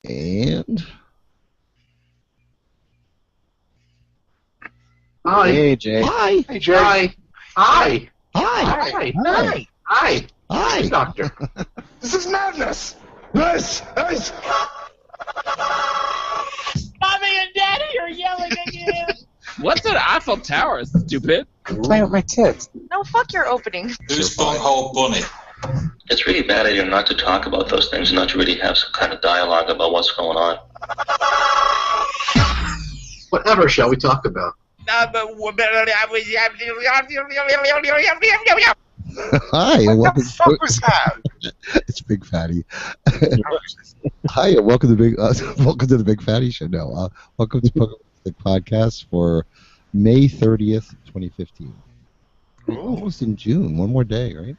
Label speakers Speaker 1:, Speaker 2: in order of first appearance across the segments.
Speaker 1: And
Speaker 2: Hi.
Speaker 3: Hey, Jay.
Speaker 1: hi.
Speaker 2: Hey, Jay. Hi. Hi.
Speaker 1: Hi.
Speaker 2: Hi.
Speaker 1: Hi.
Speaker 2: Hi.
Speaker 1: Hi.
Speaker 2: Doctor. This is madness. This is...
Speaker 4: Mommy and Daddy are yelling again.
Speaker 5: What's an Eiffel Tower, stupid?
Speaker 3: Playing with my tits.
Speaker 4: No, fuck your opening.
Speaker 6: Who's Bunghole Bunny?
Speaker 7: It's really bad idea not to talk about those things and not to really have some kind of dialogue about what's going on.
Speaker 2: Whatever shall we talk about?
Speaker 1: Hi, and
Speaker 3: What
Speaker 1: welcome.
Speaker 3: the fuck was that?
Speaker 1: It's Big Fatty. Hi, and welcome to the Big Fatty Show. No, welcome to Pokin It podcast for May 30th, 2015. We're almost in June. One more day, right?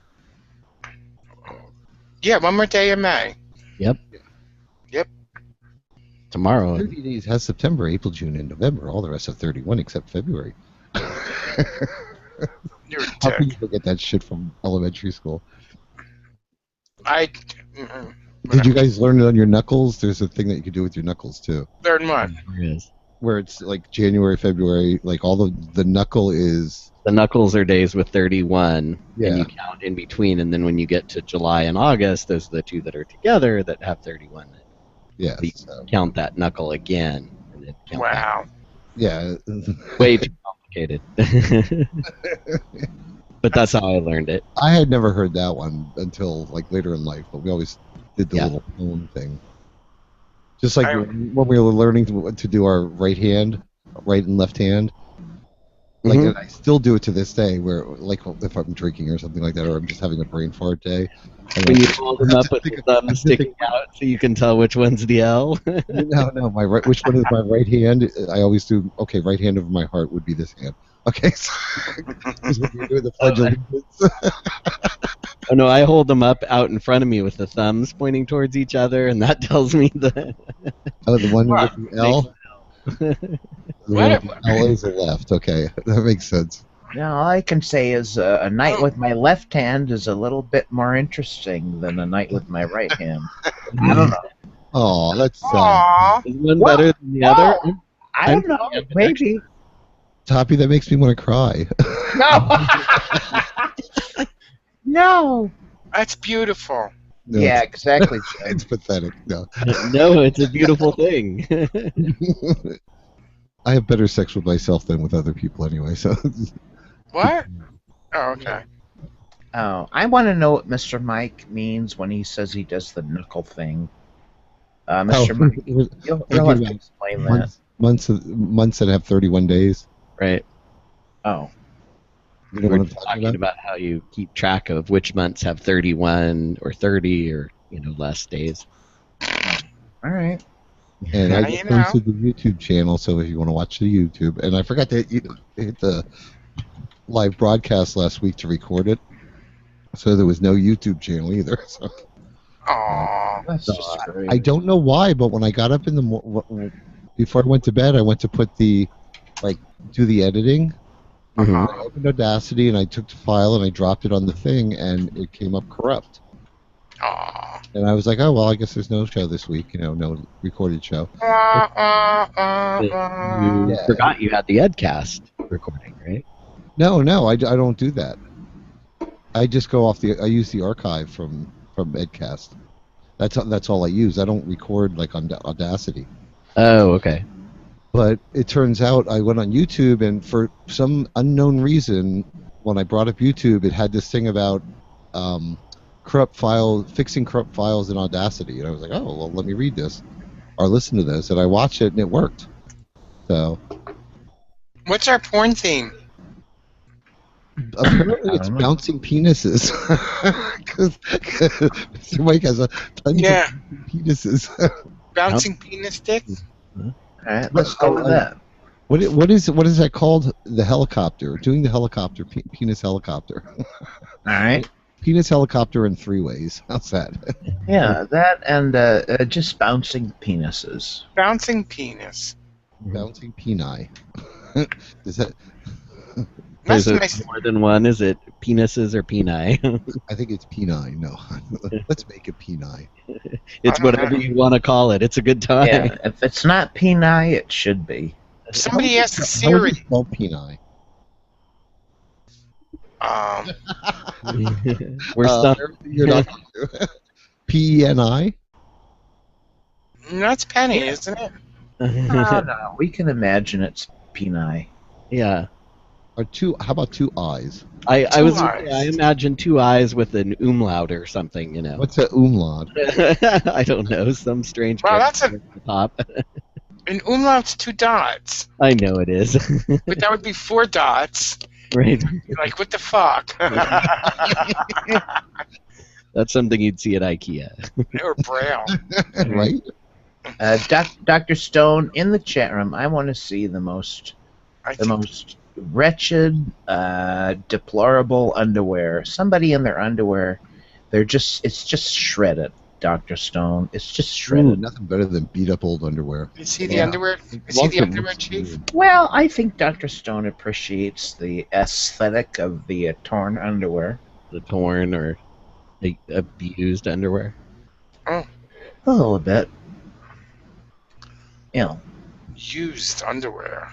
Speaker 3: Yeah, one more day in May.
Speaker 8: Yep.
Speaker 3: Yep.
Speaker 8: Tomorrow.
Speaker 1: 30 days has September, April, June, and November. All the rest have 31 except February.
Speaker 3: You're a
Speaker 1: How can
Speaker 3: dick.
Speaker 1: you forget that shit from elementary school? Did you guys learn it on your knuckles? There's a thing that you can do with your knuckles too,
Speaker 3: learn what?
Speaker 1: where it's like January, February, like all the knuckle is.
Speaker 8: The knuckles are days with 31,
Speaker 1: Yeah.
Speaker 8: and you count in between, and then when you get to July and August, those are the two that are together that have 31.
Speaker 1: Yeah.
Speaker 8: You count that knuckle again. And then count
Speaker 3: Wow.
Speaker 1: Yeah.
Speaker 8: that. Way too complicated. But that's how I learned it.
Speaker 1: I had never heard that one until like later in life, but we always did the
Speaker 8: Yeah.
Speaker 1: little phone thing. Just like
Speaker 3: I-
Speaker 1: when we were learning to do our right and left hand. Like,
Speaker 8: Mhm.
Speaker 1: and I still do it to this day, where like if I'm drinking or something like that, or I'm just having a brain fart day. And
Speaker 8: When
Speaker 1: I-
Speaker 8: you hold them up with the thumb sticking out so you can tell which one's the L.
Speaker 1: no, which one is my right hand? I always do. Okay, right hand over my heart would be this hand. Okay, so when you're doing the Pledge of Allegiance.
Speaker 8: Oh no, I hold them up out in front of me with the thumbs pointing towards each other, and that tells me the.
Speaker 1: Oh, the one
Speaker 3: What?
Speaker 1: with the L. The one with the L is the left. Okay, that makes sense.
Speaker 9: Now, all I can say is a night with my left hand is a little bit more interesting than a night with my right hand. I don't know.
Speaker 1: Oh, that's sad.
Speaker 3: Aww.
Speaker 8: Is one
Speaker 9: Well,
Speaker 8: better than the other?
Speaker 9: I don't know. Maybe.
Speaker 1: Toppy, that makes me want to cry.
Speaker 9: No. No.
Speaker 3: That's beautiful.
Speaker 1: No,
Speaker 9: Yeah, exactly.
Speaker 1: it's pathetic. No,
Speaker 8: No, it's a beautiful thing.
Speaker 1: I have better sex with myself than with other people anyway. So
Speaker 3: What? Oh, okay.
Speaker 9: Oh, I want to know what Mr. Mike means when he says he does the knuckle thing. Mr. Mike, you'll have to explain that.
Speaker 1: months that have 31 days.
Speaker 8: Right.
Speaker 9: Oh.
Speaker 1: You know
Speaker 8: We're
Speaker 1: what I'm
Speaker 8: just
Speaker 1: talking
Speaker 8: talking
Speaker 1: about?
Speaker 8: about how you keep track of which months have 31 or 30 or less days.
Speaker 9: All right.
Speaker 1: And
Speaker 3: Yeah,
Speaker 1: I
Speaker 3: you
Speaker 1: just
Speaker 3: know.
Speaker 1: posted the YouTube channel, so if you want to watch the YouTube, and I forgot to hit the live broadcast last week to record it, so there was no YouTube channel either. So
Speaker 3: Aww.
Speaker 9: That's
Speaker 1: So
Speaker 9: just great.
Speaker 1: I don't know why, but when I got up in the before I went to bed, I went to put do the editing.
Speaker 3: Uh-huh.
Speaker 1: I opened Audacity and I took the file and I dropped it on the thing, and it came up corrupt.
Speaker 3: Aww.
Speaker 1: And I was like, oh well, I guess there's no show this week, no recorded show.
Speaker 8: You
Speaker 1: Yeah.
Speaker 8: forgot you had the Edcast recording, right?
Speaker 1: No, I don't do that. I just go off I use the archive from Edcast. That's all I use. I don't record like on Audacity.
Speaker 8: Oh, okay.
Speaker 1: But it turns out I went on YouTube, and for some unknown reason, when I brought up YouTube, it had this thing about fixing corrupt files in Audacity, and I was like, oh well, let me read this or listen to this, and I watched it and it worked. So
Speaker 3: What's our porn theme?
Speaker 1: apparently it's
Speaker 9: know.
Speaker 1: bouncing penises. Because Mr. Mike has a ton
Speaker 3: Yeah.
Speaker 1: of penises.
Speaker 3: Bouncing penis dick?
Speaker 9: All right, let's go with that.
Speaker 1: What is that called? The helicopter. Doing the helicopter, penis helicopter.
Speaker 9: All right.
Speaker 1: Penis helicopter in 3 ways. How's that?
Speaker 9: Yeah, that and just bouncing penises.
Speaker 3: Bouncing penis.
Speaker 1: Bouncing peni. Is that?
Speaker 3: That's
Speaker 8: There's
Speaker 3: nice.
Speaker 8: more than one. Is it penises or peni?
Speaker 1: I think it's P9. No, let's make it P9.
Speaker 8: It's whatever you want to call it. It's a good time.
Speaker 9: Yeah, if it's not Peni, it should be.
Speaker 3: Somebody asked
Speaker 1: How would
Speaker 3: Siri.
Speaker 1: you spell P9?
Speaker 8: We're stuck.
Speaker 1: You're not going to. P-E-N-I?
Speaker 3: That's Penny, isn't it?
Speaker 9: No, we can imagine it's Peni.
Speaker 8: Yeah.
Speaker 1: Or two? How about two eyes?
Speaker 8: I
Speaker 3: Two
Speaker 8: was
Speaker 3: eyes.
Speaker 8: I imagined two eyes with an umlaut or something, you know.
Speaker 1: What's a umlaut?
Speaker 8: I don't know, some strange
Speaker 3: Wow, that's
Speaker 8: character at the top.
Speaker 3: An umlaut's 2 dots,
Speaker 8: I know it is.
Speaker 3: but that would be 4 dots.
Speaker 8: Right.
Speaker 3: You're like, what the fuck?
Speaker 8: That's something you'd see at IKEA.
Speaker 3: Or Braille.
Speaker 1: Right?
Speaker 9: Dr. Stone, in the chat room, I want to see the most wretched, deplorable underwear. Somebody in their underwear, it's just shredded, Dr. Stone. It's just shredded.
Speaker 1: Nothing better than beat up old underwear.
Speaker 3: Is he the underwear? Is he the underwear chief?
Speaker 9: Well, I think Dr. Stone appreciates the aesthetic of the torn underwear.
Speaker 8: The torn or the abused underwear.
Speaker 3: Oh.
Speaker 9: A little bit. You know.
Speaker 3: Used underwear.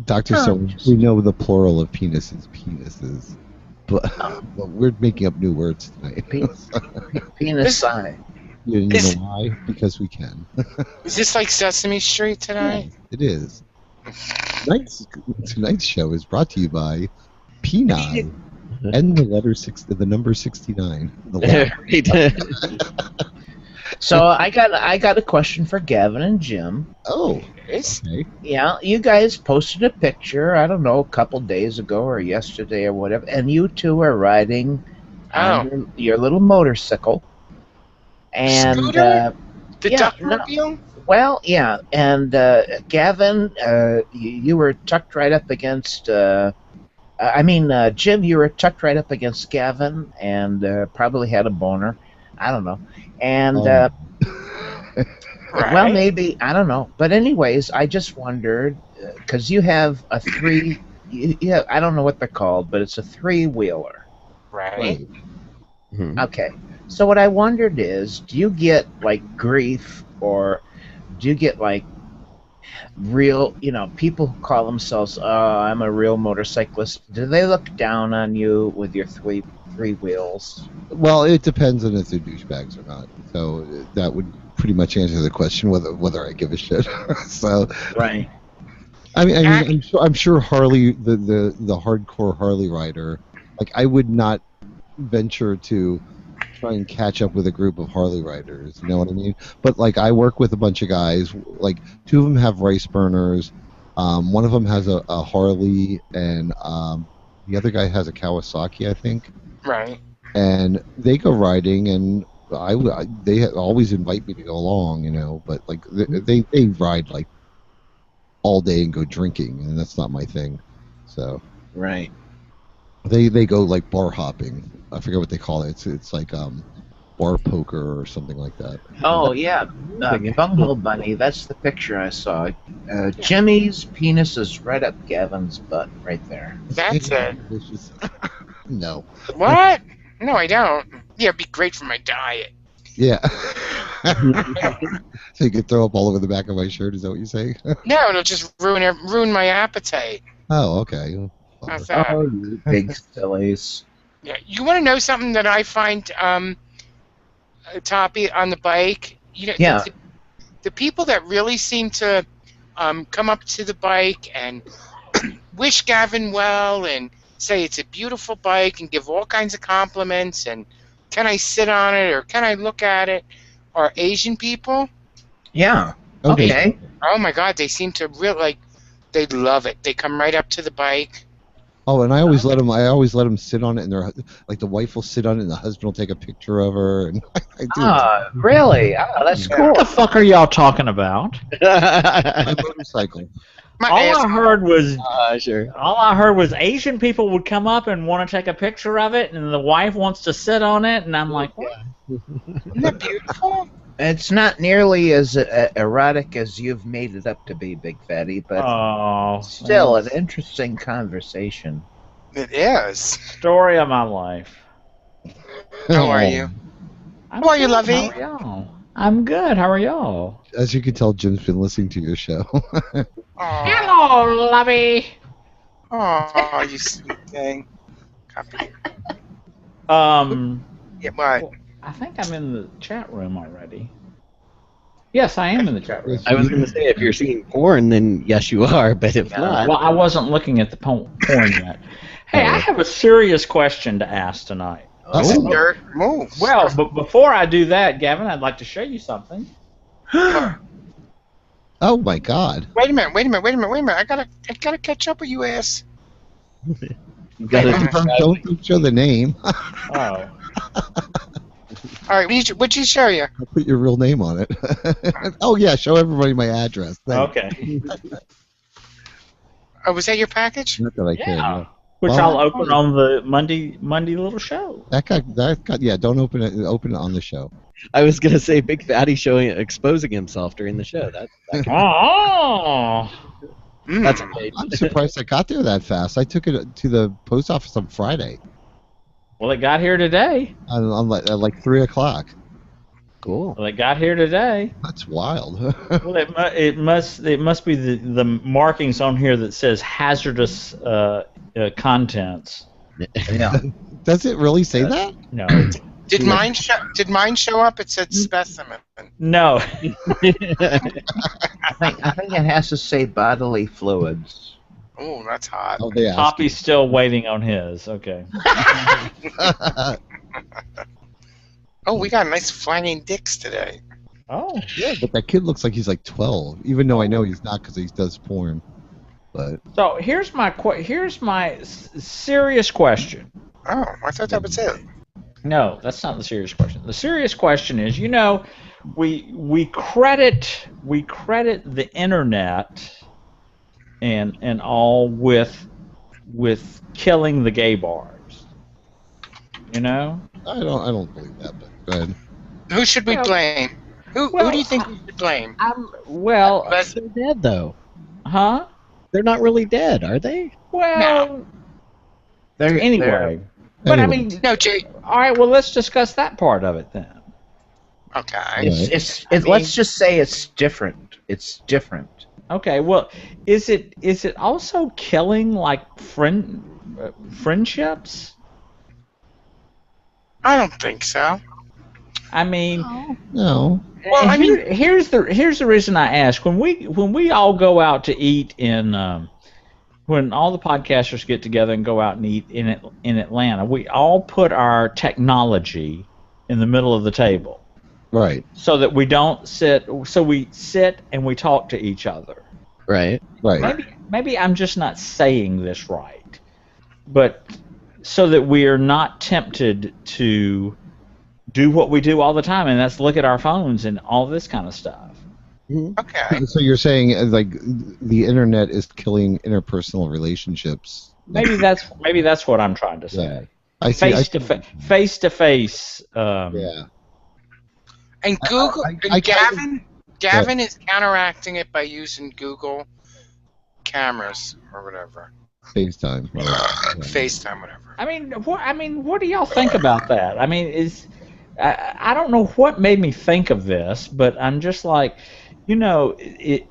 Speaker 1: Dr. Stone, we know the plural of penis is penises. But we're making up new words tonight.
Speaker 9: Penis sign.
Speaker 1: You know why? Because we can.
Speaker 3: Is this like Sesame Street tonight?
Speaker 1: It is. Tonight's show is brought to you by P9 and the number 69.
Speaker 9: So I got a question for Gavin and Jim.
Speaker 1: Oh,
Speaker 3: okay.
Speaker 9: Yeah, you guys posted a picture, I don't know, a couple days ago or yesterday or whatever, and you two are riding on your little motorcycle. And
Speaker 3: Scooter? The
Speaker 9: yeah,
Speaker 3: Duckmobile?
Speaker 9: Well, yeah, and Gavin, you were tucked right up against. Jim, you were tucked right up against Gavin, and probably had a boner. I don't know, and
Speaker 3: Right.
Speaker 9: well, maybe I don't know. But anyways, I just wondered because you have a three. Yeah, I don't know what they're called, but it's a 3-wheeler.
Speaker 3: Right.
Speaker 8: Mm-hmm.
Speaker 9: Okay. So what I wondered is, do you get like grief, or do you get like real, people who call themselves, I'm a real motorcyclist. Do they look down on you with your three wheels?
Speaker 1: Well, it depends on if they're douchebags or not. So that would pretty much answer the question whether I give a shit. So
Speaker 9: right.
Speaker 1: I mean, I'm sure Harley, the hardcore Harley rider, like I would not venture to try and catch up with a group of Harley riders. You know what I mean? But like I work with a bunch of guys. Like 2 of them have rice burners. One of them has a Harley, and the other guy has a Kawasaki, I think.
Speaker 3: Right.
Speaker 1: And they go riding, and they always invite me to go along, but like they ride like all day and go drinking, and that's not my thing. So
Speaker 9: right.
Speaker 1: They go like bar hopping. I forget what they call it. It's like bar poker or something like that.
Speaker 9: Oh yeah, Bunghole Bunny. That's the picture I saw. Jimmy's penis is right up Gavin's butt, right there.
Speaker 3: That's it.
Speaker 1: No.
Speaker 3: What? No, I don't. Yeah, it'd be great for my diet.
Speaker 1: Yeah. So you could throw up all over the back of my shirt. Is that what you're saying?
Speaker 3: No, it'll just ruin my appetite.
Speaker 1: Oh, okay.
Speaker 3: How's that?
Speaker 9: Oh, you big sillies.
Speaker 3: Yeah, you want to know something that I find, Toppy, on the bike?
Speaker 9: Yeah.
Speaker 3: The people that really seem to come up to the bike and wish Gavin well and say it's a beautiful bike and give all kinds of compliments and can I sit on it or can I look at it are Asian people.
Speaker 9: Yeah.
Speaker 1: Okay.
Speaker 3: Oh my God, they seem to they love it. They come right up to the bike.
Speaker 1: Oh, and I always let them sit on it, and the wife will sit on it, and the husband will take a picture of her, and I do.
Speaker 9: Really? Oh, that's cool.
Speaker 6: What the fuck are y'all talking about?
Speaker 1: My motorcycle.
Speaker 3: My
Speaker 6: All
Speaker 3: ass-
Speaker 6: I heard was
Speaker 8: Sure.
Speaker 6: all I heard was Asian people would come up and want to take a picture of it, and the wife wants to sit on it, and I'm like, what?
Speaker 3: Isn't that beautiful?
Speaker 9: It's not nearly as erotic as you've made it up to be, Big Fatty, but
Speaker 6: Oh,
Speaker 9: still
Speaker 6: well,
Speaker 9: an interesting conversation.
Speaker 3: It is.
Speaker 6: story of my life.
Speaker 3: How are you?
Speaker 6: I'm
Speaker 3: How are you,
Speaker 6: good.
Speaker 3: Lovey?
Speaker 6: How are y'all? I'm good. How are y'all?
Speaker 1: As you can tell, Jim's been listening to your show.
Speaker 3: Aw.
Speaker 6: Hello, Lovey.
Speaker 3: Aw, you sweet thing. Copy. Yeah, what?
Speaker 6: Well, I think I'm in the chat room already. Yes, I am in the chat room.
Speaker 8: I was going to say, if you're seeing porn, then yes, you are. But if not,
Speaker 6: Well, I wasn't looking at the porn yet. Hey, I have a serious question to ask tonight.
Speaker 3: That's a
Speaker 1: Oh.
Speaker 3: dirt move.
Speaker 6: Well, but before I do that, Gavin, I'd like to show you something.
Speaker 1: Oh my God!
Speaker 3: Wait a minute. I gotta catch up with you, ass.
Speaker 8: you got
Speaker 3: Wait,
Speaker 8: to.
Speaker 1: Don't show the name.
Speaker 6: Oh.
Speaker 3: All right, what'd you show you?
Speaker 1: I'll put your real name on it. Oh yeah, show everybody my address. Thanks.
Speaker 6: Okay.
Speaker 3: Oh, was that your package?
Speaker 1: Not that I can.
Speaker 6: Yeah.
Speaker 1: No.
Speaker 6: Which
Speaker 1: Well,
Speaker 6: I'll open on the Monday little show.
Speaker 1: That got. Yeah, don't open it. Open it on the show.
Speaker 8: I was going to say, Big Fatty exposing himself during the show. That
Speaker 6: Oh.
Speaker 8: that's amazing.
Speaker 1: I'm surprised I got there that fast. I took it to the post office on Friday,
Speaker 6: Well, it got here today.
Speaker 1: at like 3 o'clock.
Speaker 8: Cool.
Speaker 6: Well, it got here today.
Speaker 1: That's wild.
Speaker 6: Well, it must be the markings on here that says hazardous contents.
Speaker 9: Yeah.
Speaker 1: Does it really say that?
Speaker 6: No.
Speaker 3: Did mine show up? It said specimen.
Speaker 6: No.
Speaker 9: I think it has to say bodily fluids.
Speaker 3: Oh, that's hot.
Speaker 1: Oh, they asked.
Speaker 6: Poppy's still waiting on his. Okay.
Speaker 3: Oh, we got nice flying dicks today.
Speaker 6: Oh.
Speaker 1: Yeah, but that kid looks like he's like 12, even though I know he's not because he does porn. But
Speaker 6: So here's my serious question.
Speaker 3: Oh, I thought that was it.
Speaker 6: No, that's not the serious question. The serious question is, we credit the internet and all with killing the gay bars. You know?
Speaker 1: I don't believe that. But go ahead.
Speaker 3: Who should we blame? Who do you think we should blame?
Speaker 8: They're dead though.
Speaker 6: Huh?
Speaker 8: They're not really dead, are they?
Speaker 6: Well, anyway. But I mean,
Speaker 3: No, Jay.
Speaker 6: all right. Well, let's discuss that part of it then.
Speaker 3: Okay.
Speaker 9: Let's just say it's different. It's different.
Speaker 6: Okay. Well, is it also killing like friendships?
Speaker 3: I don't think so.
Speaker 6: I mean,
Speaker 1: No.
Speaker 3: Well, I mean,
Speaker 6: here's the reason I ask. When we all go out to eat when all the podcasters get together and go out and eat in Atlanta, we all put our technology in the middle of the table,
Speaker 1: Right.
Speaker 6: so that we don't sit. So we sit and we talk to each other.
Speaker 8: Right.
Speaker 1: Right.
Speaker 6: Maybe I'm just not saying this right, but so that we are not tempted to do what we do all the time, and that's look at our phones and all this kind of stuff.
Speaker 3: okay.
Speaker 1: So you're saying like the internet is killing interpersonal relationships?
Speaker 6: Maybe that's what I'm trying to say.
Speaker 1: Yeah. I see.
Speaker 6: Face to face.
Speaker 1: Yeah.
Speaker 3: And Google, Gavin is counteracting it by using Google cameras or whatever.
Speaker 1: FaceTime.
Speaker 3: FaceTime, whatever.
Speaker 6: I mean, what do y'all think about that? I mean, I don't know what made me think of this, but I'm just like,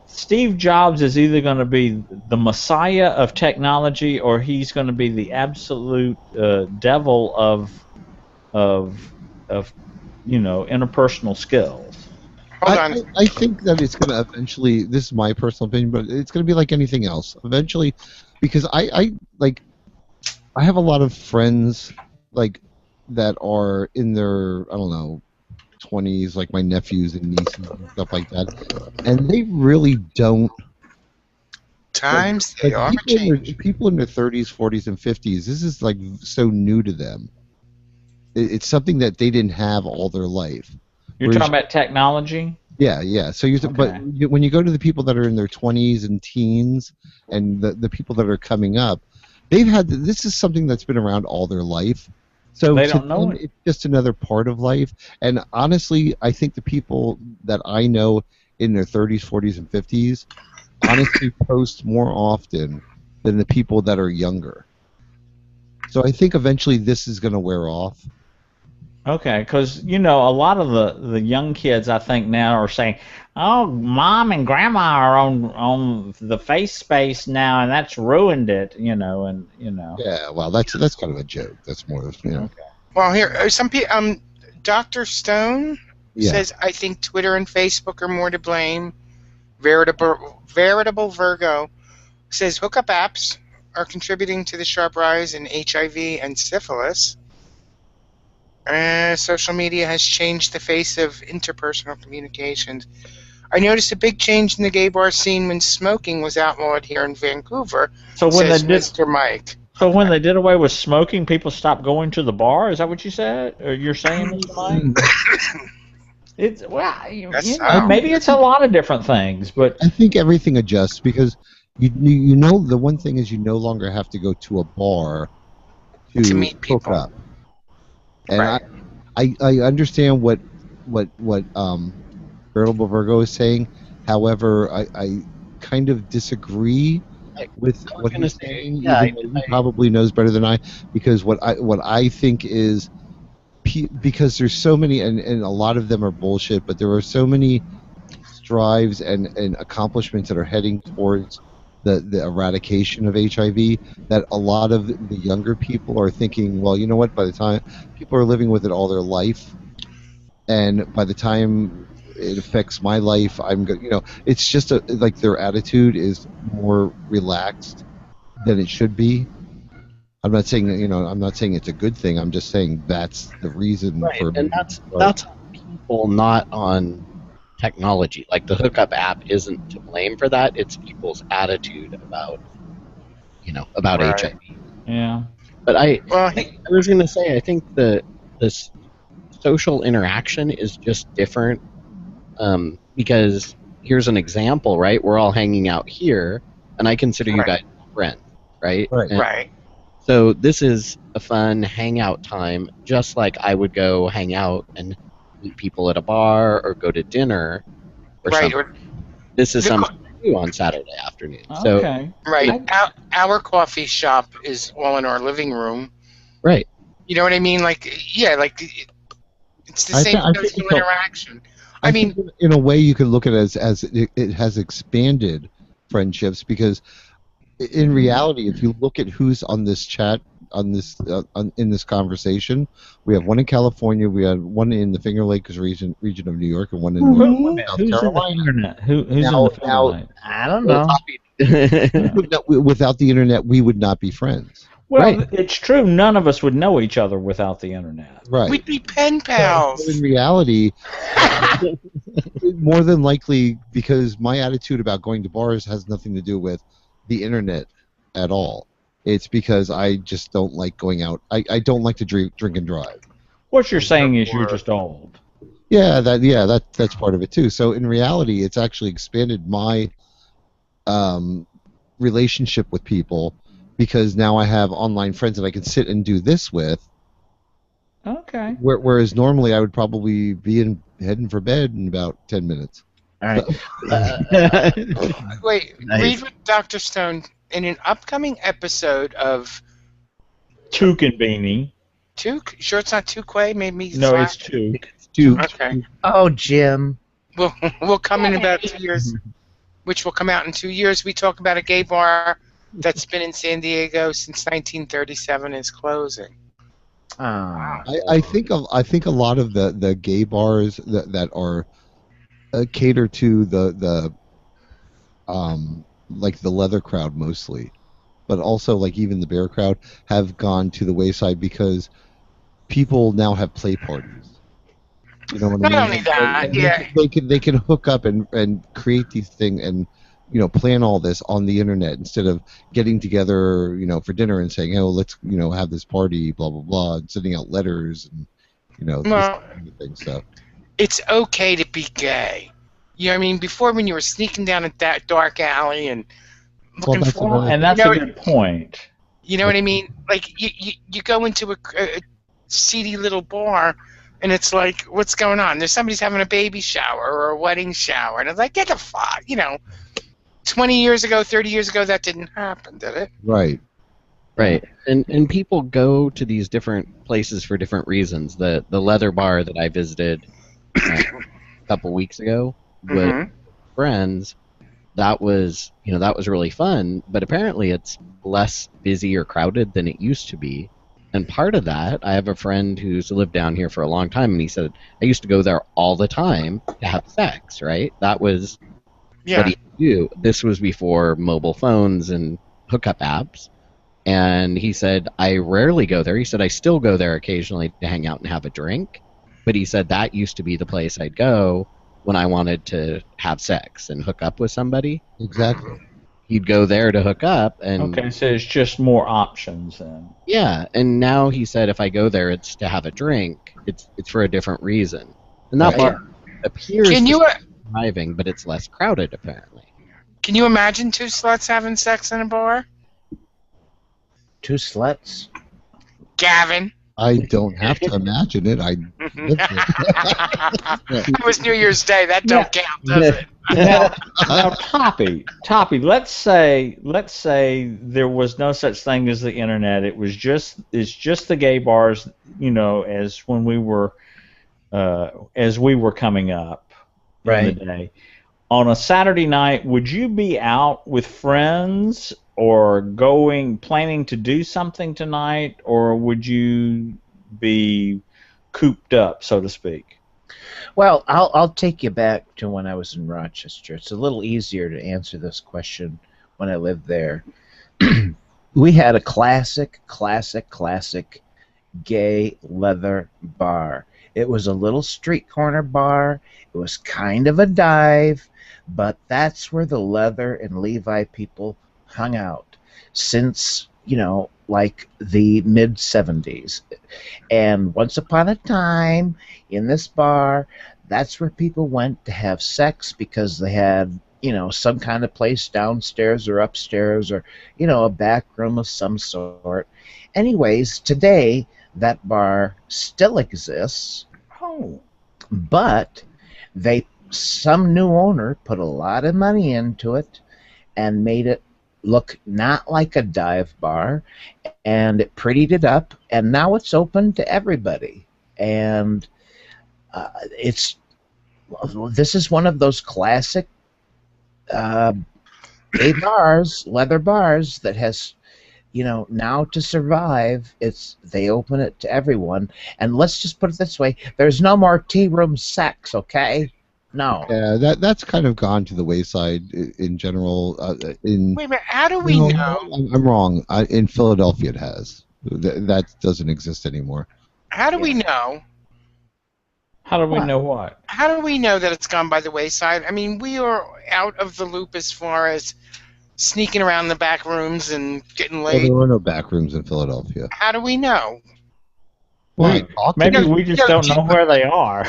Speaker 6: Steve Jobs is either going to be the messiah of technology, or he's going to be the absolute devil of interpersonal skills.
Speaker 3: Hold on.
Speaker 1: I think that it's going to eventually. This is my personal opinion, but it's going to be like anything else. Eventually, because I have a lot of friends that are in their 20s, like my nephews and nieces and stuff like that, and they really don't.
Speaker 3: Times they are changing.
Speaker 1: People in their 30s, 40s, and 50s. This is like so new to them. It's something that they didn't have all their life.
Speaker 6: You're talking about technology?
Speaker 1: Yeah. So when you go to the people that are in their 20s and teens, and the people that are coming up, they've had this is something that's been around all their life. So
Speaker 6: They
Speaker 1: to
Speaker 6: don't know
Speaker 1: them,
Speaker 6: it.
Speaker 1: it's just another part of life. And honestly, I think the people that I know in their 30s, 40s, and 50s honestly post more often than the people that are younger. So I think eventually this is going to wear off.
Speaker 6: Okay, because a lot of the young kids I think now are saying, "Oh, mom and grandma are on the face space now, and that's ruined it," and.
Speaker 1: Yeah, well, that's kind of a joke. That's more of
Speaker 6: Okay.
Speaker 3: Well, here some people. Dr. Stone
Speaker 1: yeah.
Speaker 3: says, "I think Twitter and Facebook are more to blame." Veritable Virgo says hookup apps are contributing to the sharp rise in HIV and syphilis. Social media has changed the face of interpersonal communications. I noticed a big change in the gay bar scene when smoking was outlawed here in Vancouver,
Speaker 6: So when
Speaker 3: says
Speaker 6: they did,
Speaker 3: Mr. Mike.
Speaker 6: so when they did away with smoking, people stopped going to the bar. Is that what you said, or you're saying, Mr. Mike? It's maybe it's a lot of different things, but
Speaker 1: I think everything adjusts because you know the one thing is you no longer have to go to a bar
Speaker 3: To meet
Speaker 1: hook
Speaker 3: people.
Speaker 1: up. And
Speaker 3: Right.
Speaker 1: I understand what Veritable Virgo is saying. However, I kind of disagree with
Speaker 8: I was
Speaker 1: what
Speaker 8: gonna
Speaker 1: he's
Speaker 8: say,
Speaker 1: saying,
Speaker 8: yeah,
Speaker 1: even though he probably knows better than I, because what I think is because there's so many, and a lot of them are bullshit, but there are so many strives and accomplishments that are heading towards the eradication of HIV that a lot of the younger people are thinking, well, you know what, by the time people are living with it all their life, and by the time it affects my life, I'm going, it's just like their attitude is more relaxed than it should be. I'm not saying I'm not saying it's a good thing. I'm just saying that's the reason
Speaker 8: right,
Speaker 1: for
Speaker 8: and that's people not on technology. Like the hookup app isn't to blame for that. It's people's attitude about
Speaker 3: Right.
Speaker 8: HIV.
Speaker 6: yeah.
Speaker 8: But I
Speaker 3: Well,
Speaker 8: was going to say I think this social interaction is just different because here's an example, right? We're all hanging out here, and I consider you guys friends, right?
Speaker 1: Right.
Speaker 8: And
Speaker 3: right.
Speaker 8: so this is a fun hangout time, just like I would go hang out and meet people at a bar or go to dinner or
Speaker 3: Right.
Speaker 8: something. This is
Speaker 3: The
Speaker 8: something I do on Saturday afternoon. So
Speaker 6: Okay.
Speaker 3: Right. Our coffee shop is all in our living room.
Speaker 8: right.
Speaker 3: You know what I mean? Like, yeah, like it's the
Speaker 1: I
Speaker 3: same
Speaker 1: think
Speaker 3: social
Speaker 1: it's
Speaker 3: interaction. I mean,
Speaker 1: think in a way you could look at it as it has expanded friendships because in reality, if you look at who's on this chat in this conversation, we have one in California, we have one in the Finger Lakes region of New York, and one in South
Speaker 6: Who's in the
Speaker 1: Carolina.
Speaker 6: internet? Who's in
Speaker 1: Now-
Speaker 6: the Finger Lakes?
Speaker 9: I don't know.
Speaker 1: Without the internet, we would not be friends.
Speaker 6: Well,
Speaker 8: Right.
Speaker 6: it's true. None of us would know each other without the internet.
Speaker 1: Right.
Speaker 3: we'd be pen
Speaker 1: So
Speaker 3: pals.
Speaker 1: in reality, more than likely, because my attitude about going to bars has nothing to do with the internet at all. It's because I just don't like going out. I don't like to drink and drive.
Speaker 6: What you're saying is you're just old.
Speaker 1: That's part of it too. So in reality, it's actually expanded my relationship with people because now I have online friends that I can sit and do this with.
Speaker 6: Okay.
Speaker 1: Whereas normally I would probably be heading for bed in about 10 minutes.
Speaker 9: All right.
Speaker 3: Wait,
Speaker 9: Nice.
Speaker 3: read with Dr. Stone in an upcoming episode of
Speaker 6: Took and Beanie.
Speaker 3: Took. Sure, it's not Tukwe. Maybe
Speaker 6: No, it's Took.
Speaker 3: Okay.
Speaker 9: Oh, Jim.
Speaker 3: We'll come in about 2 years, which will come out in 2 years. We talk about a gay bar that's been in San Diego since 1937 is closing.
Speaker 9: Oh.
Speaker 1: I think a lot of the gay bars that are cater to the like the leather crowd mostly, but also like even the bear crowd have gone to the wayside because people now have play parties. You know what I mean?
Speaker 3: Not only that,
Speaker 1: And
Speaker 3: yeah.
Speaker 1: they can hook up and create these things and plan all this on the internet instead of getting together for dinner and saying, oh, let's have this party, blah blah blah, and sending out letters and this
Speaker 3: Well,
Speaker 1: kind of thing. So
Speaker 3: it's okay to be gay. You know what I mean? Before, when you were sneaking down a dark alley and looking
Speaker 1: that's
Speaker 3: for,
Speaker 1: another
Speaker 6: And that's
Speaker 3: You know,
Speaker 6: a good point.
Speaker 3: you know what I mean? Like you go into seedy little bar, and it's like, what's going on? There's somebody's having a baby shower or a wedding shower, and it's like, get the fuck, 20 years ago, 30 years ago, that didn't happen, did it?
Speaker 1: Right.
Speaker 8: Right, and people go to these different places for different reasons. The leather bar that I visited a couple weeks ago with friends, that was really fun. But apparently, it's less busy or crowded than it used to be. And part of that, I have a friend who's lived down here for a long time, and he said I used to go there all the time to have sex. Right, that was what he would do. This was before mobile phones and hookup apps. And he said, I rarely go there. He said, I still go there occasionally to hang out and have a drink. But he said that used to be the place I'd go when I wanted to have sex and hook up with somebody.
Speaker 1: Exactly.
Speaker 8: He'd go there to hook up. And
Speaker 6: Okay, so it's just more options then.
Speaker 8: yeah, and now he said if I go there, it's to have a drink. It's for a different reason. And that bar appears to be thriving, but it's less crowded, apparently.
Speaker 3: Can you imagine two sluts having sex in a bar?
Speaker 9: Two sluts?
Speaker 3: Gavin.
Speaker 1: I don't have to imagine it. I lived it.
Speaker 3: It was New Year's Day. That don't count, does it?
Speaker 6: Now, Toppy, let's say there was no such thing as the internet. It's just the gay bars, as when we were coming up in the day. On a Saturday night, would you be out with friends or planning to do something tonight, or would you be cooped up, so to speak?
Speaker 9: Well, I'll take you back to when I was in Rochester. It's a little easier to answer this question when I lived there. We had a classic gay leather bar. It was a little street corner bar. It was kind of a dive, but that's where the leather and Levi people hung out since, like the mid-'70s. And once upon a time, in this bar, that's where people went to have sex because they had, some kind of place downstairs or upstairs or, a back room of some sort. Anyways, today, that bar still exists.
Speaker 6: Oh.
Speaker 9: But some new owner put a lot of money into it and made it look not like a dive bar, and it prettied it up, and now it's open to everybody. And this is one of those classic gay bars, leather bars, that has, now to survive, they open it to everyone. And let's just put it this way: there's no more tea room sex, okay? No.
Speaker 1: Yeah, that's kind of gone to the wayside in general.
Speaker 3: Wait a minute, how do we know?
Speaker 1: I'm wrong. In Philadelphia, it has. That doesn't exist anymore.
Speaker 3: How do we know?
Speaker 6: How do we know what?
Speaker 3: How do we know that it's gone by the wayside? I mean, we are out of the loop as far as sneaking around the back rooms and getting
Speaker 1: Well,
Speaker 3: laid.
Speaker 1: there were no back rooms in Philadelphia.
Speaker 3: How do we know?
Speaker 6: Maybe we just don't know where they are.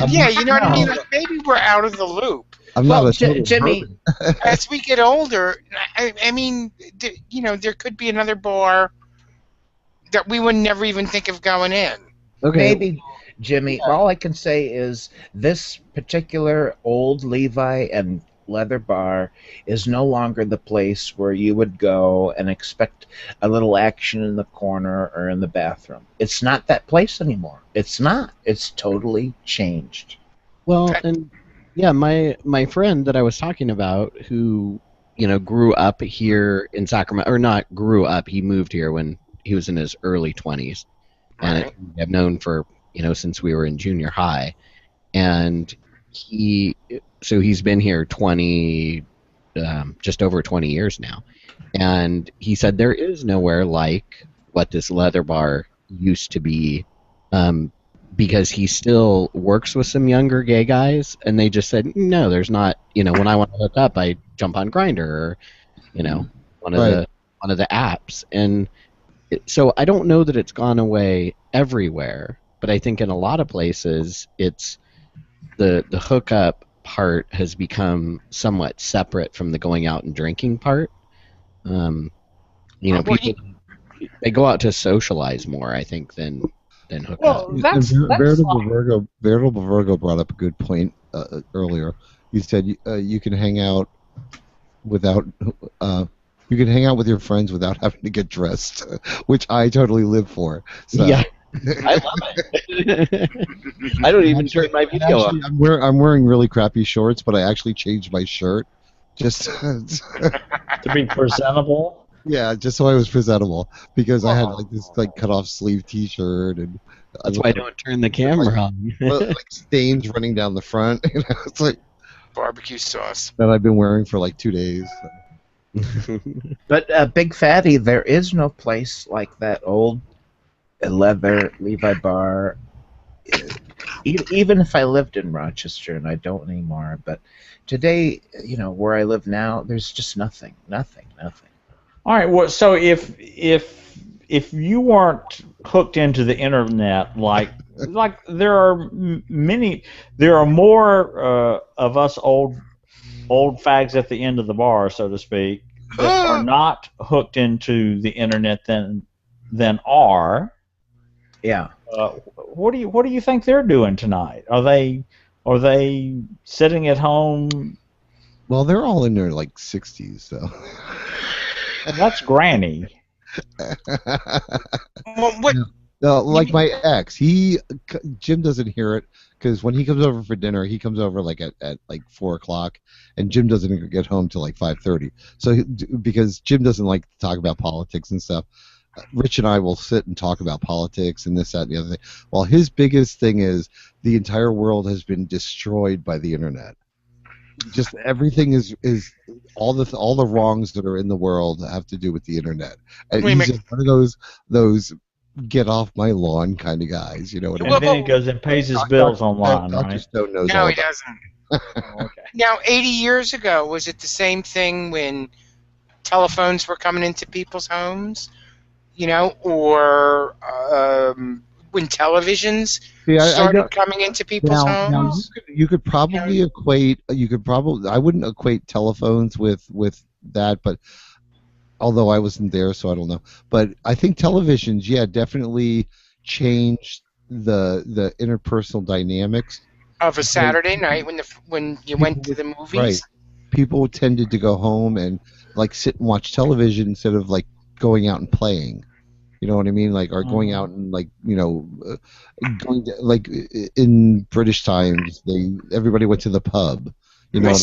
Speaker 3: You know what I mean? Like, maybe we're out of the loop.
Speaker 1: I'm not a
Speaker 9: Jimmy.
Speaker 3: As we get older, I mean, there could be another bar that we would never even think of going in.
Speaker 8: Okay.
Speaker 9: Maybe, Jimmy, all I can say is this particular old Levi and leather bar is no longer the place where you would go and expect a little action in the corner or in the bathroom. It's not that place anymore. It's not. It's totally changed.
Speaker 8: Well, and yeah, my friend that I was talking about, who grew up here in Sacramento, or not grew up, he moved here when he was in his early 20s, and I've known for since we were in junior high, and he's been here just over 20 years now, and he said there is nowhere like what this leather bar used to be, because he still works with some younger gay guys, and they just said no, there's not. When I want to hook up, I jump on Grindr or one of the apps, and so I don't know that it's gone away everywhere, but I think in a lot of places it's the hookup part has become somewhat separate from the going out and drinking part. People they go out to socialize more, I think, than than hook
Speaker 6: Well,
Speaker 8: up.
Speaker 6: that's
Speaker 1: Veritable Virgo brought up a good point earlier. He said you can hang out without you can hang out with your friends without having to get dressed, which I totally live for. So.
Speaker 8: Yeah, I love it. I don't even turn my video off.
Speaker 1: Actually, I'm wearing really crappy shorts, but I actually changed my shirt just
Speaker 6: to be presentable.
Speaker 1: yeah, just so I was presentable because I had like this like cut off sleeve T-shirt and
Speaker 8: That's why I don't turn the camera on.
Speaker 1: like stains running down the front. You know, it's like
Speaker 3: Barbecue sauce.
Speaker 1: that I've been wearing for like 2 days.
Speaker 9: But Big Fatty, there is no place like that old leather Levi bar. Even if I lived in Rochester, and I don't anymore, but today, where I live now, there's just nothing.
Speaker 6: All right. Well, so if you weren't hooked into the internet, like there are more of us old fags at the end of the bar, so to speak, that are not hooked into the internet than are.
Speaker 9: Yeah.
Speaker 6: What do you think they're doing tonight? Are they sitting at home?
Speaker 1: Well, they're all in their like 60s, so.
Speaker 6: And that's Granny.
Speaker 3: Well, what?
Speaker 1: No, like my ex, Jim doesn't hear it because when he comes over for dinner, he comes over like at like 4:00, and Jim doesn't get home till like 5:30. So because Jim doesn't like to talk about politics and stuff, Rich and I will sit and talk about politics and this, that, and the other thing. Well, his biggest thing is the entire world has been destroyed by the internet. Just everything is all the wrongs that are in the world have to do with the internet. And he's just one of those get off my lawn kind of guys, you know what I mean?
Speaker 6: And then he goes and pays his bills online,
Speaker 1: Dr.
Speaker 6: right?
Speaker 1: Stone knows
Speaker 3: No,
Speaker 1: all
Speaker 3: he
Speaker 1: about
Speaker 3: doesn't.
Speaker 6: Okay.
Speaker 3: Now, 80 years ago, was it the same thing when telephones were coming into people's homes? Or when televisions started coming into people's homes?
Speaker 1: Now you could probably equate. I wouldn't equate telephones with that, but although I wasn't there, so I don't know. But I think televisions, yeah, definitely changed the interpersonal dynamics
Speaker 3: Of a Saturday night when you went to the movies?
Speaker 1: Right. People tended to go home and like sit and watch television instead of like going out and playing. You know what I mean? Like, or going out and like, going to, like in British times, everybody went to the pub. You know,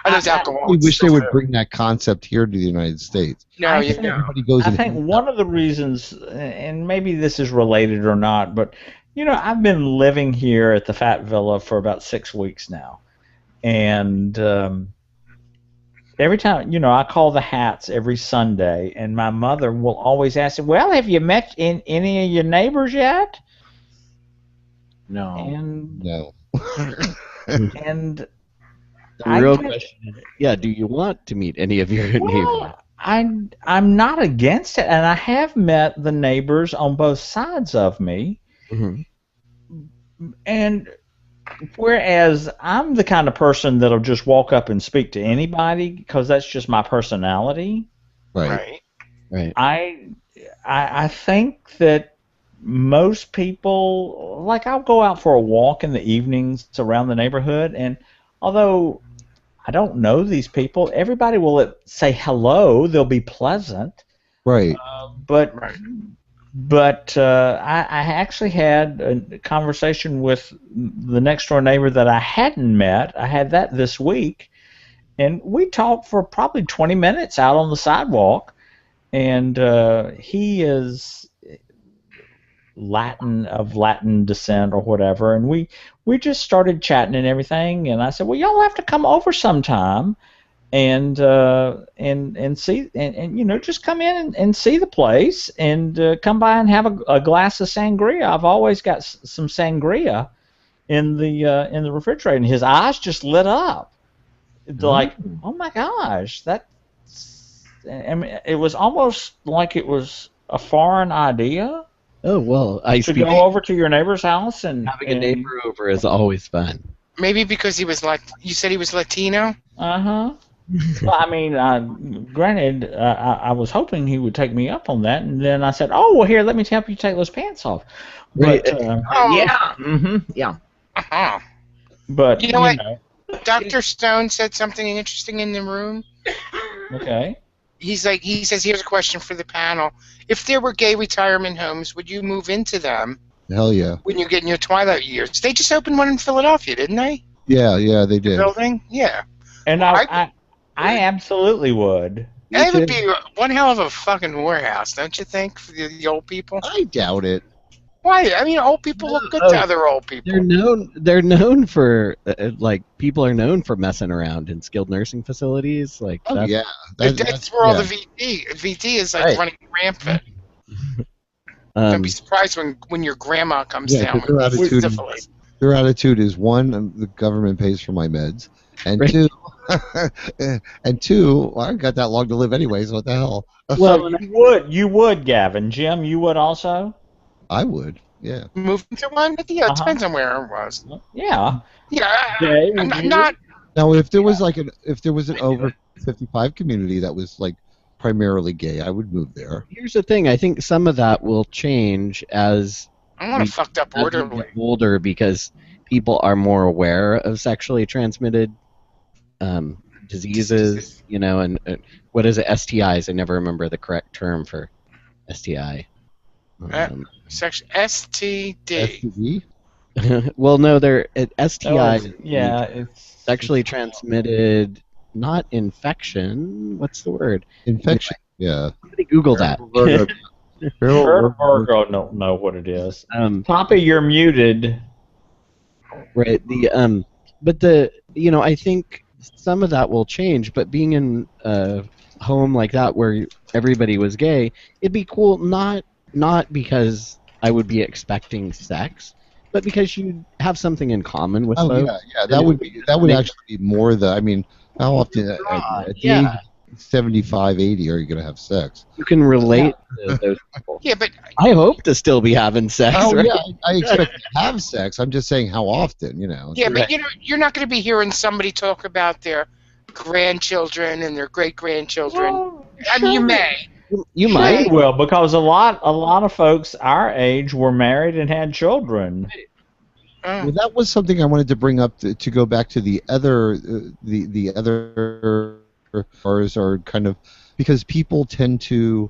Speaker 1: I wish they would bring that concept here to the United States.
Speaker 3: No,
Speaker 6: everybody goes. I think one of the reasons, and maybe this is related or not, but I've been living here at the Fat Villa for about 6 weeks now, and every time, I call the Hats every Sunday, and my mother will always ask, "Well, have you met any of your neighbors yet?"
Speaker 9: No.
Speaker 1: No.
Speaker 6: And
Speaker 8: the real question is, yeah, do you want to meet any of your neighbors?
Speaker 6: I'm not against it, and I have met the neighbors on both sides of me.
Speaker 8: Mm-hmm.
Speaker 6: And whereas I'm the kind of person that'll just walk up and speak to anybody because that's just my personality.
Speaker 1: Right.
Speaker 6: I think that most people, like, I'll go out for a walk in the evenings around the neighborhood, and although I don't know these people, everybody will say hello. They'll be pleasant.
Speaker 1: Right.
Speaker 6: But I actually had a conversation with the next door neighbor that I hadn't met. I had that this week, and we talked for probably 20 minutes out on the sidewalk. And he is Latin descent or whatever, and we just started chatting and everything. And I said, well, y'all have to come over sometime and see and just come in and see the place and come by and have a glass of sangria. I've always got some sangria in the refrigerator. And his eyes just lit up, like, oh my gosh, I mean, it was almost like it was a foreign idea.
Speaker 8: Oh, well,
Speaker 6: to go over to your neighbor's house and
Speaker 8: having a neighbor over is always fun.
Speaker 3: Maybe because he was you said he was Latino?
Speaker 6: Uh-huh. Well, I mean, granted, I was hoping he would take me up on that, and then I said, oh, well, here, let me help you take those pants off. But
Speaker 9: Yeah. Yeah.
Speaker 3: Uh-huh.
Speaker 6: but
Speaker 3: You know what?
Speaker 6: know,
Speaker 3: Dr. Stone said something interesting in the room.
Speaker 6: okay.
Speaker 3: He says, here's a question for the panel. If there were gay retirement homes, would you move into them
Speaker 1: Hell yeah.
Speaker 3: when you get in your twilight years? They just opened one in Philadelphia, didn't they?
Speaker 1: Yeah, they did.
Speaker 3: Building? Yeah.
Speaker 6: And
Speaker 3: Well,
Speaker 6: I absolutely would.
Speaker 3: It would be one hell of a fucking warehouse, don't you think, for the old people?
Speaker 1: I doubt it.
Speaker 3: Why? I mean, old people look good to other old people.
Speaker 8: They're known for like people are known for messing around in skilled nursing facilities. Like
Speaker 1: Oh
Speaker 8: that's,
Speaker 1: yeah,
Speaker 3: That's where all the VT is like
Speaker 8: Right.
Speaker 3: running rampant. Don't be surprised when your grandma comes down
Speaker 1: 'cause their
Speaker 3: with
Speaker 1: attitude,
Speaker 3: syphilis.
Speaker 1: their attitude is one, the government pays for my meds, and
Speaker 8: Right.
Speaker 1: two, well, I got that long to live anyway, so what the hell?
Speaker 8: well,
Speaker 6: You would, Gavin. Jim, you would also.
Speaker 1: I would, yeah.
Speaker 3: Move into one? Yeah, it
Speaker 6: Uh-huh.
Speaker 3: depends on where it was.
Speaker 6: Yeah.
Speaker 3: Yeah,
Speaker 6: Jay,
Speaker 3: I'm
Speaker 6: would you?
Speaker 3: not.
Speaker 1: Now, if there was an over 55 community that was like primarily gay, I would move there.
Speaker 8: here's the thing. I think some of that will change as
Speaker 3: I want a fucked up
Speaker 8: as we
Speaker 3: orderly.
Speaker 8: get older because people are more aware of sexually transmitted diseases. You know, and what is it? STIs. I never remember the correct term for STI.
Speaker 3: Section STD.
Speaker 1: STD?
Speaker 8: Well, no, they're STI.
Speaker 6: It's
Speaker 8: Sexually transmitted, not infection. What's the word?
Speaker 1: Infection. Yeah.
Speaker 8: Somebody Google that.
Speaker 6: Virgo don't know what it is. Poppy, you're muted.
Speaker 8: Right. But I think some of that will change. But being in a home like that where everybody was gay, it'd be cool. Not because I would be expecting sex, but because you have something in common with folks.
Speaker 1: Yeah. That would actually be more I mean, how often at the age of 75, 80 are you going to have sex?
Speaker 8: You can relate to those people.
Speaker 3: Yeah, but
Speaker 8: I hope to still be having sex.
Speaker 1: Oh
Speaker 8: right?
Speaker 1: yeah, I expect to have sex. I'm just saying how often, you know.
Speaker 3: yeah, but you're not going to be hearing somebody talk about their grandchildren and their great grandchildren.
Speaker 6: Well,
Speaker 3: I mean, you may.
Speaker 8: You
Speaker 6: They
Speaker 8: might.
Speaker 6: will, because a lot of folks our age were married and had children.
Speaker 1: Well, that was something I wanted to bring up to go back to the other the other bars are kind of because people tend to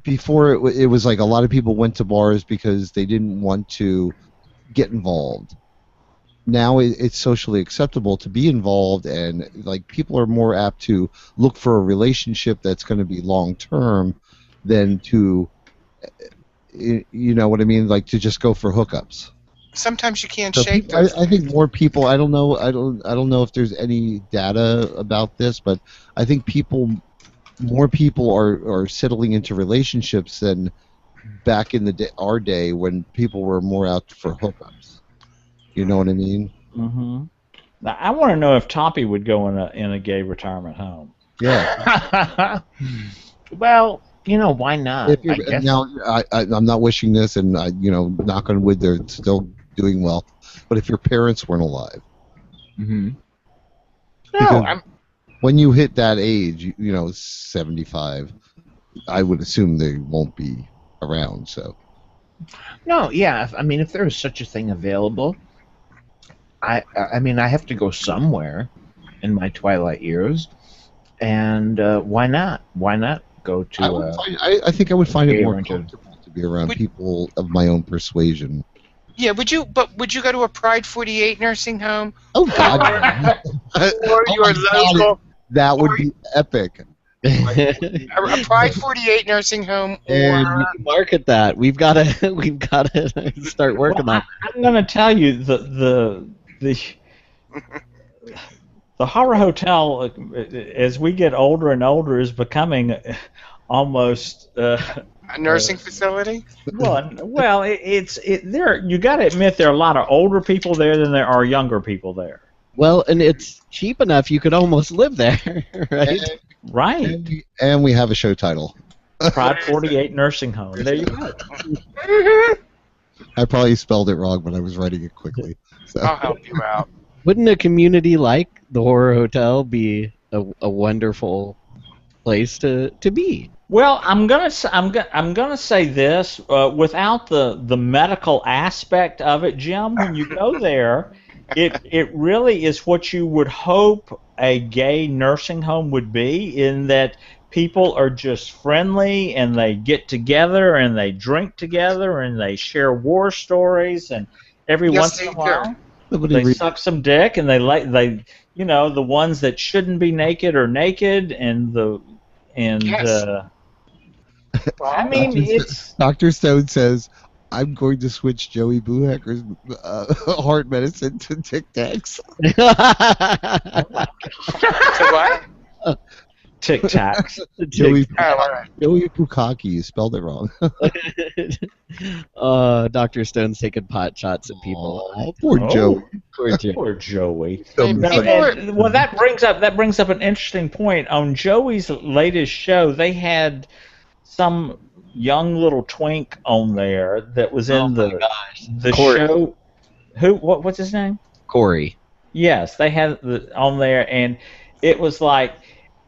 Speaker 1: before it was like a lot of people went to bars because they didn't want to get involved. Now it's socially acceptable to be involved, and like people are more apt to look for a relationship that's going to be long term than to, you know what I mean, like to just go for hookups.
Speaker 3: Sometimes you can't
Speaker 1: So
Speaker 3: shake
Speaker 1: people,
Speaker 3: those.
Speaker 1: I think more people. I don't know if there's any data about this, but I think more people are settling into relationships than back in our day when people were more out for hookups. You know what I mean?
Speaker 6: Mm-hmm. Now, I want to know if Toppy would go in a gay retirement home.
Speaker 1: Yeah.
Speaker 9: Well, why not?
Speaker 1: If
Speaker 9: I
Speaker 1: you're,
Speaker 9: guess.
Speaker 1: now, I'm not wishing this, and knock on wood, they're still doing well. But if your parents weren't alive,
Speaker 9: Mhm.
Speaker 3: No,
Speaker 1: when you hit that age, 75, I would assume they won't be around. So.
Speaker 9: No, yeah. If there is such a thing available, I mean, I have to go somewhere in my twilight years, and why not? Why not go to?
Speaker 1: I think I would find it more
Speaker 9: rented.
Speaker 1: comfortable to be around people of my own persuasion.
Speaker 3: yeah. Would you go to a Pride 48 nursing home?
Speaker 1: Oh God!
Speaker 3: Or your local?
Speaker 1: That would be epic.
Speaker 3: A Pride 48 nursing home,
Speaker 8: And
Speaker 3: or
Speaker 8: we can market that. We've got to start working on.
Speaker 6: I'm going to tell you the horror hotel, as we get older and older, is becoming almost
Speaker 3: a nursing facility.
Speaker 6: well. There. You got to admit there are a lot of older people there than there are younger people there.
Speaker 8: Well, and it's cheap enough you could almost live there, right?
Speaker 6: Right.
Speaker 1: And we have a show title.
Speaker 6: Pride 48 nursing home. There you go.
Speaker 1: I probably spelled it wrong, but I was writing it quickly. So.
Speaker 3: I'll help you out.
Speaker 8: Wouldn't a community like the Horror Hotel be a wonderful place to be?
Speaker 6: Well, I'm gonna say this without the medical aspect of it, Jim. When you go there, it really is what you would hope a gay nursing home would be, in that people are just friendly and they get together and they drink together and they share war stories, and every
Speaker 3: Yes,
Speaker 6: once in
Speaker 3: they
Speaker 6: a
Speaker 3: do.
Speaker 6: while
Speaker 1: Somebody
Speaker 6: they
Speaker 1: read.
Speaker 6: suck some dick, and they the ones that shouldn't be naked are naked, and
Speaker 3: Yes.
Speaker 6: I mean, it's
Speaker 1: Dr. Stone says, I'm going to switch Joey Boohecker's heart medicine to Tic Tacs.
Speaker 3: To what?
Speaker 6: Tic Tacs.
Speaker 1: Joey
Speaker 3: Oh, all right.
Speaker 1: Bukaki, you spelled it wrong.
Speaker 8: Dr. Stone's taking pot shots at people.
Speaker 1: Aw, poor Joey.
Speaker 8: Poor Joe.
Speaker 6: Poor Joey.
Speaker 1: So
Speaker 3: Hey,
Speaker 1: mad.
Speaker 3: people are-
Speaker 6: Well, that brings up an interesting point. On Joey's latest show, they had some young little twink on there that was in the
Speaker 8: Corey.
Speaker 6: show. What's his name?
Speaker 8: Corey.
Speaker 6: Yes, they had on there, and it was like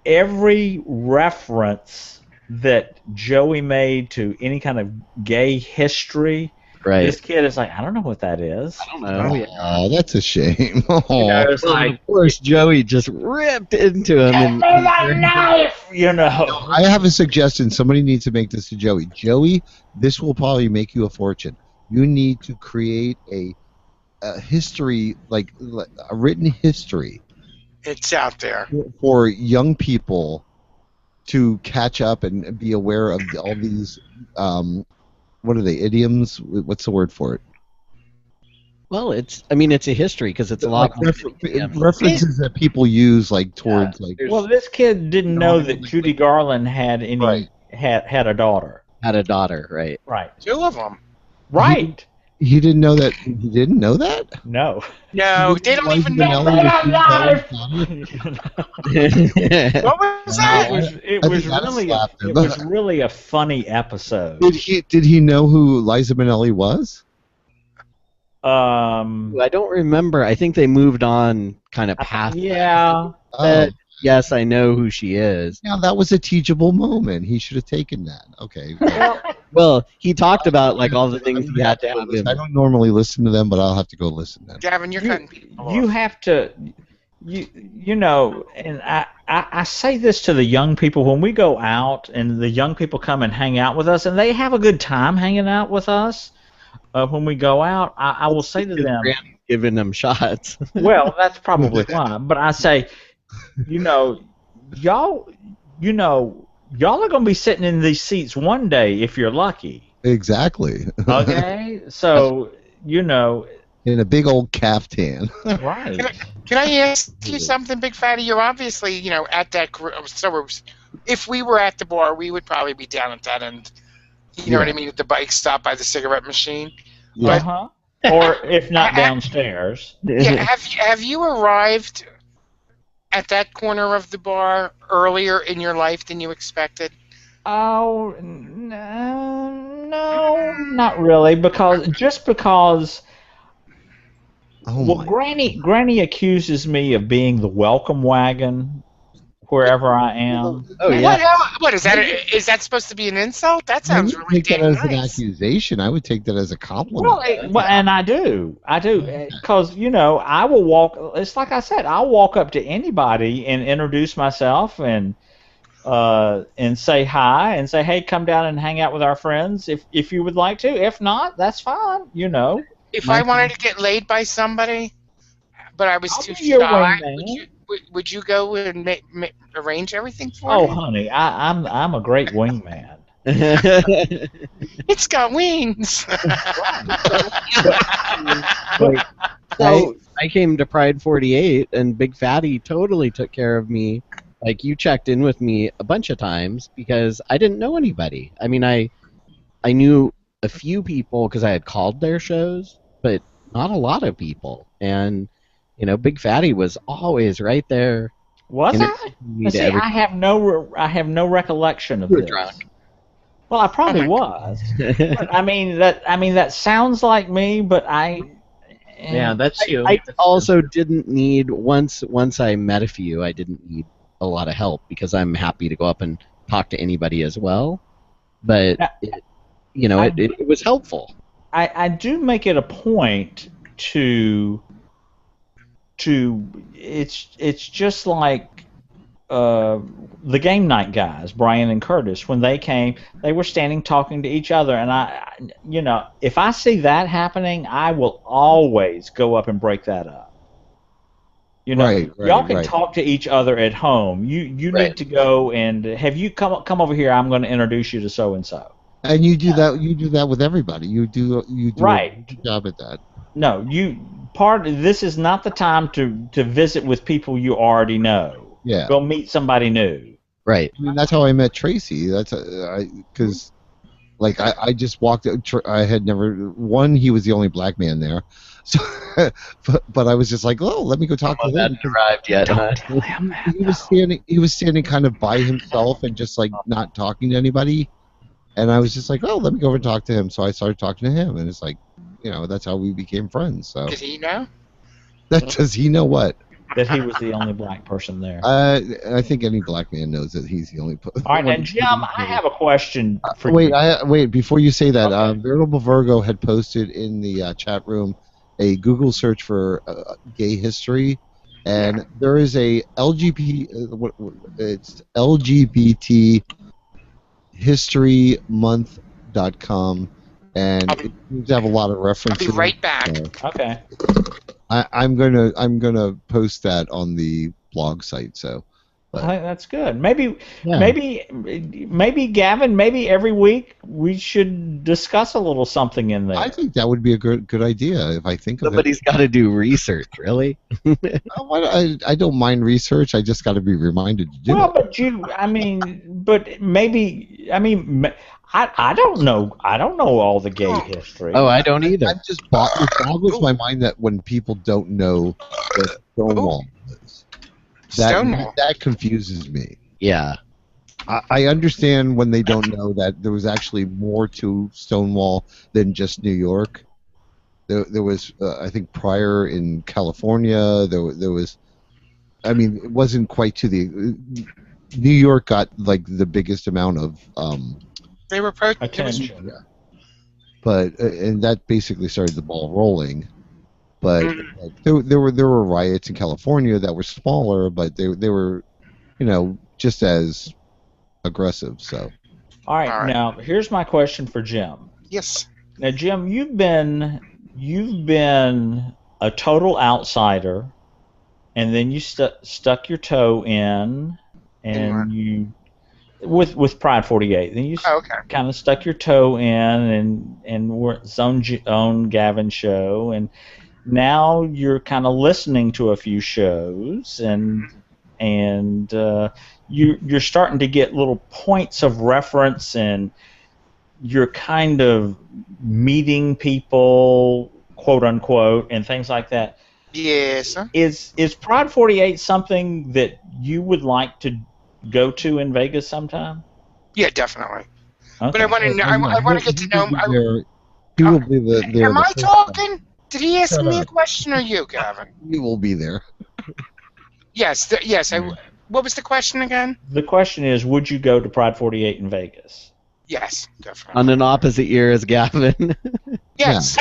Speaker 6: every reference that Joey made to any kind of gay history.
Speaker 8: Right.
Speaker 6: This kid is like, I don't know what that is.
Speaker 8: I don't know.
Speaker 1: Aw, that's a shame.
Speaker 6: You know, it's
Speaker 8: Well,
Speaker 6: like,
Speaker 8: of course, Joey just ripped into him.
Speaker 6: you know.
Speaker 1: I have a suggestion. Somebody needs to make this to Joey. Joey, this will probably make you a fortune. You need to create a history, like a written history
Speaker 3: It's out there.
Speaker 1: for young people to catch up and be aware of all these, what are they, idioms? What's the word for it?
Speaker 8: Well, it's a history because it's a lot
Speaker 1: Like references that people use, like towards like.
Speaker 6: Well, this kid didn't know that Judy Garland had any
Speaker 1: Right.
Speaker 6: had a daughter.
Speaker 8: had a daughter, right?
Speaker 6: Right.
Speaker 3: 2 of them.
Speaker 6: Right.
Speaker 1: He didn't know that. He didn't know that.
Speaker 6: No.
Speaker 3: No, they don't even know. What was that?
Speaker 6: It
Speaker 1: I
Speaker 6: was
Speaker 1: think Adam
Speaker 6: really
Speaker 1: slapped him.
Speaker 6: it was really a funny episode.
Speaker 1: Did he know who Liza Minnelli was?
Speaker 8: I don't remember. I think they moved on kind of past.
Speaker 6: Yeah.
Speaker 1: Oh,
Speaker 8: Yes, I know who she is.
Speaker 1: yeah, that was a teachable moment. He should have taken that. Okay.
Speaker 8: Well, he talked about like all the things he had to have.
Speaker 1: I don't normally listen to them, but I'll have to go listen then.
Speaker 3: Gavin, you're cutting people
Speaker 6: You
Speaker 3: off.
Speaker 6: have to, you know, and I say this to the young people when we go out, and the young people come and hang out with us, and they have a good time hanging out with us. When we go out, I will say to them,
Speaker 8: Giving them shots.
Speaker 6: well, that's probably why, but I say, y'all are going to be sitting in these seats one day if you're lucky.
Speaker 1: Exactly.
Speaker 6: Okay? So,
Speaker 1: In a big old caftan.
Speaker 6: right.
Speaker 3: Can I ask you something, Big Fatty? You're obviously, at that. So if we were at the bar, we would probably be down at that end. You know what I mean? At the bike stop by the cigarette machine.
Speaker 1: Yeah.
Speaker 6: Uh-huh. Or if not downstairs.
Speaker 3: Yeah. Have you arrived at that corner of the bar earlier in your life than you expected?
Speaker 6: Oh, no, not really, because
Speaker 1: Oh
Speaker 6: well,
Speaker 1: my.
Speaker 6: Granny accuses me of being the welcome wagon wherever I am.
Speaker 8: Oh yeah.
Speaker 3: What is that? Is that supposed to be an insult? That
Speaker 1: I
Speaker 3: sounds
Speaker 1: wouldn't
Speaker 3: really
Speaker 1: take that
Speaker 3: damn
Speaker 1: as an
Speaker 3: nice.
Speaker 1: accusation. I would take that as a compliment.
Speaker 6: Well, and I do, because I will walk. It's like I said, I'll walk up to anybody and introduce myself and say hi and say, hey, come down and hang out with our friends if you would like to. If not, that's fine.
Speaker 3: If I wanted to get laid by somebody, but I was
Speaker 6: I'll
Speaker 3: too
Speaker 6: be your
Speaker 3: shy,
Speaker 6: wingman.
Speaker 3: would you go and arrange everything for
Speaker 6: Oh,
Speaker 3: me?
Speaker 6: honey, I'm a great wingman.
Speaker 3: It's got wings.
Speaker 8: So I came to Pride 48, and Big Fatty totally took care of me. Like, you checked in with me a bunch of times because I didn't know anybody. I mean, I knew a few people because I had called their shows, but not a lot of people. And Big Fatty was always right there.
Speaker 6: Was I?
Speaker 8: introducing me to
Speaker 6: See,
Speaker 8: every-
Speaker 6: I have no recollection of
Speaker 8: You were
Speaker 6: this.
Speaker 8: drunk.
Speaker 6: Well, I probably was. But, I mean that sounds like me, but
Speaker 9: Yeah, that's you.
Speaker 8: I also didn't need once I met a few, I didn't need a lot of help because I'm happy to go up and talk to anybody as well. But it was helpful.
Speaker 6: I do make it a point to it's just like the game night guys, Brian and Curtis, when they came, they were standing talking to each other, and if I see that happening, I will always go up and break that up. Y'all can talk to each other at home. You need to go and have you come over here. I'm going to introduce you to so and so.
Speaker 1: And you do that. You do that with everybody. You do
Speaker 6: right.
Speaker 1: a good job at that.
Speaker 6: No, this is not the time to visit with people you already know.
Speaker 1: Yeah.
Speaker 6: Go meet somebody new.
Speaker 8: Right.
Speaker 1: I mean, that's how I met Tracy. That's because I just walked. I had never. He was the only black man there, so but I was just like, oh, let me go talk to him.
Speaker 8: Hadn't arrived yet.
Speaker 6: Don't tell him that.
Speaker 1: He was standing kind of by himself and just like not talking to anybody. And I was just like, oh, let me go over and talk to him. So I started talking to him, and it's like, that's how we became friends. So
Speaker 3: did he know?
Speaker 1: Does he know what?
Speaker 6: That he was the only black person there.
Speaker 1: I think any black man knows that he's the only.
Speaker 6: All right, and Jim, I have a question for
Speaker 1: you. Wait, before you say that,
Speaker 6: okay.
Speaker 1: Veritable Virgo had posted in the chat room a Google search for gay history, and there is a it's LGBT historymonth.com, and it seems to have a lot of references.
Speaker 3: I'll be right back.
Speaker 6: Okay.
Speaker 1: I'm gonna post that on the blog site. So
Speaker 6: I think that's good. Maybe Gavin. Maybe every week we should discuss a little something in there.
Speaker 1: I think that would be a good idea if I think of
Speaker 8: Somebody's got to do research, really.
Speaker 1: I don't mind research. I just got to be reminded to do it.
Speaker 6: Well, I don't know. I don't know all the gay history.
Speaker 8: Oh, I don't either.
Speaker 1: It boggles my mind that when people don't know what Stonewall is. That confuses me.
Speaker 8: Yeah.
Speaker 1: I understand when they don't know that there was actually more to Stonewall than just New York. There was, I think, prior in California. There was, I mean, it wasn't quite to the. New York got like the biggest amount of.
Speaker 3: They were
Speaker 6: attention.
Speaker 1: Yeah. But and that basically started the ball rolling. But there were riots in California that were smaller, but they were, just as aggressive. So.
Speaker 6: All right. Now here's my question for Jim.
Speaker 3: Yes.
Speaker 6: Now, Jim, you've been a total outsider, and then you stuck your toe in, and you. With Pride 48, then you kind of stuck your toe in and were own Gavin show, and now you're kind of listening to a few shows, and you're starting to get little points of reference, and you're kind of meeting people, quote unquote, and things like that.
Speaker 3: Yes.
Speaker 6: Is Pride 48 something that you would like to go to in Vegas sometime?
Speaker 3: Yeah, definitely.
Speaker 6: Okay.
Speaker 3: But I want to know. I want to get to know.
Speaker 1: He will be there.
Speaker 3: Am I talking? Did he ask me a question or you, Gavin?
Speaker 1: He will be there.
Speaker 3: Yes. Yes. What was the question again?
Speaker 6: The question is, would you go to Pride 48 in Vegas?
Speaker 3: Yes, definitely.
Speaker 8: On an opposite ear as Gavin.
Speaker 3: Yes.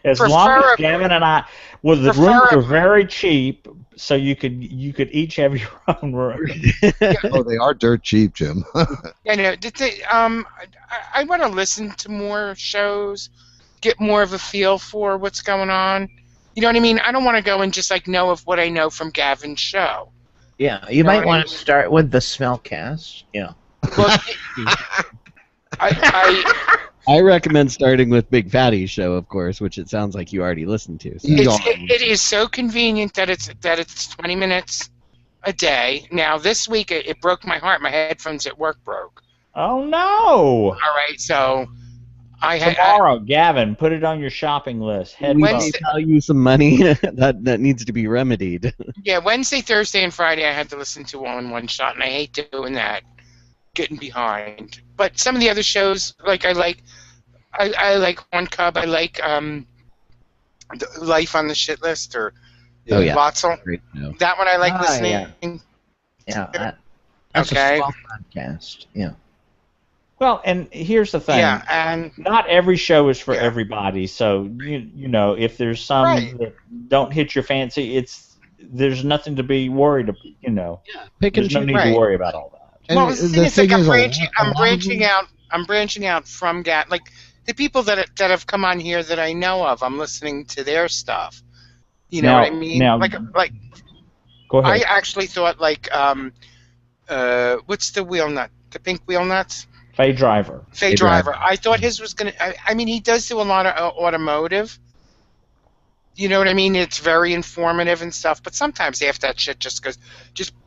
Speaker 6: As long as Gavin and I, the rooms are very cheap, so you could each have your own room.
Speaker 1: Oh, they are dirt cheap, Jim.
Speaker 3: Yeah, no. I want to listen to more shows, get more of a feel for what's going on. You know what I mean? I don't want to go and just know of what I know from Gavin's show.
Speaker 9: Yeah, you might want to start with the Smellcast. Yeah.
Speaker 3: Well,
Speaker 8: I recommend starting with Big Fatty's show, of course, which it sounds like you already listened to. So.
Speaker 3: It is so convenient that it's 20 minutes a day. Now this week it broke my heart. My headphones at work broke.
Speaker 6: Oh no!
Speaker 3: All right, so
Speaker 6: tomorrow, Gavin, put it on your shopping list.
Speaker 8: We tell you some money that needs to be remedied.
Speaker 3: Yeah, Wednesday, Thursday, and Friday I had to listen to all in one shot, and I hate doing that. Getting behind, but some of the other shows, I like Horn Cub. I like Life on the Shit List or Lotzel. That one I like listening.
Speaker 9: Yeah. That's
Speaker 3: Okay.
Speaker 9: a small podcast. Yeah.
Speaker 6: Well, and here's the thing.
Speaker 3: Yeah, and
Speaker 6: Not every show is for
Speaker 3: Yeah.
Speaker 6: everybody. So you know, if there's some
Speaker 3: Right.
Speaker 6: that don't hit your fancy, there's nothing to be worried about. You know,
Speaker 8: Pick and
Speaker 6: there's no
Speaker 8: choose.
Speaker 6: need
Speaker 3: Right.
Speaker 6: to worry about all that.
Speaker 1: And
Speaker 3: well, the thing is, like,
Speaker 1: is,
Speaker 3: I'm
Speaker 1: a lot
Speaker 3: branching
Speaker 1: of
Speaker 3: out. I'm branching out from like the people that have come on here that I know of. I'm listening to their stuff. You know
Speaker 6: Now-
Speaker 3: what I mean?
Speaker 6: now-
Speaker 3: Like
Speaker 6: Go
Speaker 3: I
Speaker 6: ahead.
Speaker 3: actually thought what's the wheel nut? The pink wheel nuts?
Speaker 6: Faye Driver.
Speaker 3: Faye Driver. I thought his was gonna. I mean, he does do a lot of automotive. You know what I mean? It's very informative and stuff. But sometimes half that shit just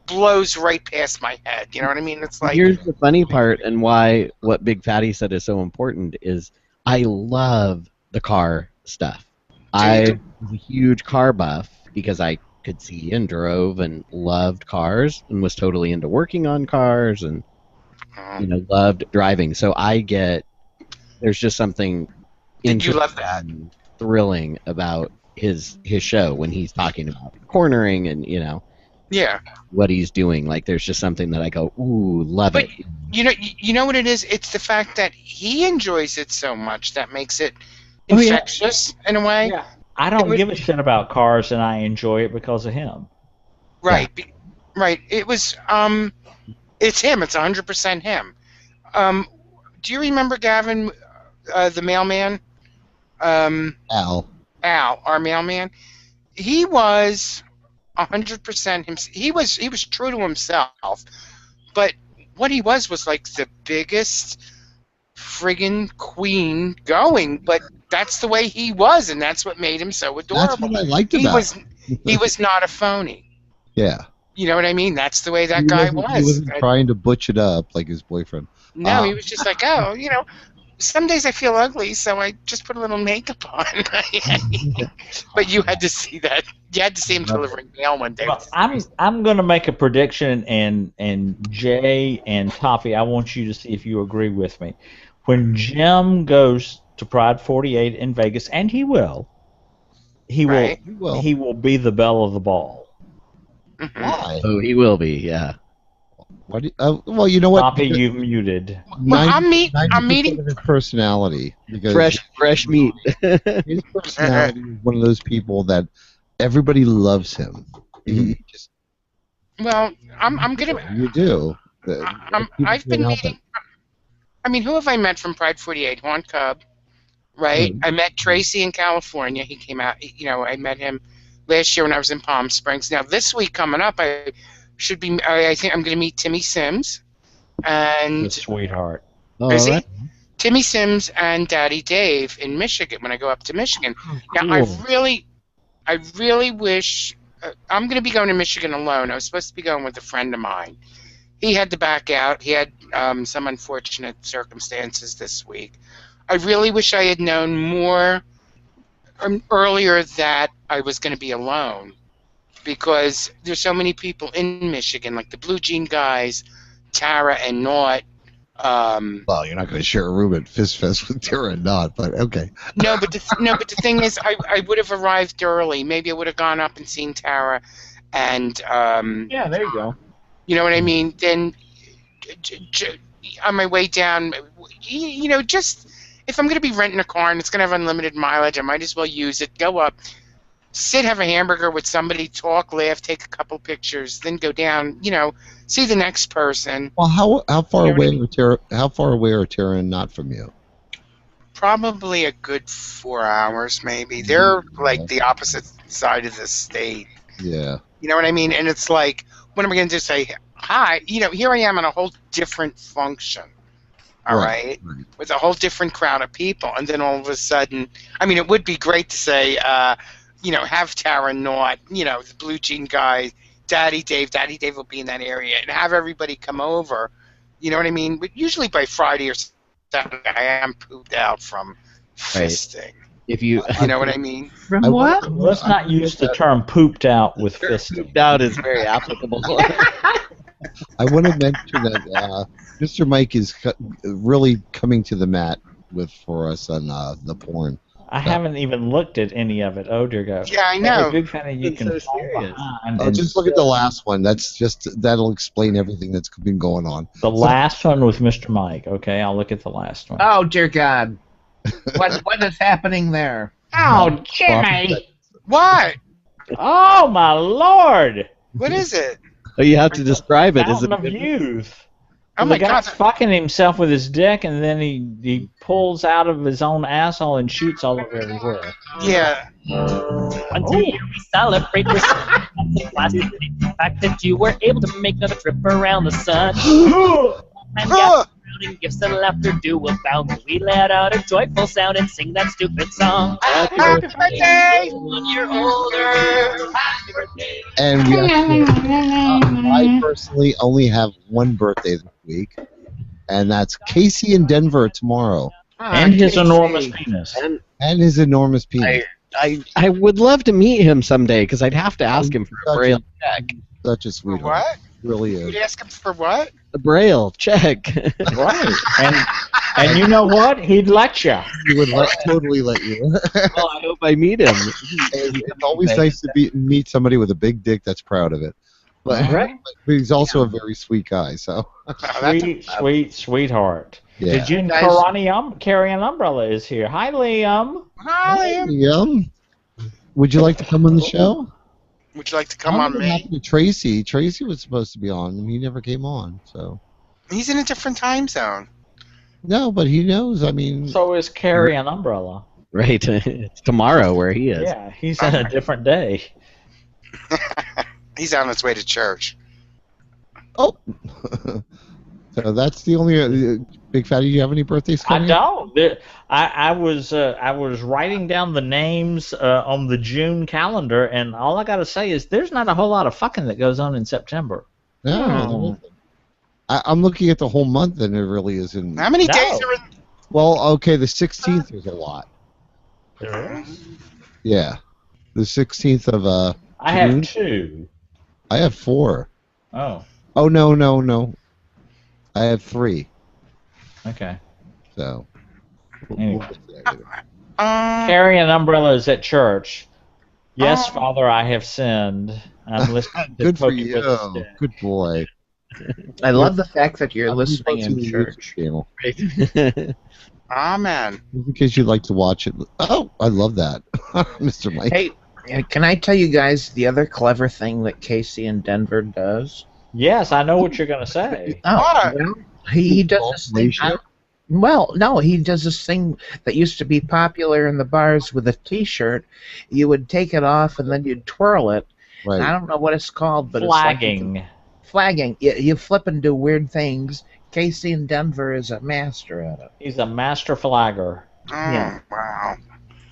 Speaker 3: blows right past my head. You know what I mean? It's like
Speaker 8: Here's the funny part, and why what Big Fatty said is so important is I love the car stuff. I'm a huge car buff because I could see and drove and loved cars and was totally into working on cars and loved driving. So there's just something
Speaker 3: Did you love that?
Speaker 8: thrilling about his show when he's talking about cornering and
Speaker 3: Yeah.
Speaker 8: what he's doing. Like there's just something that I go, ooh, love
Speaker 3: But
Speaker 8: it.
Speaker 3: you know what it is? It's the fact that he enjoys it so much that makes it
Speaker 8: Oh, yeah.
Speaker 3: infectious in a way.
Speaker 6: Yeah. I don't give a shit about cars, and I enjoy it because of him.
Speaker 3: Right. Right. It was it's him. It's 100% him. Do you remember Gavin, the mailman?
Speaker 1: Al.
Speaker 3: Al, our mailman. He was 100% him. He was true to himself, but what he was like the biggest friggin' queen going. But that's the way he was, and that's what made him so adorable.
Speaker 1: That's what I liked about him.
Speaker 3: He was not a phony.
Speaker 1: Yeah.
Speaker 3: You know what I mean? That's the way that guy was.
Speaker 1: He wasn't trying to butch it up like his boyfriend.
Speaker 3: No, he was just like, oh, some days I feel ugly, so I just put a little makeup on. But you had to see that. You had to see him delivering mail one day.
Speaker 6: Well, I'm going to make a prediction, and Jay and Toffee, I want you to see if you agree with me. When Jim goes to Pride 48 in Vegas, and he will, he will be the belle of the ball.
Speaker 1: Why?
Speaker 8: Oh, he will be, yeah.
Speaker 1: Well, you know what?
Speaker 6: Toffee, you muted.
Speaker 3: Well, I'm meeting
Speaker 1: of his personality because
Speaker 8: Fresh meat.
Speaker 1: his personality is one of those people that everybody loves him. He just
Speaker 3: Well, I'm gonna.
Speaker 1: you do.
Speaker 3: I've been meeting. I mean, who have I met from Pride 48? Juan Cub, right? I met Tracy in California. He came out. I met him last year when I was in Palm Springs. Now this week coming up, I think I'm going to meet Timmy Sims, and
Speaker 6: The sweetheart.
Speaker 3: is he?
Speaker 8: right.
Speaker 3: Timmy Sims and Daddy Dave in Michigan when I go up to Michigan. Now I really wish I'm going to be going to Michigan alone. I was supposed to be going with a friend of mine. He had to back out. He had some unfortunate circumstances this week. I really wish I had known more earlier that I was going to be alone, because there's so many people in Michigan, like the Blue Jean guys, Tara and Naut.
Speaker 1: Well, you're not going to share a room at Fist Fest with Tara and Not, but okay.
Speaker 3: No, but the thing is, I would have arrived early. Maybe I would have gone up and seen Tara, and
Speaker 9: Yeah, there you go.
Speaker 3: you know what I mean. Then on my way down, just if I'm going to be renting a car and it's going to have unlimited mileage, I might as well use it. Go up, sit, have a hamburger with somebody, talk, laugh, take a couple pictures, then go down. See the next person.
Speaker 1: Well, how far
Speaker 3: You know what I
Speaker 1: away are Tara? How far away are Tara and Not from you?
Speaker 3: Probably a good 4 hours, maybe. They're like the opposite side of the state.
Speaker 1: Yeah.
Speaker 3: You know what I mean? And it's like, what am I going to do? Say hi? Here I am in a whole different function. All right, with a whole different crowd of people, and then all of a sudden, I mean, it would be great to say, have Tara Naut, the Blue Jean guy, Daddy Dave will be in that area, and have everybody come over. You know what I mean? But usually by Friday or Saturday, I am pooped out from fisting.
Speaker 8: If you
Speaker 3: know what I mean?
Speaker 9: From what?
Speaker 6: Let's not use the term "pooped out" with fisting.
Speaker 8: pooped out is very applicable.
Speaker 1: I want to mention that Mr. Mike is really coming to the mat for us on the porn.
Speaker 6: I haven't even looked at any of it. Oh dear God.
Speaker 3: Yeah, I know.
Speaker 6: Big fan, you
Speaker 8: It's
Speaker 6: can
Speaker 8: so
Speaker 6: fall
Speaker 8: serious.
Speaker 6: behind.
Speaker 1: Oh,
Speaker 6: and
Speaker 1: just look at the last one. That'll explain everything that's been going on.
Speaker 6: the last one with Mr. Mike. Okay, I'll look at the last one.
Speaker 9: Oh dear God, what is happening there?
Speaker 6: Oh, Jimmy!
Speaker 3: What?
Speaker 6: Oh my Lord!
Speaker 3: What is it?
Speaker 8: Oh, you have to describe it. Is it
Speaker 6: Fountain of youth.
Speaker 3: Oh
Speaker 6: The
Speaker 3: my
Speaker 6: guy's
Speaker 3: God.
Speaker 6: fucking himself with his dick, and then he pulls out of his own asshole and shoots all over everywhere.
Speaker 3: Yeah.
Speaker 10: Once a year we celebrate this the fact that you were able to make another trip around the sun. And gather around and gifts and laughter do abound. We let out a joyful sound and sing that stupid song.
Speaker 3: Happy birthday!
Speaker 10: 1 year older. Happy birthday.
Speaker 1: And we I personally only have one birthday this week, and that's Casey in Denver tomorrow,
Speaker 6: And his
Speaker 9: Casey.
Speaker 6: enormous penis.
Speaker 1: and his enormous penis.
Speaker 8: I would love to meet him someday because I'd have to ask him for a Braille check.
Speaker 1: Such a
Speaker 3: For
Speaker 1: sweetheart.
Speaker 3: what?
Speaker 1: Really
Speaker 3: You'd
Speaker 1: is.
Speaker 3: ask him for what?
Speaker 8: A Braille check.
Speaker 6: Right. And you know what? He'd let you.
Speaker 1: He would totally let you.
Speaker 8: Well, I hope I meet him.
Speaker 1: It's always nice to meet somebody with a big dick that's proud of it. But,
Speaker 8: Right.
Speaker 1: but he's also a very sweet guy. So
Speaker 6: Sweet, sweetheart.
Speaker 1: yeah.
Speaker 6: Did you
Speaker 9: Guys-
Speaker 6: carry an umbrella is here. Hi, Liam.
Speaker 3: Hi, Liam.
Speaker 1: Yum. Would you like to come on the show?
Speaker 3: Would you like to come on
Speaker 1: What
Speaker 3: me?
Speaker 1: happened to Tracy? Tracy was supposed to be on, and he never came on. So
Speaker 3: He's in a different time zone.
Speaker 1: no, but he knows. I mean,
Speaker 6: So is carry an umbrella.
Speaker 8: Right. It's tomorrow where he is.
Speaker 6: Yeah, he's in a different day.
Speaker 3: He's on his way to church.
Speaker 1: oh. So that's the only big fatty. Do you have any birthdays
Speaker 6: I
Speaker 1: coming? up?
Speaker 6: don't. I was writing down the names on the June calendar, and all I gotta say is there's not a whole lot of fucking that goes on in September.
Speaker 1: No. I'm looking at the whole month, and it really isn't.
Speaker 3: How many
Speaker 6: No.
Speaker 3: days are in?
Speaker 1: Well, okay, the 16th is a lot. Yeah, the 16th of
Speaker 6: I have
Speaker 1: June?
Speaker 6: 2.
Speaker 1: I have 4.
Speaker 6: Oh,
Speaker 1: Oh no. I have 3.
Speaker 6: okay.
Speaker 1: So.
Speaker 6: Anyway.
Speaker 3: Uh,
Speaker 6: Carry an umbrella is at church. Yes, Father, I have sinned. I'm listening to
Speaker 1: Good for
Speaker 6: Pokin
Speaker 1: you.
Speaker 6: with a stick.
Speaker 1: Good boy.
Speaker 9: I love the fact that you're
Speaker 1: I'll
Speaker 9: listening
Speaker 1: be
Speaker 9: in
Speaker 1: watching the
Speaker 9: church.
Speaker 1: YouTube channel.
Speaker 3: Amen.
Speaker 1: Just in case you'd like to watch it. Oh, I love that, Mr. Mike.
Speaker 9: Hey, can I tell you guys the other clever thing that Casey in Denver does?
Speaker 6: Yes, I know what you're gonna say.
Speaker 9: Oh,
Speaker 3: What?
Speaker 9: well, he does this thing.
Speaker 1: Ratio?
Speaker 9: Well, no, he does this thing that used to be popular in the bars with a T-shirt. You would take it off and then you'd twirl it.
Speaker 1: Right.
Speaker 9: I don't know what it's called, but
Speaker 6: Flagging.
Speaker 9: it's like flagging. You flip and do weird things. Casey in Denver is a master at it.
Speaker 6: He's a master flagger.
Speaker 9: Yeah.
Speaker 3: Wow.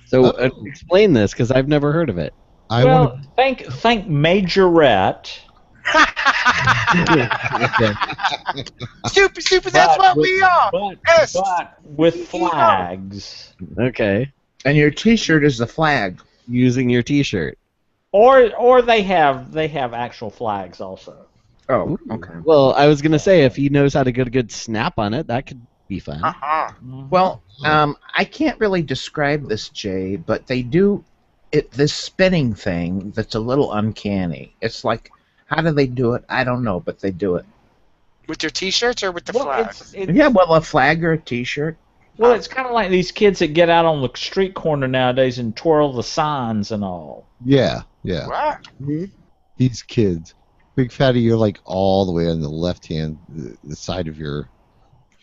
Speaker 8: So explain this because I've never heard of it.
Speaker 1: I
Speaker 6: Well,
Speaker 1: want
Speaker 6: think Majorette.
Speaker 3: Stupid, that's what we are.
Speaker 6: But,
Speaker 3: Yes.
Speaker 6: but with flags.
Speaker 8: Okay.
Speaker 9: And your T-shirt is the flag.
Speaker 8: Using your T-shirt.
Speaker 6: Or they have actual flags also.
Speaker 9: Oh, okay.
Speaker 8: Well, I was gonna say if he knows how to get a good snap on it, that could be fun.
Speaker 3: Uh-huh.
Speaker 9: Well, I can't really describe this, Jay, but they do this spinning thing that's a little uncanny. It's like, how do they do it? I don't know, but they do it.
Speaker 3: With their T-shirts or with the
Speaker 6: Well,
Speaker 3: flag?
Speaker 9: Yeah, well, a flag or a T-shirt.
Speaker 6: Well, it's kind of like these kids that get out on the street corner nowadays and twirl the signs and all.
Speaker 1: Yeah.
Speaker 3: What?
Speaker 1: These kids. Big Fatty, you're like all the way on the left hand, the side of your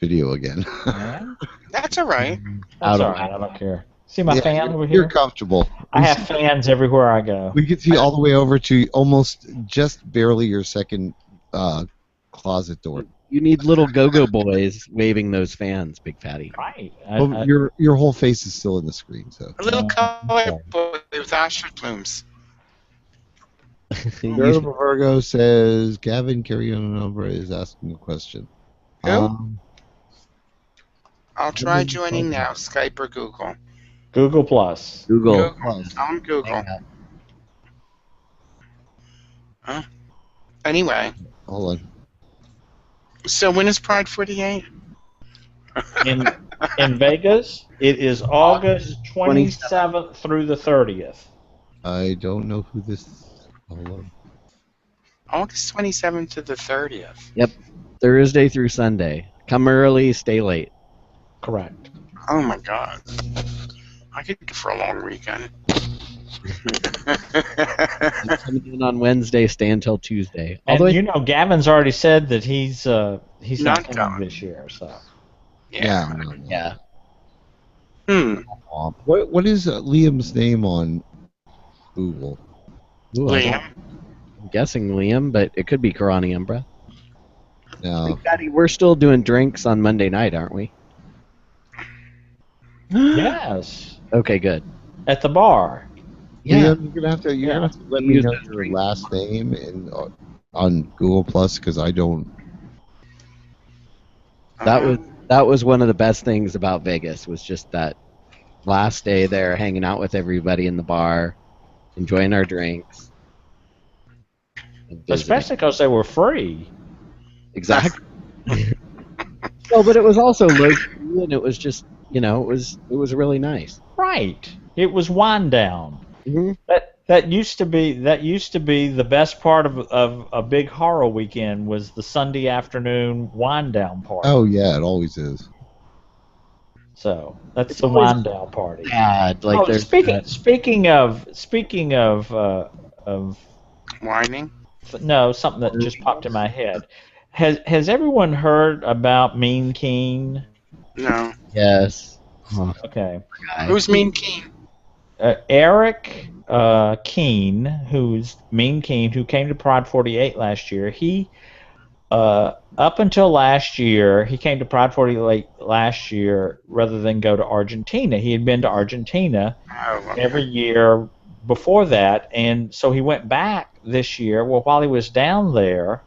Speaker 1: video again.
Speaker 6: Yeah.
Speaker 3: That's all right.
Speaker 6: That's
Speaker 1: Out
Speaker 6: all
Speaker 1: of-
Speaker 6: right. I don't care. See my
Speaker 1: Yeah,
Speaker 6: fan over
Speaker 1: You're
Speaker 6: here?
Speaker 1: comfortable.
Speaker 6: I have fans everywhere I go.
Speaker 1: We can see all the way over to almost just barely your second closet door.
Speaker 8: You need little go-go boys waving those fans, Big Fatty.
Speaker 6: Right.
Speaker 1: Well, your whole face is still in the screen, so.
Speaker 3: A little color boy with ostrich plumes.
Speaker 1: Virgo says Gavin Carrion is asking a question.
Speaker 3: Who? I'll try joining now, Skype or Google.
Speaker 6: Google Plus.
Speaker 8: Google.
Speaker 3: I'm Google. Huh? Anyway,
Speaker 1: Hold on.
Speaker 3: so when is Pride 48?
Speaker 6: In in Vegas. It is August 27th through the 30th.
Speaker 1: I don't know who this. Hold on.
Speaker 3: August 27th to the 30th.
Speaker 8: Yep. Thursday through Sunday. Come early, stay late.
Speaker 6: Correct.
Speaker 3: Oh my God. I could go for a long weekend.
Speaker 8: Come in on Wednesday, stay until Tuesday.
Speaker 6: And
Speaker 8: Although
Speaker 6: you know, Gavin's already said that he's not
Speaker 3: Not
Speaker 6: coming
Speaker 3: going.
Speaker 6: this year. So
Speaker 3: Yeah.
Speaker 1: No.
Speaker 8: yeah.
Speaker 1: What is Liam's name on Google?
Speaker 8: Ooh,
Speaker 3: Liam.
Speaker 8: I'm guessing Liam, but it could be Karani Umbra.
Speaker 1: No.
Speaker 8: Daddy, we're still doing drinks on Monday night, aren't we?
Speaker 6: yes,
Speaker 8: Okay, good.
Speaker 6: at the bar.
Speaker 8: Yeah.
Speaker 1: Liam, you're gonna have to let me know your last name on Google Plus because I don't.
Speaker 8: That was one of the best things about Vegas was just that last day there, hanging out with everybody in the bar, enjoying our drinks. and visiting.
Speaker 6: Especially because they were free.
Speaker 8: Exactly. Well, but it was also low key, and it was just it was really nice.
Speaker 6: Right. It was wind down.
Speaker 8: Mm-hmm.
Speaker 6: That used to be the best part of a big horror weekend was the Sunday afternoon wind down party.
Speaker 1: Oh yeah, it always is.
Speaker 6: So that's
Speaker 8: It's
Speaker 6: the
Speaker 8: always
Speaker 6: wind down party.
Speaker 8: Bad, like there's
Speaker 6: speaking of
Speaker 3: Whining.
Speaker 6: no, something that just popped in my head. Has everyone heard about Mean Keen?
Speaker 3: No.
Speaker 8: yes. Huh.
Speaker 6: Okay.
Speaker 3: Who's Mean Keen?
Speaker 6: Eric Keene, who's Mean Keen, who came to Pride 48 last year. He up until last year, he came to Pride 48 last year rather than go to Argentina. He had been to Argentina every year before that, and so he went back this year. Well, while he was down there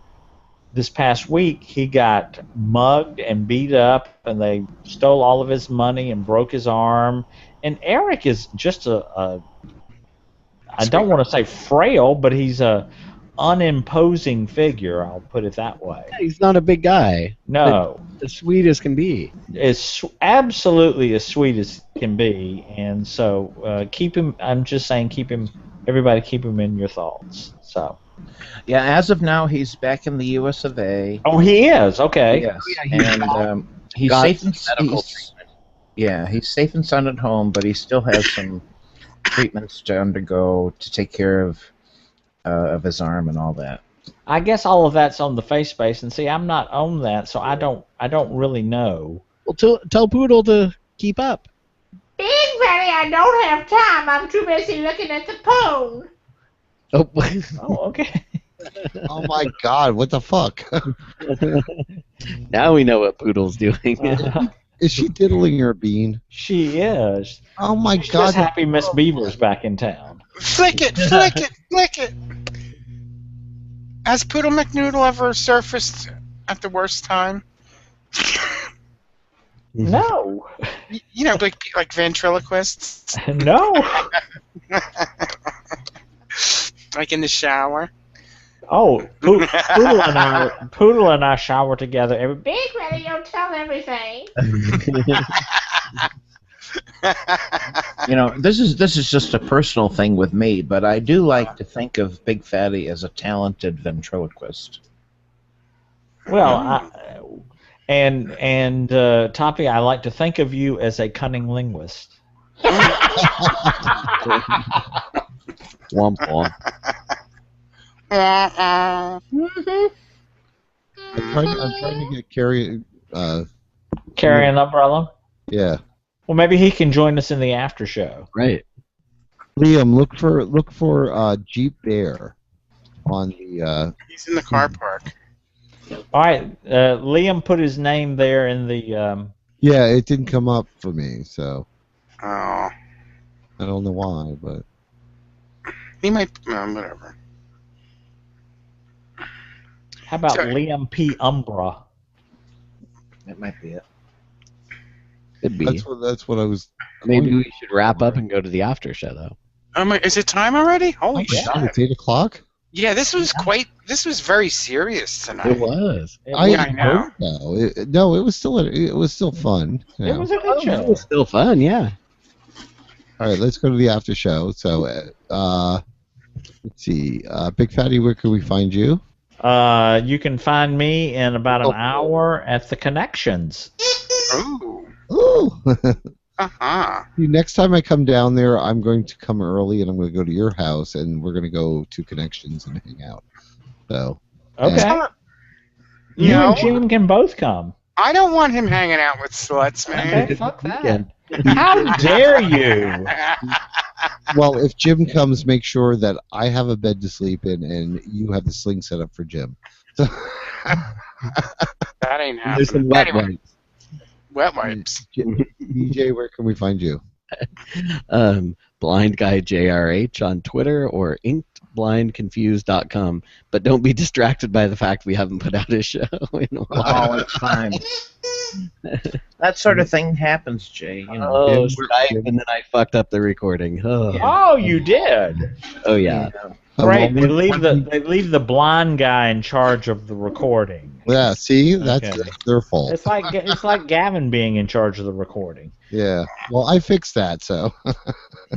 Speaker 6: this past week, he got mugged and beat up, and they stole all of his money and broke his arm. And Eric is just I don't want to say frail, but he's a unimposing figure. I'll put it that way.
Speaker 8: Yeah, he's not a big guy.
Speaker 6: No,
Speaker 8: As sweet as can be.
Speaker 6: absolutely as sweet as can be, and so keep him. I'm just saying, keep him. Everybody, keep him in your thoughts. So.
Speaker 9: Yeah, as of now, he's back in the U.S. of A.
Speaker 6: Oh, he is. Okay.
Speaker 9: Yes,
Speaker 8: Yeah,
Speaker 9: and he's
Speaker 8: got
Speaker 9: safe and
Speaker 8: medical
Speaker 9: he's safe and sound at home, but he still has some treatments to undergo to take care of his arm and all that.
Speaker 6: I guess all of that's on the face space, and see, I'm not on that, so I don't really know.
Speaker 8: Well, tell Poodle to keep up.
Speaker 4: Big Daddy, I don't have time. I'm too busy looking at the phone.
Speaker 8: Oh,
Speaker 6: Oh, okay.
Speaker 1: Oh my God, what the fuck?
Speaker 8: now we know what Poodle's doing.
Speaker 1: Is she diddling her bean?
Speaker 6: She is.
Speaker 1: Oh my
Speaker 6: She's
Speaker 1: God.
Speaker 6: just happy Miss Beaver's back in town.
Speaker 3: Flick it, flick it, flick it. Has Poodle McNoodle ever surfaced at the worst time?
Speaker 6: No.
Speaker 3: You know, like ventriloquists,
Speaker 6: No.
Speaker 3: like in the shower.
Speaker 6: Oh, Poodle and I shower together every.
Speaker 4: Big Daddy, don't tell everything.
Speaker 9: This is just a personal thing with me, but I do like to think of Big Fatty as a talented ventriloquist.
Speaker 6: Well, and Toppy, I like to think of you as a cunning linguist.
Speaker 8: Womp womp.
Speaker 1: I'm trying to get Carrie.
Speaker 6: Carry an umbrella.
Speaker 1: Yeah.
Speaker 6: Well, maybe he can join us in the after show.
Speaker 8: Right.
Speaker 1: Liam, look for Jeep Bear on the.
Speaker 3: He's in the car park.
Speaker 6: All right, Liam put his name there in the.
Speaker 1: Yeah, it didn't come up for me, so
Speaker 3: Oh,
Speaker 1: I don't know why, but
Speaker 3: he might. Whatever.
Speaker 6: How about
Speaker 3: Sorry.
Speaker 6: Liam P. Umbra?
Speaker 9: That might be it.
Speaker 8: Could be.
Speaker 1: that's what I was.
Speaker 8: Maybe we should wrap up and go to the after show, though.
Speaker 3: Is it time already? Holy
Speaker 1: Oh,
Speaker 3: shit!
Speaker 1: it's 8 o'clock.
Speaker 3: Yeah, this was very serious tonight.
Speaker 8: It was.
Speaker 3: I know.
Speaker 1: No, it was still fun. you
Speaker 6: It
Speaker 1: know.
Speaker 6: was a good
Speaker 8: It
Speaker 6: show.
Speaker 8: was still fun, yeah.
Speaker 1: All right, let's go to the after show. So, let's see. Big Fatty, where can we find you?
Speaker 6: You can find me in about an hour at the Connections.
Speaker 3: Ooh.
Speaker 1: Ooh.
Speaker 3: Uh-huh.
Speaker 1: Next time I come down there, I'm going to come early, and I'm going to go to your house, and we're going to go to Connections and hang out. So.
Speaker 6: Okay. You and Jim can both come.
Speaker 3: I don't want him hanging out with sluts, man.
Speaker 6: Okay, fuck that. How dare you?
Speaker 1: Well, if Jim comes, make sure that I have a bed to sleep in, and you have the sling set up for Jim. So
Speaker 3: That ain't happening.
Speaker 8: There's some wet
Speaker 3: Anyway,
Speaker 8: ones.
Speaker 3: wet wipes.
Speaker 1: DJ, where can we find you?
Speaker 8: Blind Guy JRH on Twitter or inkedblindconfused.com. But don't be distracted by the fact we haven't put out a show in a while.
Speaker 9: Oh, it's fine. That sort of thing happens, Jay. You know.
Speaker 8: Oh, Skype, and then I fucked up the recording. Oh,
Speaker 6: Oh, you did.
Speaker 8: oh yeah.
Speaker 6: Great. They leave the blind guy in charge of the recording.
Speaker 1: Yeah, see, that's
Speaker 6: Okay.
Speaker 1: their fault.
Speaker 6: It's like Gavin being in charge of the recording.
Speaker 1: Yeah. Well, I fixed that, so.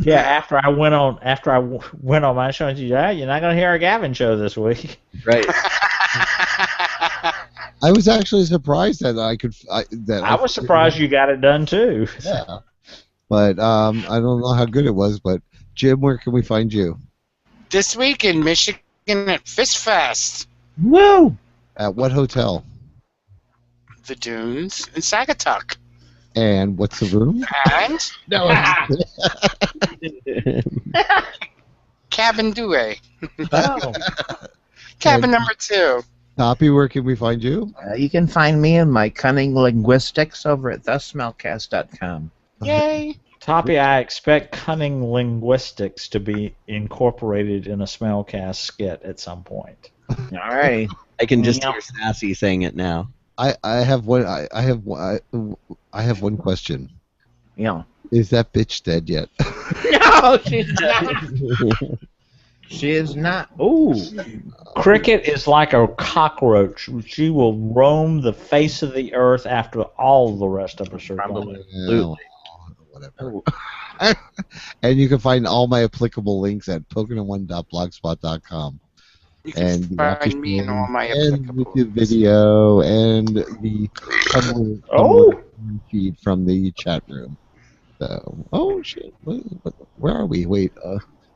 Speaker 6: Yeah, after I went on my show and said, "Yeah, you're not gonna hear our Gavin show this week."
Speaker 8: Right.
Speaker 1: I was actually surprised that I could.
Speaker 6: I was surprised you got it done too.
Speaker 1: Yeah. But I don't know how good it was. But Jim, where can we find you?
Speaker 3: This week in Michigan at Fist Fest.
Speaker 9: Woo!
Speaker 1: At what hotel?
Speaker 3: The Dunes in Sagatuck.
Speaker 1: And what's the room?
Speaker 3: And Cabin Due.
Speaker 6: Oh.
Speaker 3: Cabin number 2.
Speaker 1: Toppy, where can we find you?
Speaker 9: You can find me in my cunning linguistics over at thesmellcast.com.
Speaker 3: Yay.
Speaker 6: Toppy, I expect cunning linguistics to be incorporated in a Smellcast skit at some point.
Speaker 9: All right.
Speaker 8: I can just hear Sassy saying it now.
Speaker 1: I have one. I have one question.
Speaker 9: Yeah.
Speaker 1: Is that bitch dead yet?
Speaker 9: No, she's not. She is not. Ooh.
Speaker 6: Cricket is like a cockroach. She will roam the face of the earth after all the rest of us are gone.
Speaker 1: Absolutely. Whatever. And you can find all my applicable links at pokinit1.blogspot.com.
Speaker 3: You can
Speaker 1: And the
Speaker 3: find me in all my
Speaker 1: and
Speaker 3: applicable
Speaker 1: YouTube video and the feed from the chat room. So, oh shit! Where are we? Wait.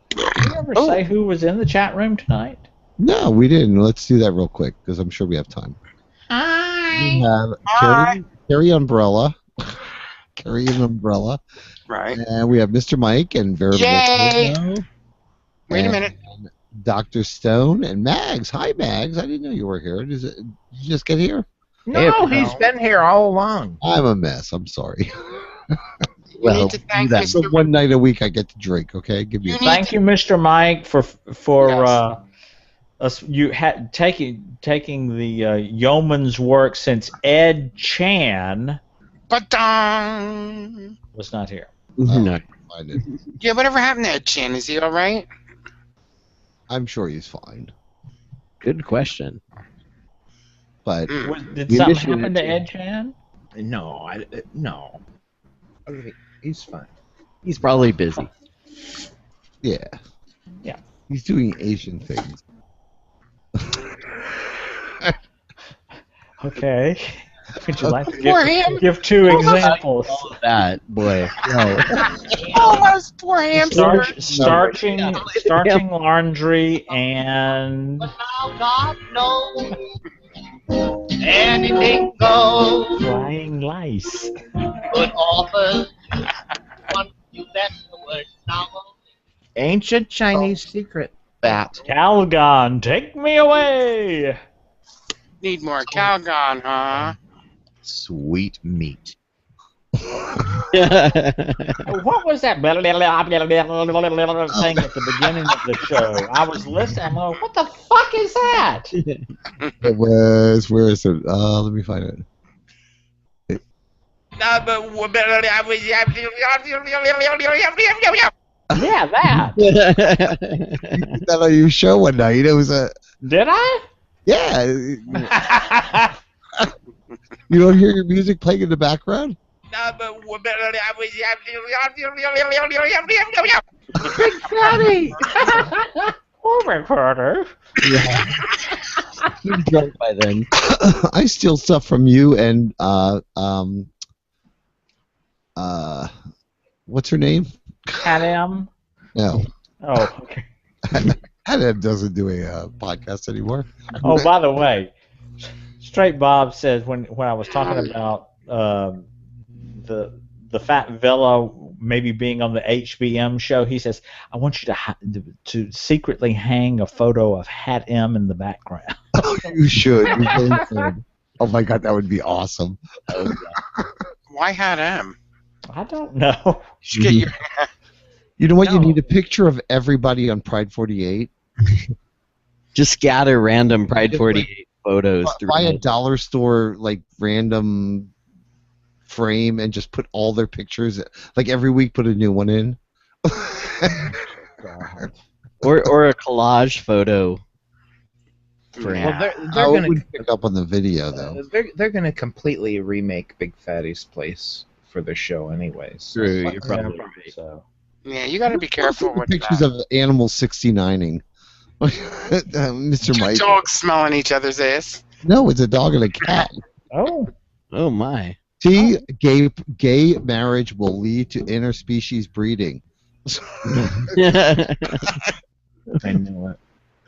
Speaker 6: Did you ever say who was in the chat room tonight?
Speaker 1: No, we didn't. Let's do that real quick because I'm sure we have time. We have Carrie Umbrella. Carrie and Umbrella.
Speaker 3: Right.
Speaker 1: And we have Mr. Mike and Veritable.
Speaker 3: Yay!
Speaker 1: Photo,
Speaker 3: Wait a
Speaker 1: and
Speaker 3: minute.
Speaker 1: Dr. Stone and Mags. Hi, Mags. I didn't know you were here. Did you just get here?
Speaker 9: No, he's been here all along.
Speaker 1: I'm a mess. I'm sorry.
Speaker 3: You need to thank
Speaker 1: do that.
Speaker 3: Mr.
Speaker 1: But one night a week I get to drink. Okay, give me.
Speaker 6: Thank you, Mr. Mike, for us taking the yeoman's work since Ed Chan
Speaker 3: Ba-dong.
Speaker 6: was not here.
Speaker 8: No.
Speaker 1: Find it.
Speaker 3: Yeah, whatever happened to Ed Chan? Is he all right?
Speaker 1: I'm sure he's fine.
Speaker 8: Good question.
Speaker 1: But
Speaker 6: Did something happen to Ed Chan?
Speaker 9: No, no. He's fine.
Speaker 8: He's probably busy.
Speaker 1: yeah, he's doing Asian things.
Speaker 6: Okay. Would you like to
Speaker 3: Poor him.
Speaker 6: give two examples?
Speaker 8: All of that, boy. No.
Speaker 3: Almost poor hamster.
Speaker 6: Starching laundry and
Speaker 11: Anything goes.
Speaker 6: flying lice.
Speaker 11: Good authors want you let the word novel.
Speaker 9: Ancient Chinese secret.
Speaker 8: Bat.
Speaker 6: Calgon, take me away.
Speaker 3: Need more Calgon, huh?
Speaker 9: Sweet meat.
Speaker 6: What was that thing at the beginning of the show? I was listening. I'm like, what the fuck is that?
Speaker 1: It was. Where is it? Let me find it.
Speaker 6: Yeah, that.
Speaker 1: You did that on your show one night. It was a
Speaker 6: Did I?
Speaker 1: yeah. You don't hear your music playing in the background?
Speaker 9: Big Fatty.
Speaker 6: Oh, recorder.
Speaker 8: Yeah. He's drunk by then.
Speaker 1: I steal stuff from you and what's her name?
Speaker 6: Adam.
Speaker 1: No,
Speaker 6: Oh, okay.
Speaker 1: Adam doesn't do a podcast anymore.
Speaker 6: Oh, by the way, Straight Bob says when I was talking about the Fat Villa maybe being on the HBM show, he says, I want you to secretly hang a photo of Hat M in the background.
Speaker 1: Oh, you should. You really should. Oh my God, that would be awesome.
Speaker 3: Why had M?
Speaker 6: I don't know.
Speaker 3: You should get your.
Speaker 1: You know what?
Speaker 6: No.
Speaker 1: You need a picture of everybody on Pride 48.
Speaker 8: Just scatter random Pride 48 photos.
Speaker 1: Buy a dollar store like random frame and just put all their pictures. Like every week, put a new one in.
Speaker 8: or a collage photo. Frame.
Speaker 9: Well, they're
Speaker 1: I
Speaker 9: gonna
Speaker 1: would pick up on the video though.
Speaker 9: they're gonna completely remake Big Fatty's place for the show, anyways.
Speaker 8: True, you're probably
Speaker 6: Yeah,
Speaker 8: right.
Speaker 6: so.
Speaker 3: Yeah, you got to be careful with
Speaker 1: Pictures
Speaker 3: that.
Speaker 1: of animals 69ing. Mr.
Speaker 3: Two
Speaker 1: Mike.
Speaker 3: dogs smelling each other's ass.
Speaker 1: No, it's a dog and a cat.
Speaker 6: Oh.
Speaker 8: Oh my.
Speaker 1: See, gay marriage will lead to interspecies breeding.
Speaker 9: I know it.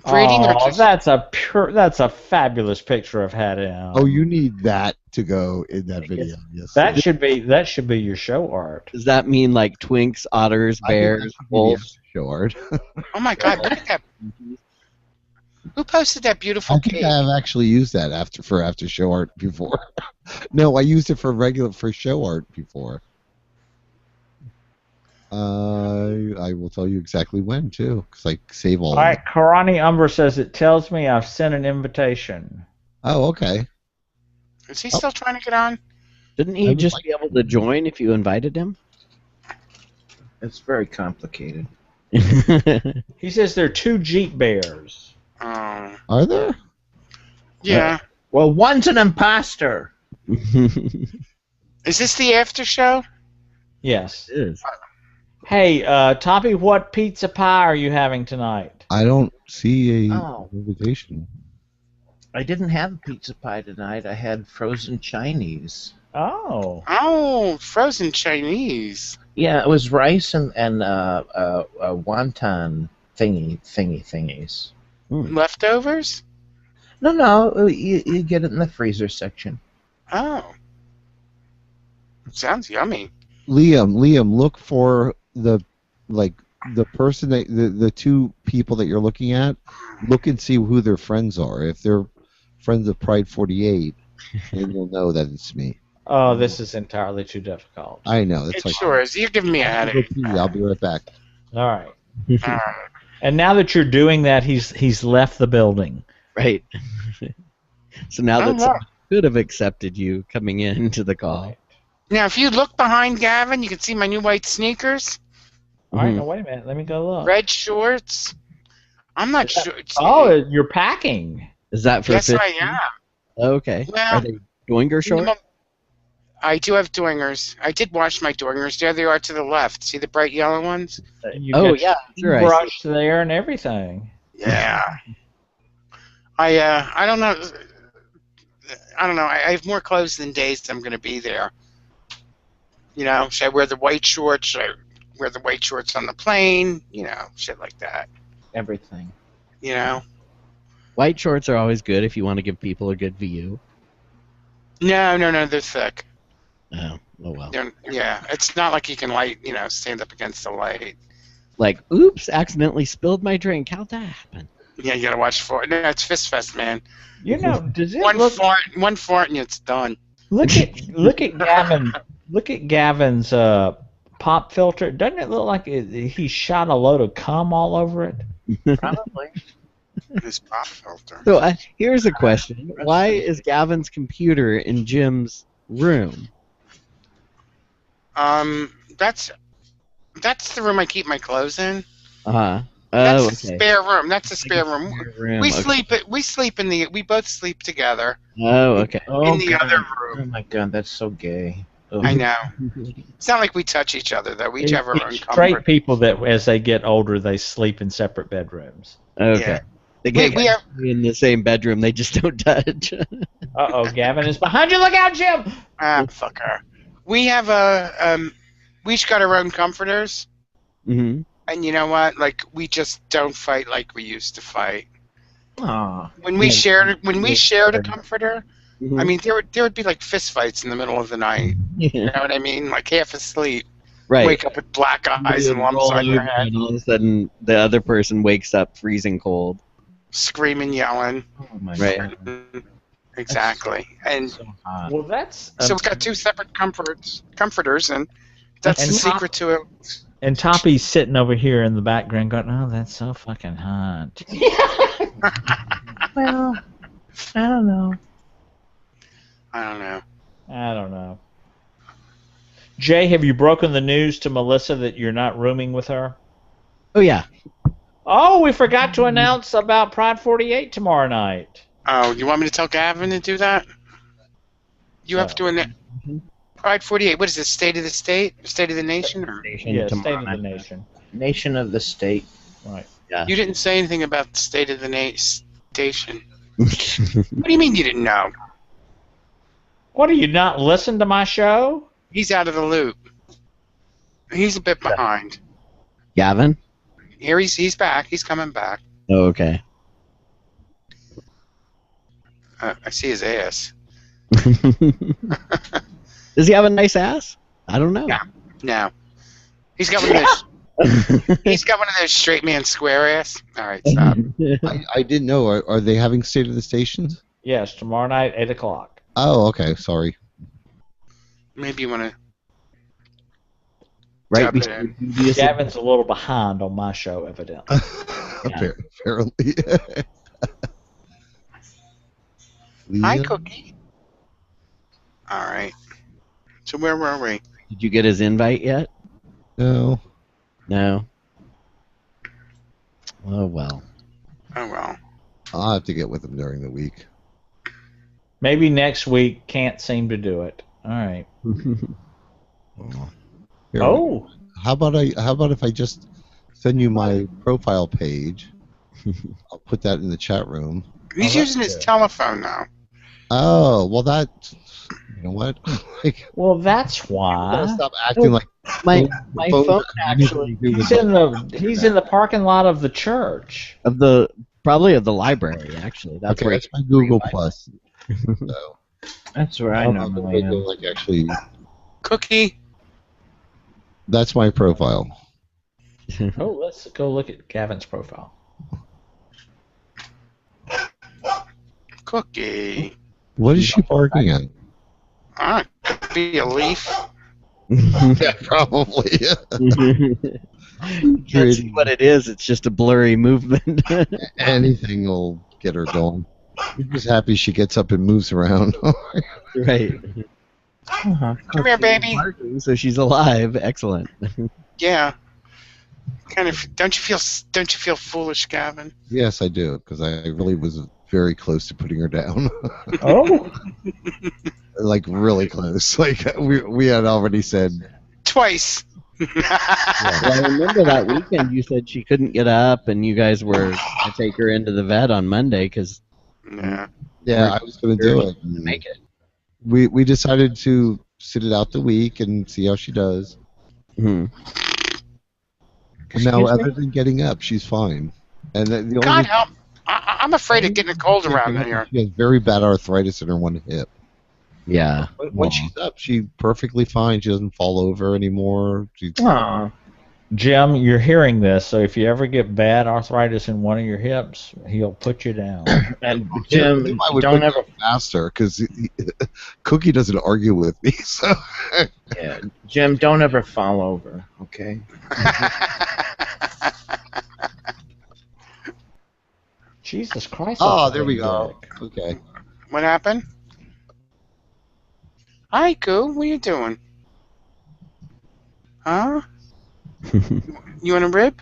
Speaker 3: Breeding or
Speaker 6: Oh,
Speaker 3: just-
Speaker 6: that's a fabulous picture of Hat M.
Speaker 1: Oh, you need that to go in that video. Yes.
Speaker 6: That should be your show art.
Speaker 8: Does that mean like twinks, otters,
Speaker 1: I think
Speaker 8: bears,
Speaker 1: that should be the
Speaker 8: wolves?
Speaker 1: show art.
Speaker 3: Oh my God! Look at that. Who posted that beautiful
Speaker 1: I think
Speaker 3: cake?
Speaker 1: I have actually used that after show art before. No, I used it for show art before. I will tell you exactly when too, because I save all.
Speaker 6: All right, Karani Umber says it tells me I've sent an invitation.
Speaker 1: Oh, okay.
Speaker 3: Is he still trying to get on?
Speaker 8: Didn't
Speaker 1: I
Speaker 8: he
Speaker 1: would
Speaker 8: just
Speaker 1: like-
Speaker 8: be able to join if you invited him?
Speaker 9: It's very complicated.
Speaker 6: He says there are 2 Jeep Bears.
Speaker 3: Oh,
Speaker 1: Are there?
Speaker 3: yeah.
Speaker 9: Well, one's an imposter.
Speaker 3: Is this the after show?
Speaker 6: Yes.
Speaker 8: It is.
Speaker 6: Hey, Toppy, what pizza pie are you having tonight?
Speaker 1: I don't see a
Speaker 9: Oh.
Speaker 1: invitation.
Speaker 9: I didn't have pizza pie tonight. I had frozen Chinese.
Speaker 6: Oh.
Speaker 3: Oh, frozen Chinese.
Speaker 9: Yeah, it was rice and wonton thingies.
Speaker 3: Leftovers?
Speaker 9: No, you get it in the freezer section.
Speaker 3: Oh. Sounds yummy.
Speaker 1: Liam, look for the person that the 2 people that you're looking at. Look and see who their friends are. If they're friends of Pride 48, then you'll know that it's me.
Speaker 6: Oh, this is entirely too difficult.
Speaker 1: I know. That's
Speaker 3: It
Speaker 1: like
Speaker 3: sure is. You're giving me a headache.
Speaker 1: I'll be right back.
Speaker 6: All right.
Speaker 3: All right.
Speaker 6: And now that you're doing that, he's left the building.
Speaker 8: Right. So now
Speaker 3: Oh,
Speaker 8: that
Speaker 3: wow.
Speaker 8: someone could have accepted you coming into the call.
Speaker 3: Now, if you look behind Gavin, you can see my new white sneakers,
Speaker 6: All right,
Speaker 8: Mhm.
Speaker 6: now wait a minute. Let me go look.
Speaker 3: red shorts. I'm not sure.
Speaker 6: Oh, you're packing.
Speaker 8: Is that for
Speaker 3: yes,
Speaker 8: 50?
Speaker 3: I am.
Speaker 8: Okay.
Speaker 3: Well,
Speaker 8: Are they Doinger shorts?
Speaker 3: I do have doingers. I did wash my doingers. There they are to the left. See the bright yellow ones?
Speaker 6: You
Speaker 8: Oh,
Speaker 6: got
Speaker 8: yeah, sure, I see.
Speaker 6: brush there and everything.
Speaker 3: Yeah. I don't know. I don't know. I have more clothes than days that I'm going to be there. You know, should I wear the white shorts? Should I wear the white shorts on the plane? You know, shit like that.
Speaker 9: Everything.
Speaker 3: You know?
Speaker 8: White shorts are always good if you want to give people a good view.
Speaker 3: No, they're thick.
Speaker 8: Oh well.
Speaker 3: Yeah, it's not like you can stand up against the light.
Speaker 8: Like, oops, accidentally spilled my drink. How'd that happen?
Speaker 3: Yeah, you gotta watch for it. No, it's Fist Fest, man.
Speaker 6: You know, does it
Speaker 3: One
Speaker 6: look?
Speaker 3: fart, and it's done.
Speaker 6: Look at Gavin. Look at Gavin's pop filter. Doesn't it look like he shot a load of cum all over it?
Speaker 9: Probably.
Speaker 3: This pop filter.
Speaker 8: So here's a question: why is Gavin's computer in Jim's room?
Speaker 3: That's That's the room I keep my clothes in.
Speaker 8: Uh-huh.
Speaker 3: That's
Speaker 8: Oh,
Speaker 3: the
Speaker 8: okay.
Speaker 3: spare room. That's the spare room.
Speaker 8: Room,
Speaker 3: We
Speaker 8: okay.
Speaker 3: sleep. We both sleep together.
Speaker 8: Oh, okay.
Speaker 9: Oh,
Speaker 3: In the
Speaker 9: God.
Speaker 3: other
Speaker 9: Oh,
Speaker 3: room.
Speaker 9: my God. That's so gay. Ugh.
Speaker 3: I know. It's not like we touch each other though. We each have our own
Speaker 6: It's
Speaker 3: comfort.
Speaker 6: straight people that, as they get older, they sleep in separate bedrooms.
Speaker 8: Okay.
Speaker 3: Yeah.
Speaker 8: They
Speaker 3: We
Speaker 8: get
Speaker 3: have.
Speaker 8: in the same bedroom. They just don't touch.
Speaker 6: Uh-oh, Gavin is behind you. Look out, Jim!
Speaker 3: Fuck her. We have we each got our own comforters,
Speaker 8: Mm-hmm.
Speaker 3: and you know what? Like we just don't fight like we used to fight.
Speaker 9: Aw.
Speaker 3: When we shared a
Speaker 8: Yeah.
Speaker 3: comforter,
Speaker 8: Mhm.
Speaker 3: I mean there would be like fist fights in the middle of the night. You
Speaker 8: Yeah.
Speaker 3: know what I mean? Like half asleep,
Speaker 8: Right.
Speaker 3: wake up with black eyes
Speaker 8: You
Speaker 3: and lumps
Speaker 8: roll
Speaker 3: on your
Speaker 8: over
Speaker 3: head,
Speaker 8: and all of a sudden the other person wakes up freezing cold.
Speaker 3: screaming, yelling.
Speaker 9: Oh, my
Speaker 8: Right.
Speaker 9: God.
Speaker 3: Exactly. And
Speaker 9: So hot.
Speaker 6: Well, that's
Speaker 3: so we've got two separate comforters, and that's
Speaker 6: And
Speaker 3: the secret to it.
Speaker 6: and Toppy's sitting over here in the background, going, "Oh, that's so fucking hot."
Speaker 9: Well, I don't know.
Speaker 3: I don't know.
Speaker 6: I don't know. Jay, have you broken the news to Melissa that you're not rooming with her?
Speaker 8: Oh yeah.
Speaker 6: Oh, we forgot to announce about Pride 48 tomorrow night.
Speaker 3: Oh, you want me to tell Gavin to do that? You have to Pride 48. What is this? State of the state? State of the nation? Or
Speaker 6: Yeah, State of the Nation.
Speaker 9: Nation of the state.
Speaker 6: Right.
Speaker 8: Yeah.
Speaker 3: you didn't say anything about the state of the station. What do you mean you didn't know?
Speaker 6: What, do you not listen to my show?
Speaker 3: He's out of the loop. He's a bit behind.
Speaker 8: Gavin?
Speaker 3: Here he's back. He's coming back.
Speaker 8: Oh, okay.
Speaker 3: I see his ass.
Speaker 8: Does he have a nice ass? I don't know.
Speaker 3: Yeah. No. He's got one of those. He's got one of those straight man square ass. All right, stop.
Speaker 1: I didn't know. Are they having State of the Stations?
Speaker 6: Yes, tomorrow night, 8 o'clock.
Speaker 1: Oh, okay. Sorry.
Speaker 3: Maybe you want to.
Speaker 8: Right.
Speaker 3: Tap it in.
Speaker 6: Gavin's a little behind on my show, evidently.
Speaker 1: Apparently.
Speaker 3: Hi,
Speaker 1: Leah?
Speaker 3: Cookie. All right. So where were we?
Speaker 8: Did you get his invite yet?
Speaker 1: No.
Speaker 8: No. Oh well.
Speaker 3: Oh well.
Speaker 1: I'll have to get with him during the week.
Speaker 6: Maybe next week. Can't seem to do it. All right.
Speaker 1: Here,
Speaker 6: Oh.
Speaker 1: How about if I just send you my profile page? I'll put that in the chat room.
Speaker 3: He's
Speaker 6: Oh,
Speaker 3: using his telephone now.
Speaker 1: Oh, well that. You know what? Like,
Speaker 6: Well, that's
Speaker 1: gotta
Speaker 6: why.
Speaker 1: stop acting like
Speaker 8: My
Speaker 1: phone
Speaker 8: phone
Speaker 1: doesn't have anything
Speaker 8: actually
Speaker 1: to do with
Speaker 6: He's in the parking lot of the church.
Speaker 8: probably of the library actually. That's
Speaker 1: Okay,
Speaker 8: where
Speaker 1: that's my Google Plus. So,
Speaker 9: That's where I
Speaker 1: I'll
Speaker 9: normally
Speaker 1: go,
Speaker 9: am.
Speaker 1: like actually,
Speaker 3: Cookie.
Speaker 1: that's my profile.
Speaker 6: Oh, let's go look at Gavin's profile.
Speaker 3: Cookie.
Speaker 1: What is she barking at?
Speaker 3: Could be a leaf.
Speaker 1: Yeah, probably.
Speaker 8: You can't see what it is. It's just a blurry movement.
Speaker 1: Anything will get her going. I'm just happy she gets up and moves around.
Speaker 8: Right.
Speaker 9: Uh-huh.
Speaker 3: Come here, baby.
Speaker 8: So she's alive. Excellent.
Speaker 3: Yeah. Kind of. Don't you feel foolish, Gavin?
Speaker 1: Yes, I do, because I really was very close to putting her down.
Speaker 6: Oh.
Speaker 1: Like really close. Like we had already said.
Speaker 3: Twice.
Speaker 8: Well, I remember that weekend you said she couldn't get up, and you guys were to take her into the vet on Monday because
Speaker 3: Yeah.
Speaker 1: Yeah, I was going to do it.
Speaker 8: make it.
Speaker 1: We decided to sit it out the week and see how she does.
Speaker 8: Hmm.
Speaker 1: And now, other than getting up, she's fine. And the only
Speaker 3: God help. I'm afraid of getting a cold around here.
Speaker 1: She has very bad arthritis in her one hip.
Speaker 8: Yeah.
Speaker 1: But when she's up, she's perfectly fine. She doesn't fall over anymore.
Speaker 9: Aw.
Speaker 6: Jim, you're hearing this, so if you ever get bad arthritis in one of your hips, he'll put you down.
Speaker 9: And Jim,
Speaker 1: I would
Speaker 9: don't
Speaker 1: put
Speaker 9: ever.
Speaker 1: her faster because Cookie doesn't argue with me. So
Speaker 9: Yeah, Jim, don't ever fall over. Okay.
Speaker 6: Jesus Christ.
Speaker 1: oh,
Speaker 6: that's
Speaker 1: there we
Speaker 6: big
Speaker 1: go.
Speaker 6: dick.
Speaker 1: Okay.
Speaker 3: What happened? Hi, Goo. What are you doing? Huh? You want a rib?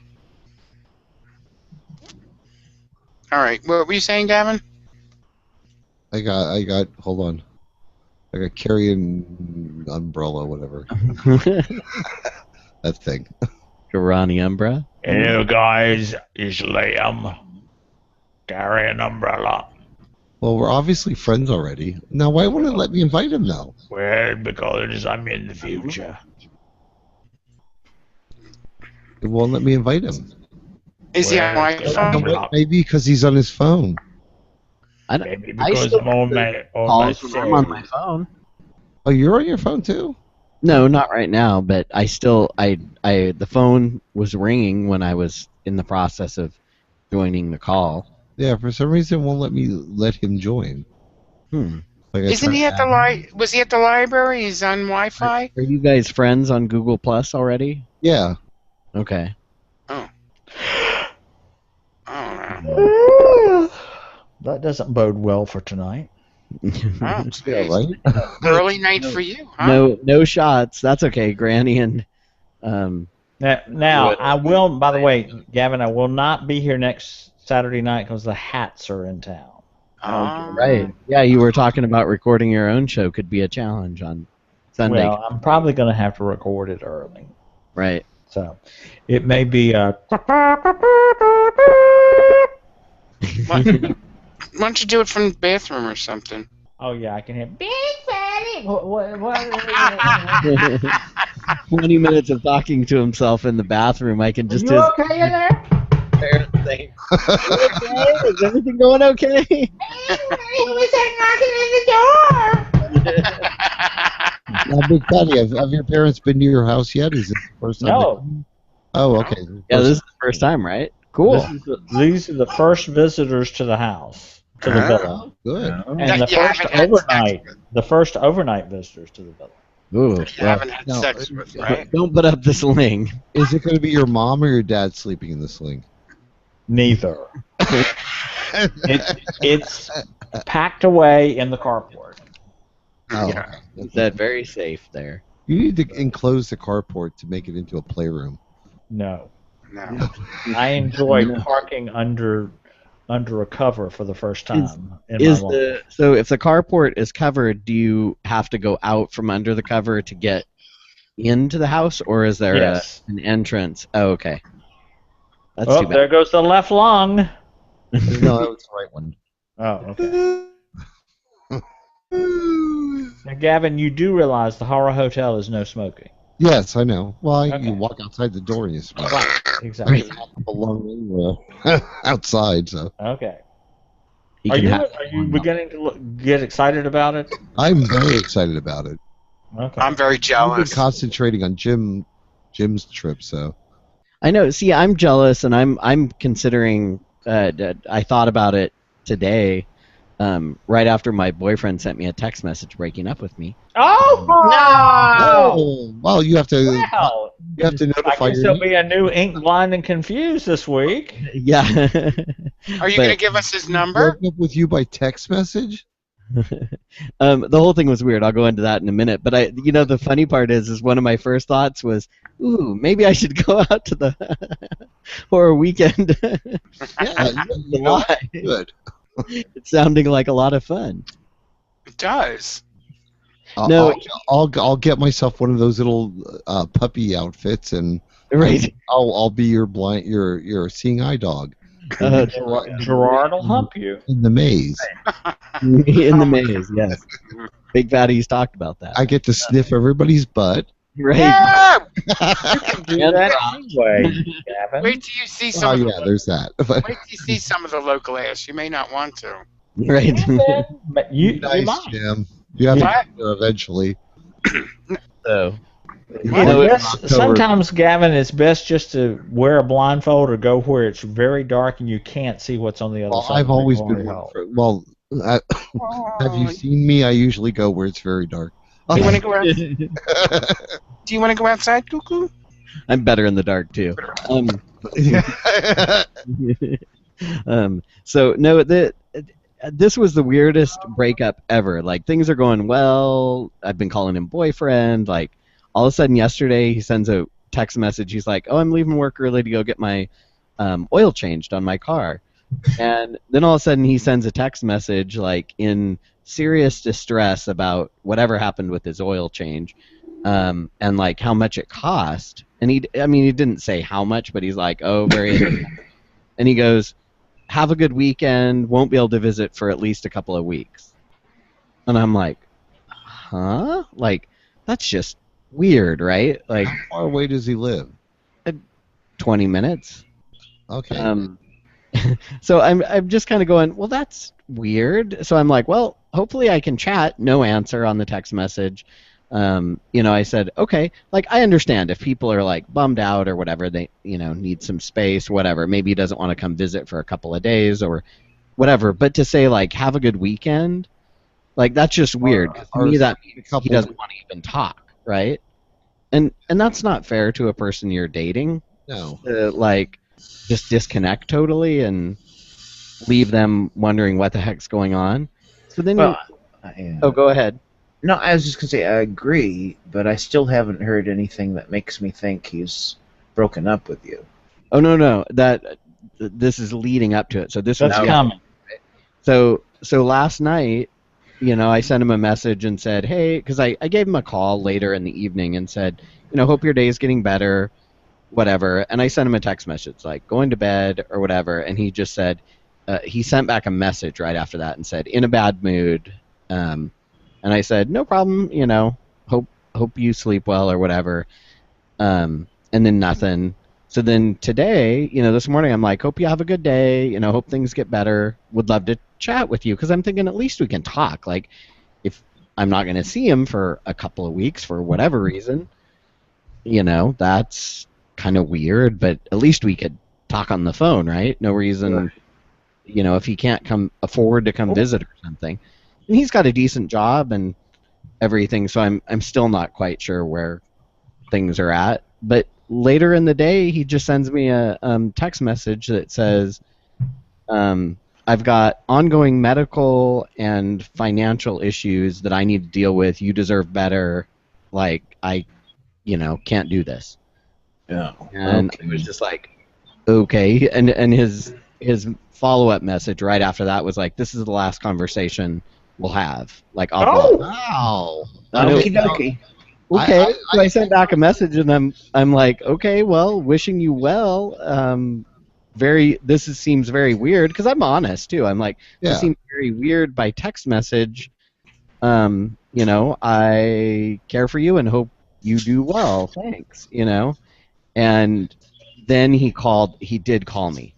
Speaker 3: All right. What were you saying, Gavin?
Speaker 1: I got. Hold on. I got carrying umbrella, whatever that thing.
Speaker 8: Garani Umbra.
Speaker 6: Hello, guys. It's Liam. Carry an umbrella.
Speaker 1: Well, we're obviously friends already. Now, why won't it let me invite him now?
Speaker 6: Well, because I'm in the future.
Speaker 1: It won't let me invite him.
Speaker 3: Is he on Wi-Fi?
Speaker 1: Maybe because he's on his phone.
Speaker 6: Maybe because I'm on my
Speaker 8: I'm on my phone.
Speaker 1: Oh, you're on your phone too?
Speaker 8: No, not right now, but the phone was ringing when I was in the process of joining the call.
Speaker 1: Yeah, for some reason it won't let him join. Like
Speaker 3: Isn't he at the Was he at the library? He's on Wi-Fi.
Speaker 8: Are you guys friends on Google Plus already?
Speaker 1: Yeah.
Speaker 8: Okay.
Speaker 3: Oh.
Speaker 6: That doesn't bode well for tonight.
Speaker 3: Oh,
Speaker 1: yeah, right?
Speaker 3: Early night for you, huh?
Speaker 8: No shots. That's okay, Granny and
Speaker 6: Now I will. By the way, Gavin, I will not be here next Saturday night because the Hats are in town.
Speaker 8: Right. Yeah, you were talking about recording your own show could be a challenge on Sunday.
Speaker 6: Well, I'm probably going to have to record it early.
Speaker 8: Right.
Speaker 6: So it may be.
Speaker 3: Why don't you do it from the bathroom or something?
Speaker 6: Oh yeah, I can hear.
Speaker 4: Big Fatty. What?
Speaker 8: 20 minutes of talking to himself in the bathroom. I can just
Speaker 4: You okay in there?
Speaker 8: parents saying, okay? Is everything going okay?
Speaker 4: He was knocking in the door.
Speaker 1: Now, Big Fatty, have your parents been to your house yet? Is it the first time?
Speaker 6: No.
Speaker 1: Oh, okay.
Speaker 8: Yeah, this is the first time, right? Cool.
Speaker 6: These are the first visitors to the house, to the villa.
Speaker 1: Good.
Speaker 6: And the first overnight visitors to the villa.
Speaker 8: Ooh,
Speaker 3: You haven't had sex with, right?
Speaker 8: Don't put up the sling.
Speaker 1: Is it going to be your mom or your dad sleeping in the sling?
Speaker 6: Neither. It's packed away in the carport.
Speaker 1: Oh,
Speaker 3: Yeah.
Speaker 8: Is that very safe there?
Speaker 1: You need to enclose the carport to make it into a playroom.
Speaker 6: No.
Speaker 3: No.
Speaker 6: I enjoy parking under a cover for the first time in my life.
Speaker 8: So if the carport is covered, do you have to go out from under the cover to get into the house, or is there
Speaker 6: Yes.
Speaker 8: an entrance? Oh, okay. That's
Speaker 6: Oh,
Speaker 8: too bad.
Speaker 6: there goes the left lung.
Speaker 1: No, that was the right one.
Speaker 6: Oh, okay. Now, Gavin, you do realize the Horror Hotel is no smoking.
Speaker 1: Yes, I know. Well,
Speaker 6: Okay.
Speaker 1: you walk outside the door and you smell.
Speaker 6: Exactly.
Speaker 1: I don't belong anywhere outside, so
Speaker 6: Okay.
Speaker 8: He
Speaker 6: Are
Speaker 8: can
Speaker 6: you beginning to get excited about it?
Speaker 1: I'm very excited about it.
Speaker 6: Okay.
Speaker 3: I'm very
Speaker 1: I've been
Speaker 3: jealous.
Speaker 1: concentrating on Jim's trip, so
Speaker 8: I know. See, I'm jealous, and I'm considering. I thought about it today, right after my boyfriend sent me a text message breaking up with me.
Speaker 6: Oh no!
Speaker 1: Oh, well, you have to
Speaker 6: Wow.
Speaker 1: notify
Speaker 6: I guess there'll be a new Ink Blind and Confused this week.
Speaker 8: Yeah.
Speaker 3: Are you going to give us his number?
Speaker 1: broke up with you by text message.
Speaker 8: The whole thing was weird. I'll go into that in a minute. But the funny part is one of my first thoughts was, ooh, maybe I should go out to the horror weekend.
Speaker 1: Yeah,
Speaker 8: Why?
Speaker 1: good.
Speaker 8: It's sounding like a lot of fun.
Speaker 3: It does.
Speaker 8: No.
Speaker 1: I'll get myself one of those little puppy outfits, and
Speaker 8: Right.
Speaker 1: I'll be your seeing eye dog
Speaker 6: Gerard will hump you.
Speaker 1: in the maze.
Speaker 8: In the maze, yes. Big Fatty's talked about that.
Speaker 1: I get to sniff everybody's butt.
Speaker 8: Right.
Speaker 3: Yeah!
Speaker 6: Do that anyway, Gavin.
Speaker 3: Wait till you see
Speaker 1: Oh
Speaker 3: some.
Speaker 1: yeah, there's that. But
Speaker 3: Wait till you see some of the local ass. You may not want to.
Speaker 8: Right.
Speaker 6: But you
Speaker 1: nice,
Speaker 6: might.
Speaker 1: Jim. You have to
Speaker 3: What?
Speaker 1: get there eventually.
Speaker 8: So.
Speaker 6: Sometimes, Gavin, it's best just to wear a blindfold or go where it's very dark and you can't see what's on the other
Speaker 1: Well,
Speaker 6: side.
Speaker 1: I've always been one for. Well, have you seen me? I usually go where it's very dark.
Speaker 3: Do you want to go out? Do you want to go outside, Cuckoo?
Speaker 8: I'm better in the dark too. So no, this was the weirdest breakup ever. Like, things are going well. I've been calling him boyfriend. Like, all of a sudden yesterday he sends a text message. He's like, "Oh, I'm leaving work early to go get my oil changed on my car." And then all of a sudden he sends a text message like in serious distress about whatever happened with his oil change, and like how much it cost. And he didn't say how much, but he's like, "Oh, very," and he goes, "Have a good weekend. Won't be able to visit for at least a couple of weeks." And I'm like, huh? Like, that's just weird, right? Like,
Speaker 1: how far away does he live?
Speaker 8: 20 minutes.
Speaker 1: Okay.
Speaker 8: So I'm just kind of going, well, that's weird. So I'm like, well, hopefully I can chat. No answer on the text message. I said, okay, like I understand if people are like bummed out or whatever, they need some space, whatever. Maybe he doesn't want to come visit for a couple of days or whatever. But to say like have a good weekend, like that's just weird. 'Cause to me, that means he doesn't want to even talk, right? And that's not fair to a person you're dating.
Speaker 1: No.
Speaker 8: Like just disconnect totally and leave them wondering what the heck's going on. So then oh, go ahead.
Speaker 9: No, I was just going to say I agree, but I still haven't heard anything that makes me think he's broken up with you.
Speaker 8: Oh, no. This is leading up to it. So this was
Speaker 6: coming.
Speaker 8: So last night, I sent him a message and said, hey, because I gave him a call later in the evening and said, hope your day is getting better, whatever. And I sent him a text message like going to bed or whatever. And he just said, he sent back a message right after that and said, in a bad mood. And I said, no problem, hope you sleep well or whatever. And then nothing. So then today, this morning, I'm like, hope you have a good day, hope things get better. Would love to chat with you because I'm thinking at least we can talk. Like, if I'm not going to see him for a couple of weeks for whatever reason, that's kind of weird, but at least we could talk on the phone, right? No reason, if he can't afford to come visit or something. And he's got a decent job and everything, so I'm still not quite sure where things are at. But later in the day, he just sends me a text message that says, I've got ongoing medical and financial issues that I need to deal with. You deserve better. Like, I, can't do this.
Speaker 9: Yeah.
Speaker 8: And it was just like, okay. And his follow-up message right after that was like, this is the last conversation we'll have. Like,
Speaker 1: Wow.
Speaker 9: Okie dokie.
Speaker 8: Okay. So I sent back a message and I'm like, okay, well, wishing you well. Seems very weird because I'm honest too. I'm like, this seems very weird by text message. I care for you and hope you do well. Thanks. And then he did call me.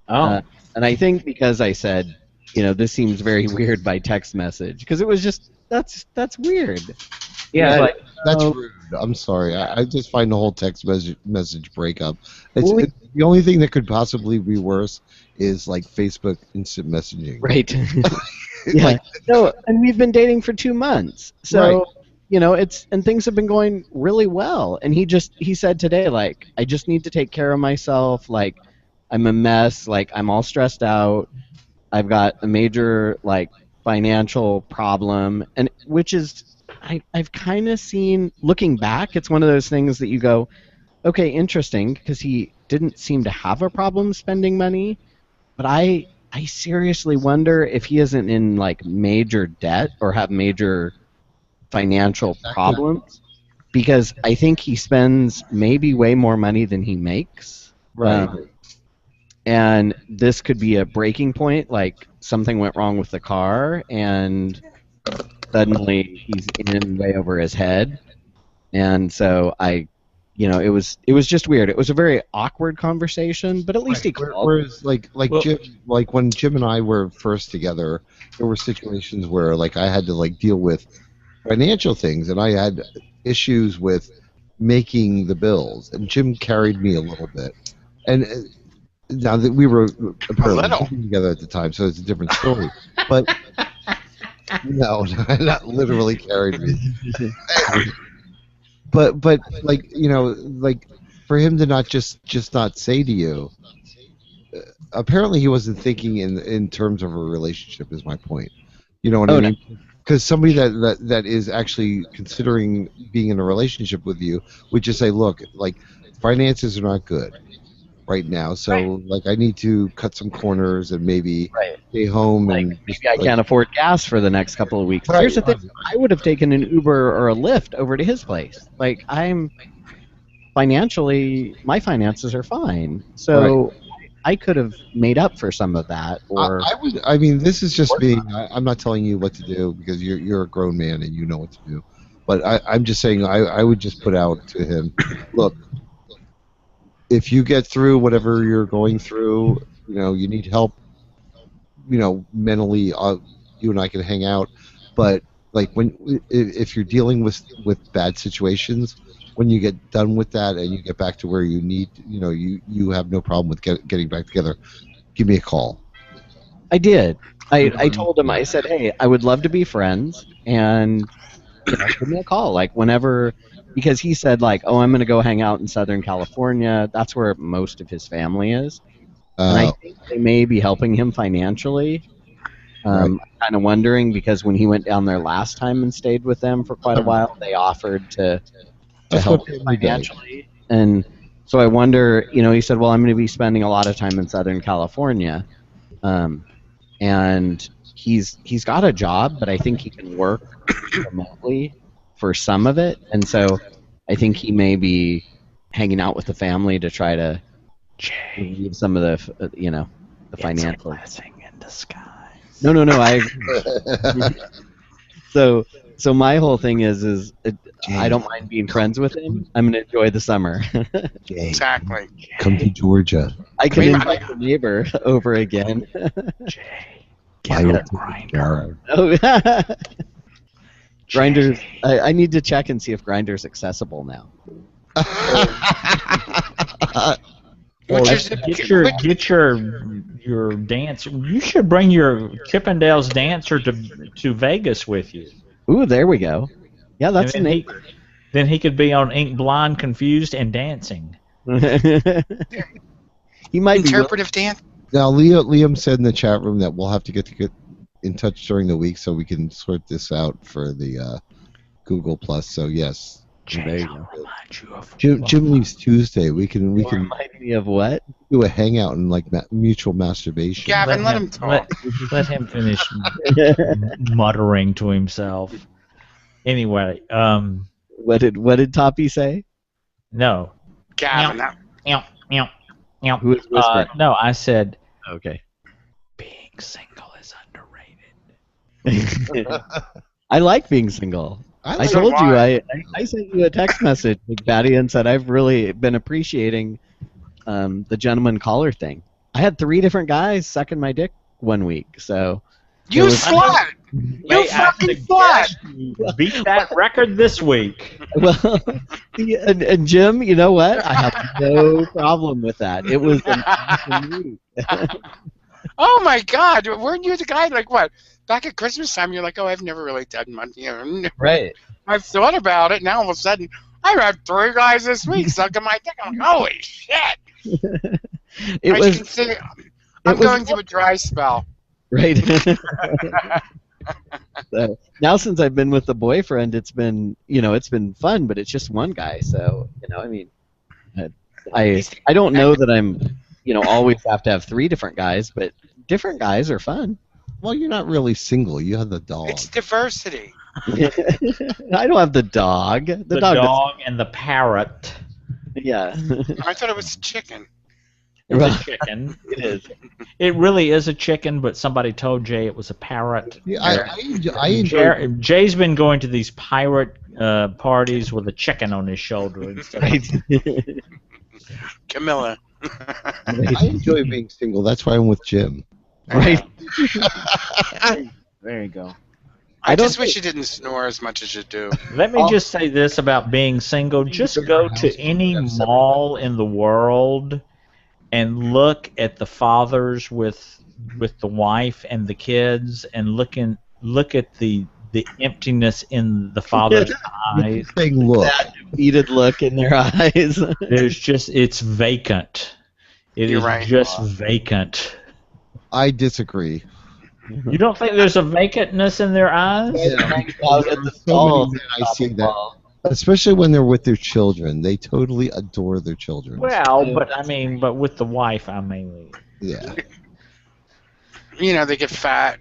Speaker 9: Oh.
Speaker 8: And I think because I said, this seems very weird by text message because it was just that's weird.
Speaker 9: Yeah.
Speaker 1: That's rude. I'm sorry. I just find the whole text message breakup. It's the only thing that could possibly be worse is like Facebook instant messaging.
Speaker 8: Right. Yeah. No, and we've been dating for 2 months. So, and things have been going really well. And he said today, like, I just need to take care of myself. Like, I'm a mess. Like, I'm all stressed out. I've got a major, like, financial problem. And which is, I've kind of seen, looking back, it's one of those things that you go, okay, interesting, because he didn't seem to have a problem spending money. But I seriously wonder if he isn't in, like, major debt or have major financial problems, because I think he spends maybe way more money than he makes.
Speaker 1: Right.
Speaker 8: And this could be a breaking point, like something went wrong with the car and suddenly he's in way over his head. And so it was just weird. It was a very awkward conversation, but at least he called.
Speaker 1: Whereas Jim, like when Jim and I were first together, there were situations where like I had to like deal with financial things and I had issues with making the bills, and Jim carried me a little bit. And now that we were apparently living together at the time, so it's a different story. But no, not literally carried me. But like like for him to not just not say to you, apparently he wasn't thinking in terms of a relationship. Is my point. You know what I mean? Because somebody that is actually considering being in a relationship with you would just say, look, like finances are not good right now, so like I need to cut some corners and maybe stay home
Speaker 8: Like
Speaker 1: and just,
Speaker 8: maybe I can't afford gas for the next couple of weeks.
Speaker 1: Right.
Speaker 8: Here's the thing: I would have taken an Uber or a Lyft over to his place. Like I'm financially, my finances are fine, so I could have made up for some of that. Or
Speaker 1: I would. I mean, this is just me. I'm not telling you what to do because you're a grown man and you know what to do. But I'm just saying I would just put out to him, look, if you get through whatever you're going through, you need help, mentally, you and I can hang out. But like if you're dealing with bad situations, when you get done with that and you get back to where you need, you have no problem with getting back together. Give me a call.
Speaker 8: I did. I told him, I said, hey, I would love to be friends, and give me a call, like whenever, because he said like, oh, I'm going to go hang out in Southern California. That's where most of his family is, and I think they may be helping him financially. I'm kind of wondering because when he went down there last time and stayed with them for quite a while, they offered to help him financially, and so I wonder. He said, well, I'm going to be spending a lot of time in Southern California. And he's got a job, but I think he can work remotely for some of it, and so I think he may be hanging out with the family to try to relieve some of the the financial.
Speaker 6: Blessing in disguise.
Speaker 8: No, I agree. So my whole thing is I don't mind being friends with him. I'm gonna enjoy the summer.
Speaker 3: Exactly.
Speaker 1: Come to Georgia.
Speaker 8: I can invite the neighbor over again.
Speaker 6: Get a grinder.
Speaker 8: Oh, Grinders. I need to check and see if Grinder's accessible now.
Speaker 6: Get your dance. You should bring your Chippendales dancer to Vegas with you.
Speaker 8: Ooh, there we go. Yeah, that's neat.
Speaker 6: Then he could be on Ink Blind, Confused, and Dancing.
Speaker 8: He might
Speaker 3: interpretive dance.
Speaker 1: Now, Liam said in the chat room that we'll have to get in touch during the week so we can sort this out for the Google Plus. So yes, there you go. Jim leaves Tuesday. We can
Speaker 8: remind me of what?
Speaker 1: Do a hangout and like mutual masturbation.
Speaker 3: Gavin, let him talk.
Speaker 6: Let him finish muttering to himself. Anyway,
Speaker 8: what did Toppy say?
Speaker 6: No,
Speaker 3: Gavin.
Speaker 8: Who is whispering?
Speaker 6: No, I said.
Speaker 8: Okay.
Speaker 6: Being single is underrated.
Speaker 8: I like being single. I told you I sent you a text message, Big Fatty, and said I've really been appreciating the gentleman caller thing. I had 3 different guys sucking my dick one week, so
Speaker 3: you slut! You fucking slut!
Speaker 6: Beat that record this week.
Speaker 8: Well, and Jim, you know what? I have no problem with that. It was an awesome week.
Speaker 3: Oh my God! Weren't you the guy like what? Back at Christmas time, you're like, oh, I've never really done much.
Speaker 8: Right.
Speaker 3: I've thought about it. Now all of a sudden, I've had 3 guys this week sucking my dick. I'm like, holy shit! I'm going through a dry spell.
Speaker 8: Right. So, now since I've been with the boyfriend, it's been fun, but it's just one guy. So I mean, I don't know that I'm always have to have 3 different guys, but different guys are fun.
Speaker 1: Well, you're not really single. You have the dog.
Speaker 3: It's diversity.
Speaker 8: I don't have the dog. The
Speaker 6: dog and the parrot.
Speaker 8: Yeah.
Speaker 3: I thought it was a chicken.
Speaker 6: It's a chicken. It is. It really is a chicken, but somebody told Jay it was a parrot.
Speaker 1: Yeah, I enjoy.
Speaker 6: Jay's been going to these pirate parties with a chicken on his shoulder instead of
Speaker 3: Camilla.
Speaker 1: I enjoy being single. That's why I'm with Jim.
Speaker 8: Right.
Speaker 9: There you go.
Speaker 3: I just wish you didn't snore as much as you do.
Speaker 6: Let me just say this about being single. Just go to any mall in the world and look at the fathers with the wife and the kids, and look at the emptiness in the father's eyes.
Speaker 8: That defeated look in their eyes.
Speaker 6: It's vacant. It is just vacant.
Speaker 1: I disagree.
Speaker 6: You don't think there's a vacantness in their eyes?
Speaker 1: I see that. Especially when they're with their children. They totally adore their children.
Speaker 6: Well, but with the wife, I mainly.
Speaker 1: Yeah.
Speaker 3: You know, they get fat.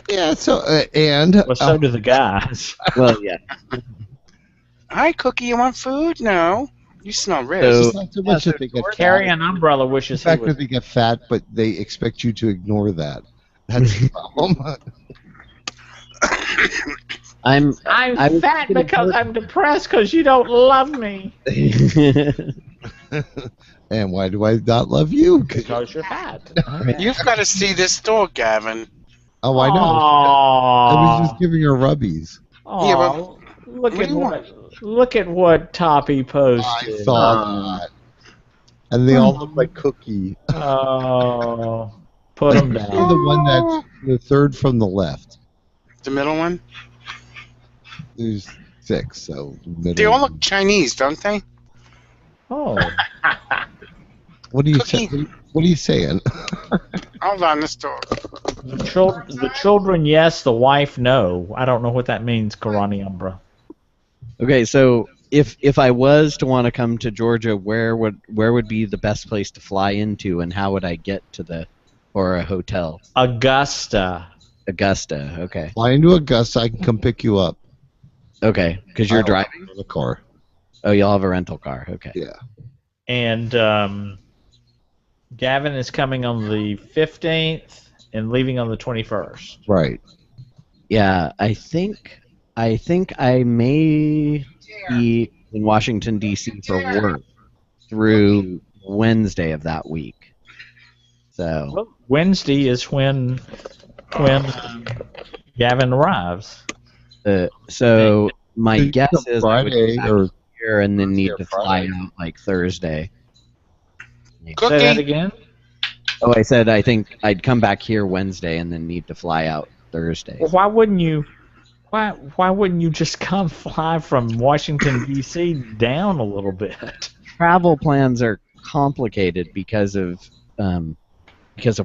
Speaker 1: Yeah, so, and...
Speaker 6: Well, so do the guys.
Speaker 8: Well, yeah.
Speaker 3: Hi, Cookie, you want food? No. You smell rich.
Speaker 1: It's not so much that they get
Speaker 6: Carry
Speaker 1: fat.
Speaker 6: an umbrella
Speaker 1: The
Speaker 6: wishes he
Speaker 1: fact
Speaker 6: was.
Speaker 1: that they get fat, but they expect you to ignore that. That's the problem.
Speaker 8: I'm
Speaker 6: fat because I'm depressed because you don't love me.
Speaker 1: And why do I not love you?
Speaker 6: Because you're fat.
Speaker 3: You've got to see this dog, Gavin.
Speaker 1: Oh, I know. I was just giving her rubbies.
Speaker 3: Yeah, but
Speaker 6: Look at what Toppy posted.
Speaker 1: I saw that. And they all look like Cookie.
Speaker 6: Oh, put them down.
Speaker 1: The one that's the third from the left.
Speaker 3: The middle one?
Speaker 1: There's 6, so middle.
Speaker 3: They all look Chinese, don't they?
Speaker 6: Oh.
Speaker 1: What are you saying? What are you saying?
Speaker 3: Hold on, this dog.
Speaker 6: The children, yes. The wife, no. I don't know what that means, Karani Umbra.
Speaker 8: Okay, so if I was to want to come to Georgia, where would be the best place to fly into, and how would I get to a hotel?
Speaker 6: Augusta.
Speaker 8: Augusta. Okay.
Speaker 1: Fly into Augusta. I can come pick you up.
Speaker 8: Okay, because you're driving
Speaker 1: the car.
Speaker 8: Oh, you'll have a rental car. Okay.
Speaker 1: Yeah.
Speaker 6: And Gavin is coming on the 15th and leaving on the 21st.
Speaker 1: Right.
Speaker 8: Yeah, I think I may be in Washington D.C. for work through Wednesday of that week. So
Speaker 6: well, Wednesday is when Gavin arrives.
Speaker 8: So my guess is
Speaker 1: Friday
Speaker 8: I would here and then need to fly out like Thursday.
Speaker 6: Say that again?
Speaker 8: Oh, I said I think I'd come back here Wednesday and then need to fly out Thursday.
Speaker 6: Well, why wouldn't you? Why wouldn't you just come fly from Washington D.C. down a little bit?
Speaker 8: Travel plans are complicated because of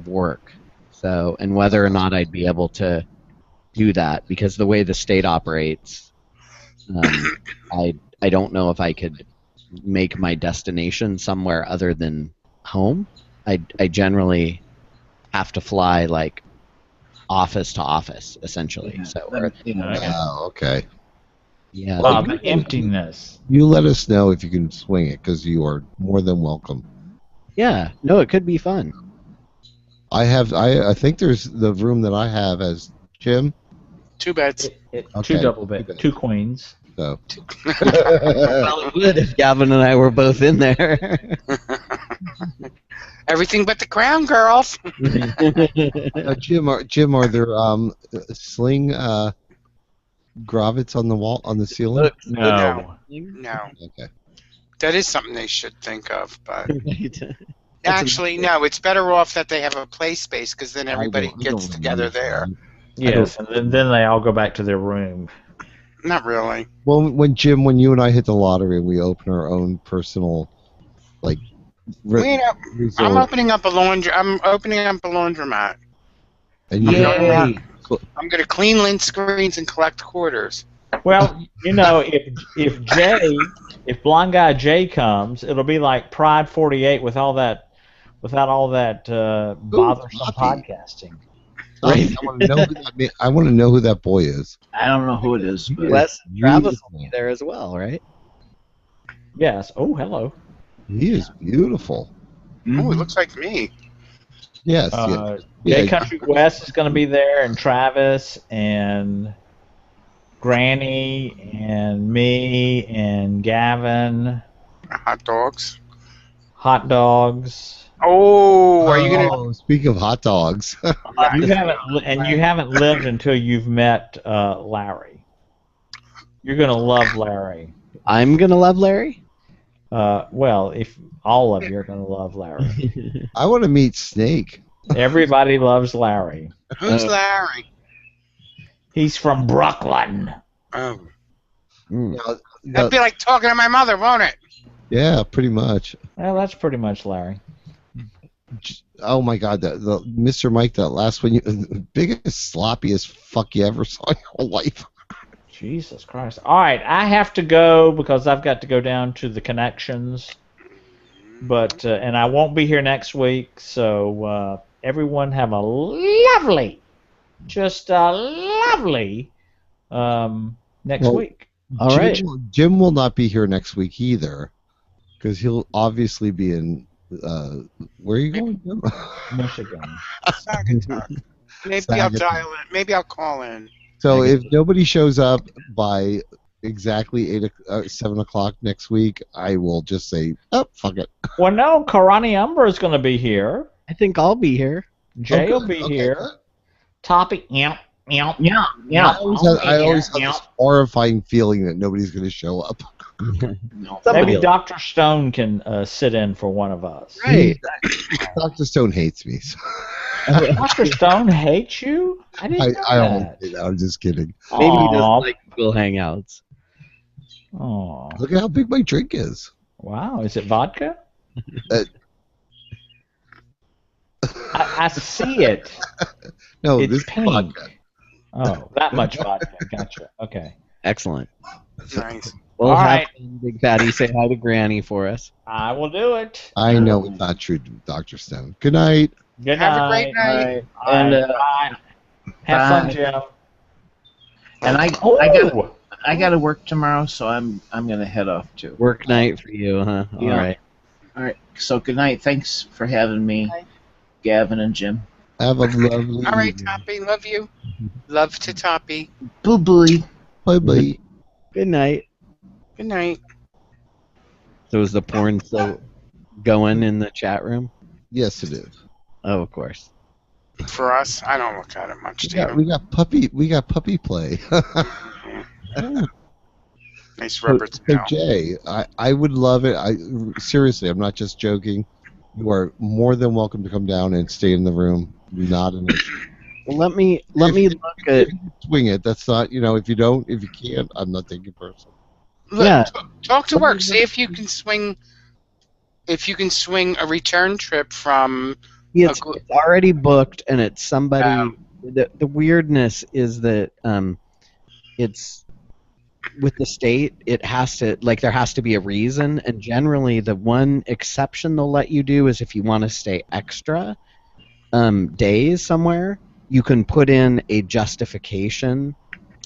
Speaker 8: work. So, and whether or not I'd be able to do that, because the way the state operates, I don't know if I could make my destination somewhere other than home. I generally have to fly like office to office, essentially. So,
Speaker 1: Oh, okay.
Speaker 8: Yeah.
Speaker 6: The emptiness.
Speaker 1: You let us know if you can swing it, because you are more than welcome.
Speaker 8: Yeah. No, it could be fun.
Speaker 1: I think there's the room that I have as Jim.
Speaker 3: 2 beds.
Speaker 1: Okay.
Speaker 6: 2 double beds. 2 queens.
Speaker 1: So.
Speaker 8: Well, it would if Gavin and I were both in there.
Speaker 3: Everything but the crown, girls.
Speaker 1: Jim, are there sling grovets on the wall, on the ceiling?
Speaker 6: No.
Speaker 3: No.
Speaker 1: Okay.
Speaker 3: That is something they should think of, but actually, no. It's better off that they have a play space, because then everybody gets together there.
Speaker 6: Yes, and then they all go back to their room.
Speaker 3: Not really.
Speaker 1: Well, when you and I hit the lottery, we open our own personal, like.
Speaker 3: I'm opening up a laundromat.
Speaker 1: And
Speaker 3: I'm going to clean lint screens and collect quarters.
Speaker 6: Well, you know, if Blind Guy Jay comes, it'll be like Pride 48 without all that bothersome podcasting.
Speaker 1: Right. I want to know who that boy is.
Speaker 9: I don't know who it is. But
Speaker 8: Wes Travis will be there as well, right?
Speaker 6: Yes. Oh, hello.
Speaker 1: He is beautiful.
Speaker 3: Oh, it looks like me.
Speaker 1: Yes.
Speaker 6: Jay Country West is going to be there, and Travis, and Granny, and me, and Gavin.
Speaker 3: Hot dogs.
Speaker 6: Hot dogs.
Speaker 3: Oh, are you gonna?
Speaker 1: Speaking of hot dogs,
Speaker 6: you haven't lived until you've met Larry. You're gonna love Larry.
Speaker 8: I'm gonna love Larry.
Speaker 6: Well, if all of you are gonna love Larry.
Speaker 1: I want to meet Snake.
Speaker 6: Everybody loves Larry.
Speaker 3: Who's Larry?
Speaker 6: He's from Brooklyn.
Speaker 3: Oh.
Speaker 1: Now,
Speaker 3: That'd be like talking to my mother, won't it?
Speaker 1: Yeah, pretty much.
Speaker 6: Well, that's pretty much Larry.
Speaker 1: Oh my God, the Mr. Mike, that last one, biggest sloppiest fuck you ever saw in your whole life.
Speaker 6: Jesus Christ. All right, I have to go because I've got to go down to the connections. But and I won't be here next week, so everyone have a lovely, just a lovely next week.
Speaker 8: All right.
Speaker 1: Jim will not be here next week either, because he'll obviously be in. Where are you going, Jim?
Speaker 6: Michigan.
Speaker 3: Sagatuck. Maybe I'll dial in. Maybe I'll call in.
Speaker 1: So if nobody shows up by exactly 7 o'clock next week, I will just say, "Oh, fuck it."
Speaker 6: Well, no, Karani Umber is going to be here.
Speaker 8: I think I'll be here.
Speaker 6: Jay will be here.
Speaker 1: Good.
Speaker 6: Toppy,
Speaker 9: Yeah.
Speaker 1: I always have this horrifying feeling that nobody's going to show up.
Speaker 6: Maybe Dr. Stone can sit in for one of us.
Speaker 8: Right.
Speaker 1: Dr. Stone hates me. So.
Speaker 6: Dr. Stone hates you? I didn't know that.
Speaker 1: I'm just kidding.
Speaker 8: Maybe he doesn't like Google Hangouts.
Speaker 6: Oh.
Speaker 1: Look at how big my drink is.
Speaker 6: Wow, is it vodka? I see it.
Speaker 1: No,
Speaker 6: it's
Speaker 1: this
Speaker 6: pink.
Speaker 1: is vodka.
Speaker 6: Oh, that much vodka. Gotcha. Okay.
Speaker 8: Excellent.
Speaker 3: Nice.
Speaker 8: Well,
Speaker 6: All
Speaker 8: have
Speaker 6: right.
Speaker 8: fun, Big Fatty. Say hi to Granny for us.
Speaker 6: I will do it.
Speaker 1: I know it's not true, Dr. Stone. Good night.
Speaker 6: Good
Speaker 3: Have
Speaker 6: night.
Speaker 3: a great night.
Speaker 9: And
Speaker 6: Bye. Have fun,
Speaker 9: bye.
Speaker 6: Jim.
Speaker 9: And I got to work tomorrow, so I'm gonna head off too.
Speaker 8: Work night for you, huh?
Speaker 9: Yeah.
Speaker 8: All right.
Speaker 9: All right. So good night. Thanks for having me, Gavin and Jim.
Speaker 1: Have a lovely
Speaker 3: All right,
Speaker 1: evening.
Speaker 3: Toppy. Love you. Love to Toppy.
Speaker 9: Boo boo.
Speaker 1: Bye-bye.
Speaker 8: Good night.
Speaker 3: Good night.
Speaker 8: So is the porn still going in the chat room?
Speaker 1: Yes, it is.
Speaker 8: Oh, of course.
Speaker 3: For us, I don't look at it much.
Speaker 1: We got puppy play.
Speaker 3: Nice rubber
Speaker 1: So
Speaker 3: tail.
Speaker 1: Jay, I would love it. Seriously, I'm not just joking. You are more than welcome to come down and stay in the room. Not an issue.
Speaker 8: Well, let me look at.
Speaker 1: Swing it. That's not, if you can't, I'm not taking it personal.
Speaker 3: Look,
Speaker 8: Yeah.
Speaker 3: talk to work. See if you can swing. If you can swing a return trip from.
Speaker 8: It's already booked, and it's somebody. The weirdness is that it's with the state. It has to there has to be a reason, and generally the one exception they'll let you do is if you want to stay extra days somewhere, you can put in a justification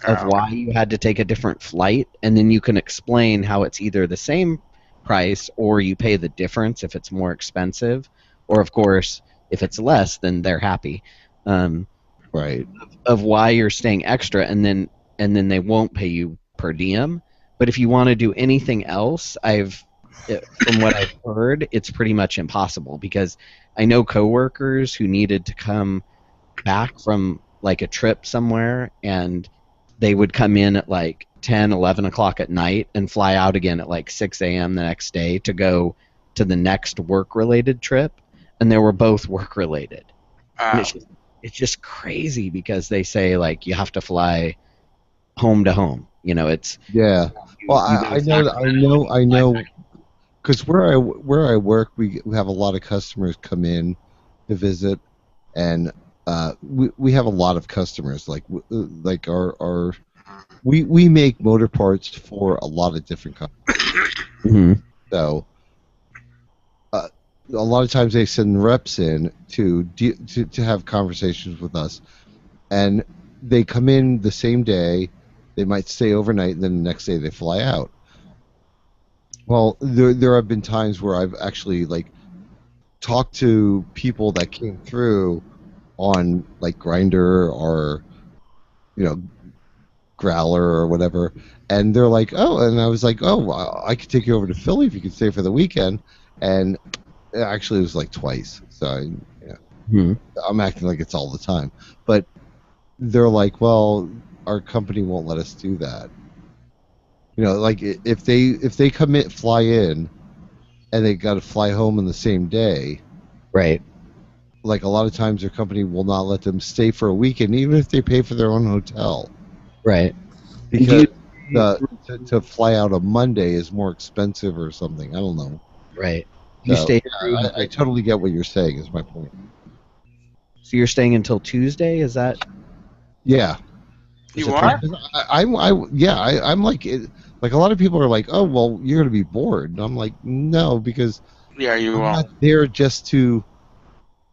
Speaker 8: of why you had to take a different flight, and then you can explain how it's either the same price or you pay the difference if it's more expensive, or of course if it's less, then they're happy.
Speaker 1: Right.
Speaker 8: Of why you're staying extra, and then they won't pay you per diem. But if you want to do anything else, from what I've heard, it's pretty much impossible, because I know coworkers who needed to come back from a trip somewhere, and they would come in at 10, 11 o'clock at night and fly out again at 6 a.m. the next day to go to the next work-related trip, and they were both work-related. And it's just crazy, because they say you have to fly home to home. It's
Speaker 1: Well, I know. Because where I work, we have a lot of customers come in to visit, and we have a lot of customers. We make motor parts for a lot of different companies.
Speaker 8: Mm-hmm.
Speaker 1: So a lot of times they send reps in to have conversations with us, and they come in the same day. They might stay overnight, and then the next day they fly out. Well, there have been times where I've actually talked to people that came through on Grindr or Growler or whatever, and they're like, "Oh," and I was like, "Oh, I could take you over to Philly if you could stay for the weekend," and actually it was twice. So I'm acting like it's all the time, but they're like, "Well, our company won't let us do that." If they fly in, and they got to fly home on the same day,
Speaker 8: right?
Speaker 1: A lot of times their company will not let them stay for a weekend, even if they pay for their own hotel,
Speaker 8: right?
Speaker 1: Because to fly out on Monday is more expensive or something. I don't know.
Speaker 8: Right.
Speaker 1: I totally get what you're saying. Is my point.
Speaker 8: So you're staying until Tuesday? Is that?
Speaker 1: Yeah.
Speaker 3: You are?
Speaker 1: I'm like it, like a lot of people are like, oh well, you're gonna be bored. And I'm like, no, because
Speaker 3: Yeah, you
Speaker 1: I'm
Speaker 3: will.
Speaker 1: not there just to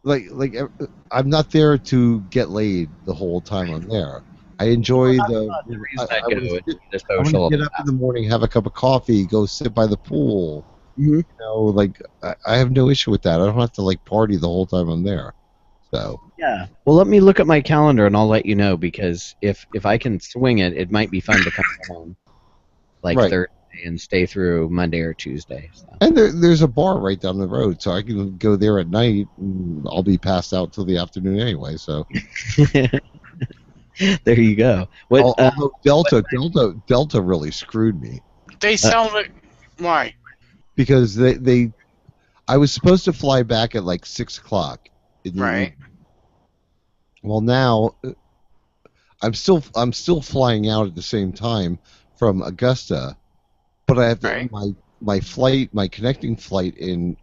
Speaker 1: I'm not there to get laid the whole time I'm there. I enjoy the.
Speaker 8: The reason
Speaker 1: I
Speaker 8: I'd go
Speaker 1: want
Speaker 8: is
Speaker 1: to
Speaker 8: the
Speaker 1: I want to
Speaker 8: social.
Speaker 1: get up in the morning, have a cup of coffee, go sit by the pool.
Speaker 8: Mhm.
Speaker 1: You know, like I have no issue with that. I don't have to like party the whole time I'm there. So
Speaker 8: Yeah. Well, let me look at my calendar and I'll let you know because if I can swing it, it might be fun to come home like
Speaker 1: Right.
Speaker 8: Thursday and stay through Monday or Tuesday. So.
Speaker 1: and there's a bar right down the road, so I can go there at night. And I'll be passed out till the afternoon anyway. So
Speaker 8: There you go. What?
Speaker 1: although Delta really screwed me
Speaker 3: They sell it. Why?
Speaker 1: because they I was supposed to fly back at like 6 o'clock. In the
Speaker 3: Right.
Speaker 1: evening. Well, now I'm still flying out at the same time from Augusta, but I have to,
Speaker 3: Right.
Speaker 1: my connecting flight in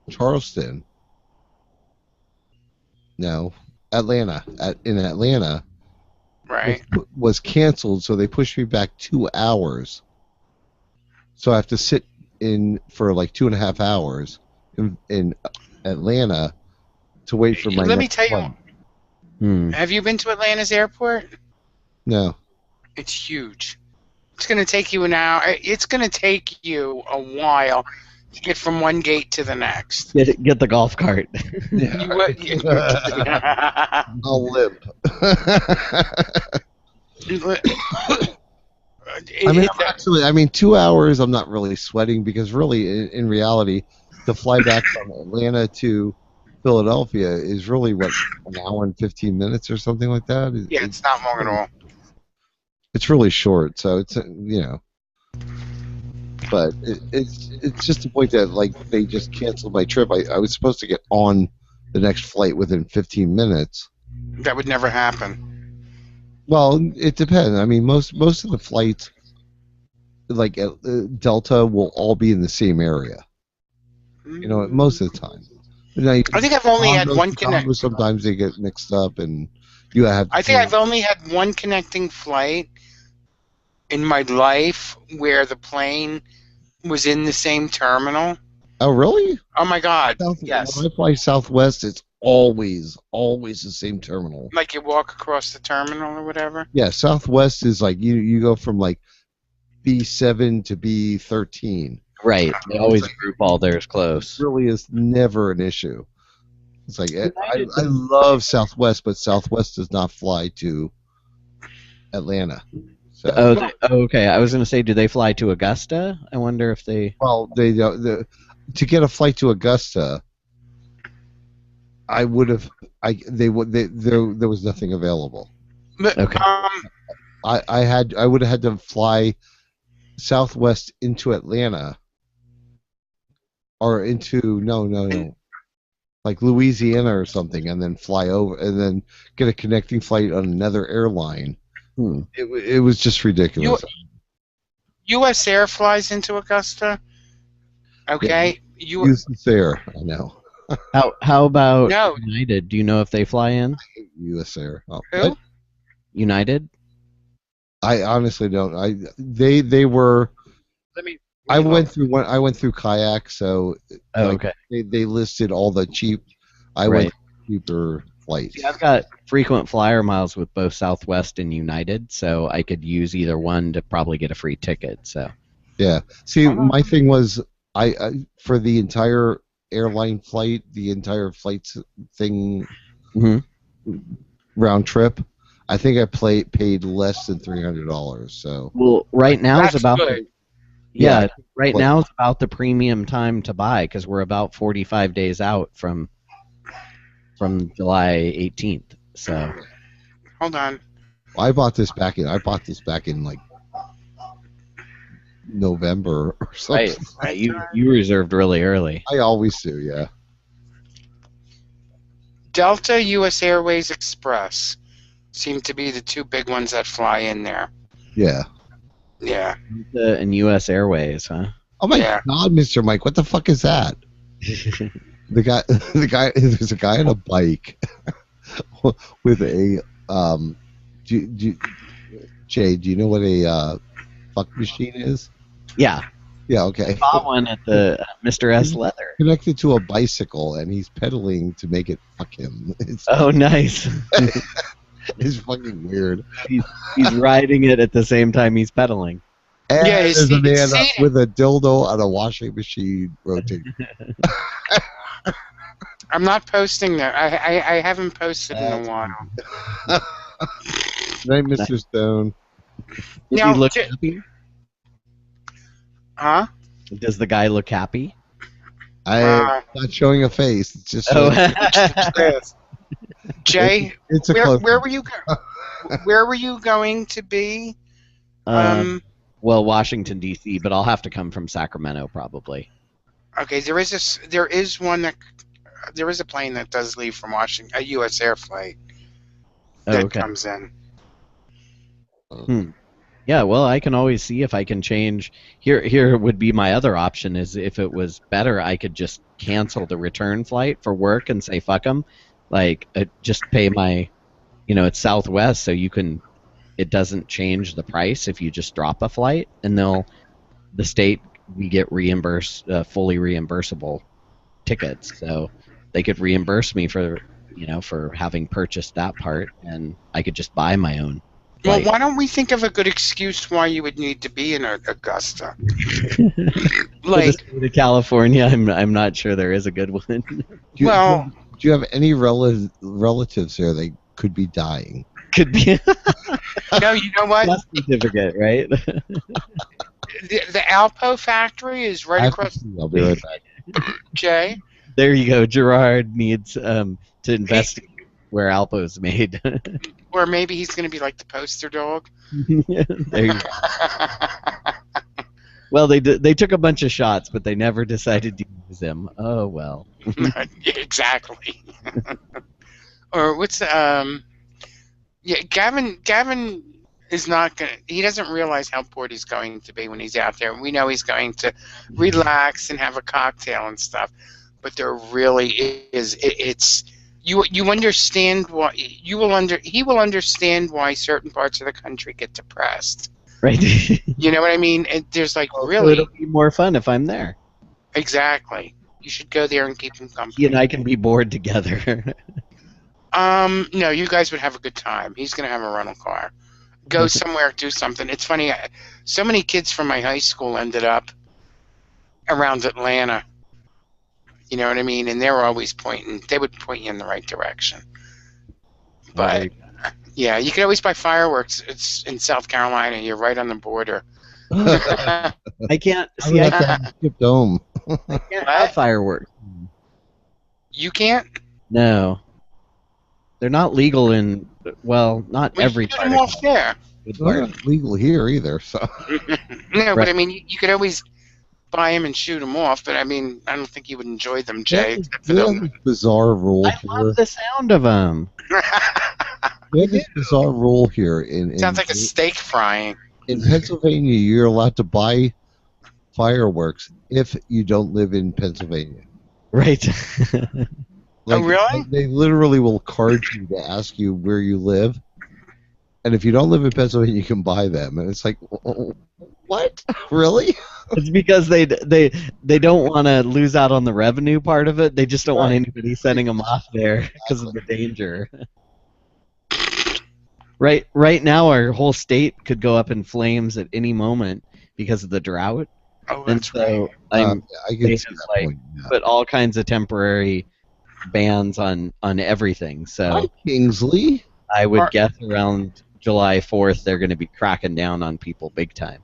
Speaker 1: Charleston. No, Atlanta. In Atlanta
Speaker 3: Right.
Speaker 1: was canceled, so they pushed me back 2 hours. So I have to sit in for like 2.5 hours in Atlanta to wait for my
Speaker 3: Let me
Speaker 1: next
Speaker 3: tell you.
Speaker 1: flight.
Speaker 3: Have you been to Atlanta's airport?
Speaker 1: No.
Speaker 3: It's huge. It's going to take you an hour. It's going to take you a while to get from one gate to the next.
Speaker 8: Get the golf cart.
Speaker 1: I'll limp. I mean, 2 hours. I'm not really sweating because really, in reality, to fly back from Atlanta to Philadelphia is really what, an hour and 15 minutes or something like that.
Speaker 3: Yeah, it's not long at all.
Speaker 1: It's really short, so it's but it's just the point that like they just canceled my trip. I was supposed to get on the next flight within 15 minutes.
Speaker 3: That would never happen.
Speaker 1: Well, it depends. I mean, most of the flights, like Delta, will all be in the same area. You know, most of the time. Now,
Speaker 3: I think I've only had one connect.
Speaker 1: Sometimes they get mixed up, and you have.
Speaker 3: I think I've only had one connecting flight in my life where the plane was in the same terminal.
Speaker 1: Oh, really?
Speaker 3: Oh my God! Yes.
Speaker 1: When I fly Southwest, it's always the same terminal.
Speaker 3: Like you walk across the terminal or whatever.
Speaker 1: Yeah, Southwest is like you go from like B7 to B13.
Speaker 8: Right. They always group all theirs close.
Speaker 1: It really is never an issue. It's like I love Southwest, but Southwest does not fly to Atlanta. So.
Speaker 8: Okay. I was going to say, do they fly to Augusta? I wonder if they.
Speaker 1: Well, they to get a flight to Augusta, I would have. There was nothing available.
Speaker 8: Okay.
Speaker 1: I would have had to fly Southwest into Atlanta, or into no, like Louisiana or something, and then fly over, and then get a connecting flight on another airline. It was just ridiculous.
Speaker 3: U.S. Air flies into Augusta. Okay.
Speaker 1: Yeah, US Air, I know.
Speaker 8: How about United? Do you know if they fly in?
Speaker 1: U.S. Air. Oh,
Speaker 3: Who?
Speaker 1: what?
Speaker 8: United?
Speaker 1: I honestly don't. They were. I went through Kayak, so
Speaker 8: okay.
Speaker 1: They listed all the cheap. I went cheaper flights.
Speaker 8: See, I've got frequent flyer miles with both Southwest and United, so I could use either one to probably get a free ticket. So.
Speaker 1: Yeah. See, my thing was I for the entire airline flight, the entire flights thing, round trip. I think I paid less than $300. So.
Speaker 8: Well, right now
Speaker 3: That's
Speaker 8: is about.
Speaker 3: good.
Speaker 8: Yeah, right now is about the premium time to buy because we're about 45 days out from July 18th. So.
Speaker 3: Hold on.
Speaker 1: I bought this back in like November or something.
Speaker 8: Right. You reserved really early.
Speaker 1: I always do, yeah.
Speaker 3: Delta, U.S. Airways, Express seem to be the two big ones that fly in there.
Speaker 1: Yeah.
Speaker 3: Yeah.
Speaker 8: And U.S. Airways, huh?
Speaker 1: Oh my God, Mr. Mike, what the fuck is that? the guy. There's a guy on a bike with a Jay, do you know what a fuck machine is?
Speaker 8: Yeah.
Speaker 1: Yeah, okay.
Speaker 8: Saw one at the Mr. S Leather.
Speaker 1: Connected to a bicycle, and he's pedaling to make it fuck him.
Speaker 8: Oh, nice.
Speaker 1: It's fucking weird.
Speaker 8: He's riding it at the same time he's pedaling.
Speaker 1: And
Speaker 3: Yeah,
Speaker 1: there's a man with a dildo on a washing machine rotating.
Speaker 3: I'm not posting that. I haven't posted in a while.
Speaker 1: Night, Mr. Stone.
Speaker 8: Does
Speaker 3: Now,
Speaker 8: he look happy?
Speaker 3: Huh?
Speaker 8: Does the guy look happy?
Speaker 1: I'm not showing a face. It's just
Speaker 3: Jay,
Speaker 1: it's a
Speaker 3: where were you where were you going to be?
Speaker 8: Well, Washington D.C., but I'll have to come from Sacramento probably.
Speaker 3: Okay, there is a plane that does leave from Washington, a U.S. air flight that comes in.
Speaker 8: Yeah, well, I can always see if I can change. Here would be my other option is if it was better, I could just cancel the return flight for work and say fuck them, like just pay my, it's Southwest, so it doesn't change the price if you just drop a flight, and the state we get reimbursed fully reimbursable tickets, so they could reimburse me for having purchased that part, and I could just buy my own.
Speaker 3: Well, why don't we think of a good excuse why you would need to be in Augusta?
Speaker 8: Like the state of California, I'm not sure there is a good one.
Speaker 1: Do you have any relatives there that could be dying?
Speaker 8: Could be.
Speaker 3: No, you know what?
Speaker 8: Death certificate, right?
Speaker 3: The Alpo factory is right across.
Speaker 1: I'll be right back.
Speaker 3: Jay.
Speaker 8: There you go. Gerard needs to investigate where Alpo's made.
Speaker 3: Or maybe he's going to be like the poster dog.
Speaker 8: There you go. Well, they took a bunch of shots, but they never decided to use him. Oh well.
Speaker 3: Exactly. Or what's Gavin is not going to, he doesn't realize how bored he's going to be when he's out there. We know he's going to relax and have a cocktail and stuff, but there really is, you understand why, he will understand why certain parts of the country get depressed.
Speaker 8: Right.
Speaker 3: You know what I mean? There's
Speaker 8: really. It'll be more fun if I'm there.
Speaker 3: Exactly. You should go there and keep him company.
Speaker 8: He and I can be bored together.
Speaker 3: No, you guys would have a good time. He's going to have a rental car. Go somewhere, do something. It's funny, so many kids from my high school ended up around Atlanta. You know what I mean? And they were always they would point you in the right direction. But, yeah, you could always buy fireworks. It's in South Carolina. You're right on the border.
Speaker 8: I can't see.
Speaker 1: I can't skip home.
Speaker 8: I can't have fireworks.
Speaker 3: You can't?
Speaker 8: No. They're not legal in, not every
Speaker 3: part. Them off there.
Speaker 1: They're not legal here either. So.
Speaker 3: No, but I mean, you could always buy them and shoot them off. But I mean, I don't think you would enjoy them, Jay.
Speaker 1: We have this bizarre rule here.
Speaker 8: I love the sound of them.
Speaker 1: We have this bizarre rule here.
Speaker 3: Sounds like a steak frying.
Speaker 1: In Pennsylvania, you're allowed to buy fireworks if you don't live in Pennsylvania.
Speaker 8: Right.
Speaker 3: Oh, really?
Speaker 1: They literally will card you to ask you where you live. And if you don't live in Pennsylvania, you can buy them. And it's like, what? Really?
Speaker 8: It's because they don't want to lose out on the revenue part of it. They just don't want anybody sending them off there because of the danger. Right now, our whole state could go up in flames at any moment because of the drought.
Speaker 3: Oh, that's right.
Speaker 1: I can see that point. Yeah.
Speaker 8: Put all kinds of temporary bans on everything. So
Speaker 1: Hi, Kingsley.
Speaker 8: I would guess around July 4th they're going to be cracking down on people big time.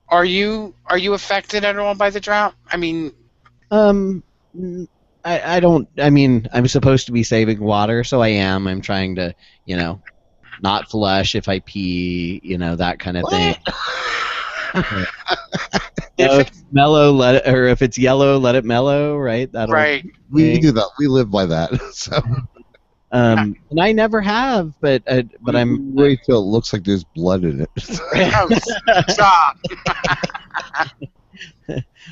Speaker 3: Are you affected at all by the drought? I mean,
Speaker 8: I don't. I mean, I'm supposed to be saving water, so I am. I'm trying to, not flush if I pee, that kind of thing. If it's mellow, if it's yellow, let it mellow, right?
Speaker 3: Right.
Speaker 1: We do that. We live by that. So.
Speaker 8: And I never have, but I'm.
Speaker 1: Wait till it looks like there's blood in it.
Speaker 3: Stop.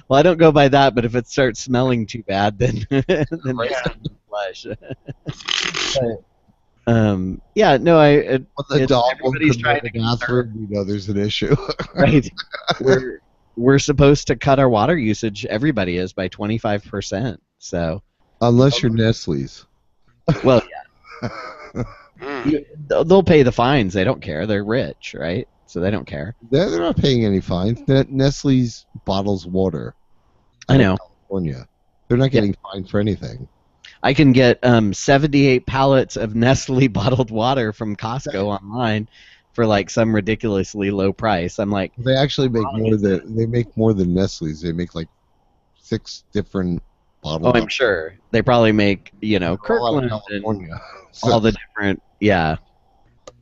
Speaker 8: Well, I don't go by that, but if it starts smelling too bad, then flush. Yeah, no,
Speaker 1: When the dog won't
Speaker 8: everybody's
Speaker 1: come
Speaker 8: trying
Speaker 1: out of
Speaker 8: to
Speaker 1: the bathroom, you know there's an issue.
Speaker 8: right. We're supposed to cut our water usage. Everybody is by 25%. So
Speaker 1: Unless you're Nestle's.
Speaker 8: well,
Speaker 3: Mm.
Speaker 8: they'll pay the fines. They don't care. They're rich, right? So they don't care.
Speaker 1: They're not paying any fines. Nestle's bottles water.
Speaker 8: I know.
Speaker 1: California. They're not getting fined for anything.
Speaker 8: I can get 78 pallets of Nestle bottled water from Costco online for like some ridiculously low price. I'm like,
Speaker 1: They actually make more than Nestle's. They make like 6 different bottles.
Speaker 8: oh, I'm sure they probably make Kirkland and
Speaker 1: California.
Speaker 8: all the different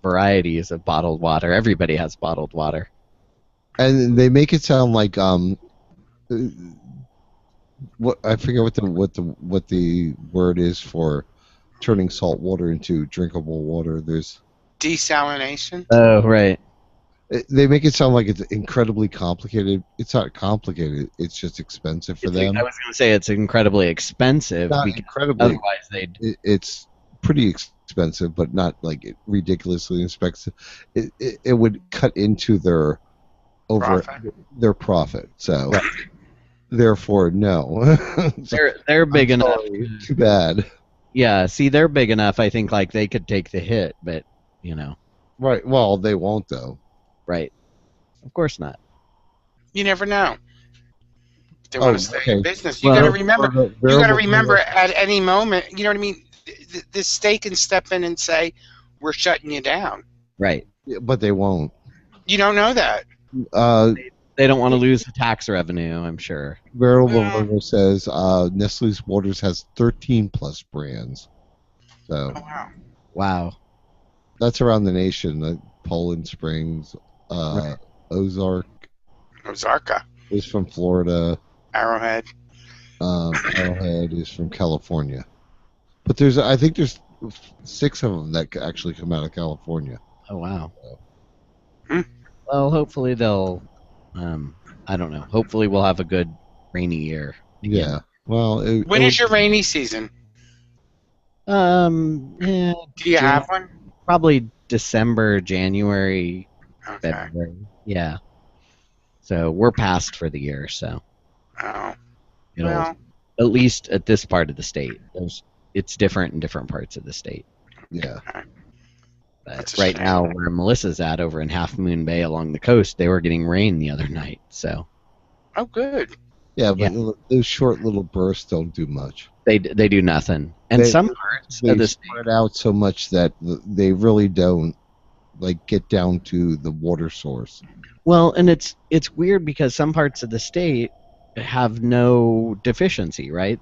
Speaker 8: varieties of bottled water. Everybody has bottled water.
Speaker 1: And they make it sound like what I forget what the word is for turning salt water into drinkable water. There's
Speaker 3: Desalination.
Speaker 8: Oh, right.
Speaker 1: They make it sound like it's incredibly complicated. It's not complicated. It's just expensive for them.
Speaker 8: I was going to say it's incredibly expensive.
Speaker 1: Not
Speaker 8: because
Speaker 1: incredibly.
Speaker 8: Otherwise, they'd.
Speaker 1: It's pretty expensive, but not like ridiculously expensive. It would cut into their profit. So.
Speaker 8: Right.
Speaker 1: Therefore, no.
Speaker 8: They're big enough.
Speaker 1: Too bad.
Speaker 8: Yeah, see, they're big enough. I think like they could take the hit, but
Speaker 1: Right. Well, they won't though.
Speaker 8: Right. Of course not.
Speaker 3: You never know. If they want to stay in business. You
Speaker 8: Well,
Speaker 3: got to remember. You got to remember at any moment. You know what I mean? The state can step in and say, "We're shutting you down."
Speaker 8: Right.
Speaker 1: Yeah, but they won't.
Speaker 3: You don't know that.
Speaker 8: They don't want to lose the tax revenue, I'm sure.
Speaker 1: Variable Virgo says Nestle's Waters has 13 plus brands. So.
Speaker 3: Oh, wow.
Speaker 8: Wow.
Speaker 1: That's around the nation. Poland Springs,
Speaker 3: Right.
Speaker 1: Ozarka is from Florida.
Speaker 3: Arrowhead.
Speaker 1: Arrowhead is from California. But I think there's 6 of them that actually come out of California.
Speaker 8: Oh, wow.
Speaker 3: Hmm.
Speaker 8: Well, hopefully they'll, I don't know. Hopefully we'll have a good rainy year. Again.
Speaker 1: Yeah. Well,
Speaker 3: When is your rainy season?
Speaker 8: Yeah,
Speaker 3: Do you have one?
Speaker 8: Probably December, January,
Speaker 3: Okay.
Speaker 8: February. Yeah. So we're past for the year, so
Speaker 3: Oh.
Speaker 8: it'll
Speaker 3: Well.
Speaker 8: at least at this part of the state. It's different in different parts of the state.
Speaker 1: Yeah.
Speaker 8: But
Speaker 3: That's a
Speaker 8: right
Speaker 3: shame.
Speaker 8: now, where Melissa's at over in Half Moon Bay along the coast, they were getting rain the other night. So
Speaker 3: Oh, good.
Speaker 1: Yeah, but those short little bursts don't do much.
Speaker 8: they do nothing. And some parts of the state
Speaker 1: spread out so much that they really don't get down to the water source.
Speaker 8: Well, and it's weird because some parts of the state have no deficiency, right?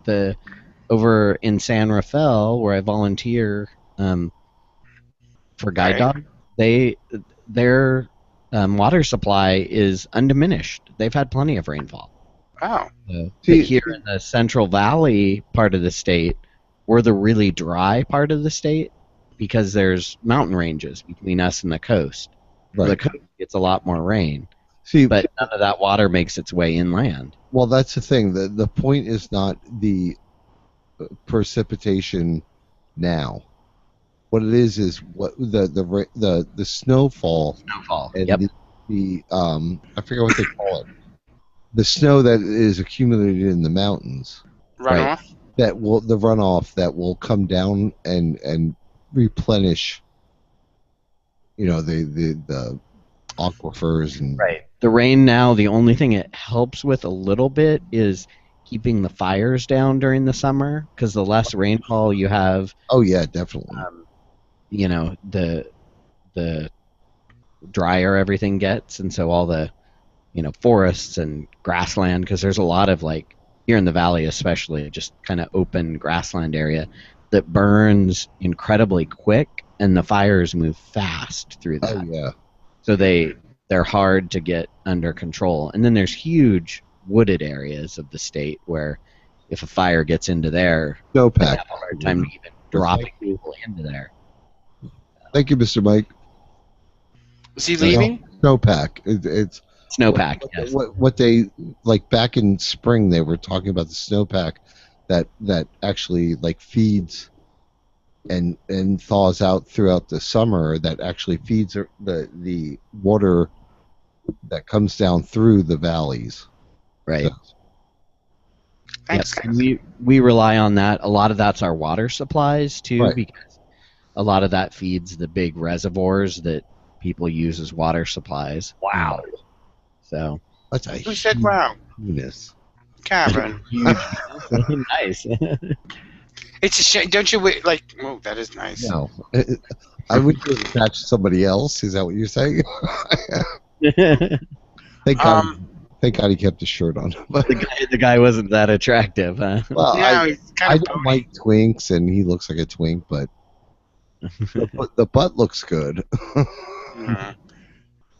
Speaker 8: Over in San Rafael, where I volunteer for guide dog, their water supply is undiminished. They've had plenty of rainfall.
Speaker 3: Oh.
Speaker 8: But here in the Central Valley part of the state, we're the really dry part of the state because there's mountain ranges between us and the coast.
Speaker 1: Right.
Speaker 8: The coast gets a lot more rain.
Speaker 1: See,
Speaker 8: but none of that water makes its way inland.
Speaker 1: Well, that's the thing. The point is not the precipitation now. What it is what the snowfall.
Speaker 8: Snowfall.
Speaker 1: And
Speaker 8: Yep.
Speaker 1: the I forget what they call it. The snow that is accumulated in the mountains.
Speaker 3: Runoff.
Speaker 1: The runoff that will come down and replenish. The aquifers and
Speaker 8: The rain now, the only thing it helps with a little bit is keeping the fires down during the summer, because the less rainfall you have.
Speaker 1: Oh yeah, definitely.
Speaker 8: The drier everything gets, and so all the forests and grassland, because there's a lot of here in the valley especially, just kind of open grassland area that burns incredibly quick, and the fires move fast through that.
Speaker 1: Oh yeah.
Speaker 8: So they're hard to get under control. And then there's huge wooded areas of the state where if a fire gets into there,
Speaker 1: snowpack,
Speaker 8: they have a hard time even dropping people into there.
Speaker 1: Thank you, Mr. Mike.
Speaker 3: Is he leaving?
Speaker 1: Snowpack. It's
Speaker 8: snowpack.
Speaker 1: Yes. What they back in spring, they were talking about the snowpack that actually feeds and thaws out throughout the summer, that actually feeds the water that comes down through the valleys.
Speaker 8: Right.
Speaker 1: So,
Speaker 3: Thanks,
Speaker 8: Yep.
Speaker 3: guys.
Speaker 8: We rely on that. A lot of that's our water supplies too,
Speaker 1: Right.
Speaker 8: because a lot of that feeds the big reservoirs that people use as water supplies.
Speaker 6: Wow.
Speaker 8: So
Speaker 1: that's a
Speaker 3: Who said wow?
Speaker 1: penis.
Speaker 3: Kevin.
Speaker 8: huge. Nice.
Speaker 3: It's a shame. Don't you like? Oh, that is nice.
Speaker 1: No, I would attach to somebody else. Is that what you're saying? Thank God. Thank God he kept his shirt on. But,
Speaker 8: the guy wasn't that attractive, huh?
Speaker 1: well,
Speaker 3: No, he's
Speaker 1: I
Speaker 3: kind of
Speaker 1: don't like twinks, and he looks like a twink, but the butt looks good.
Speaker 3: Yeah.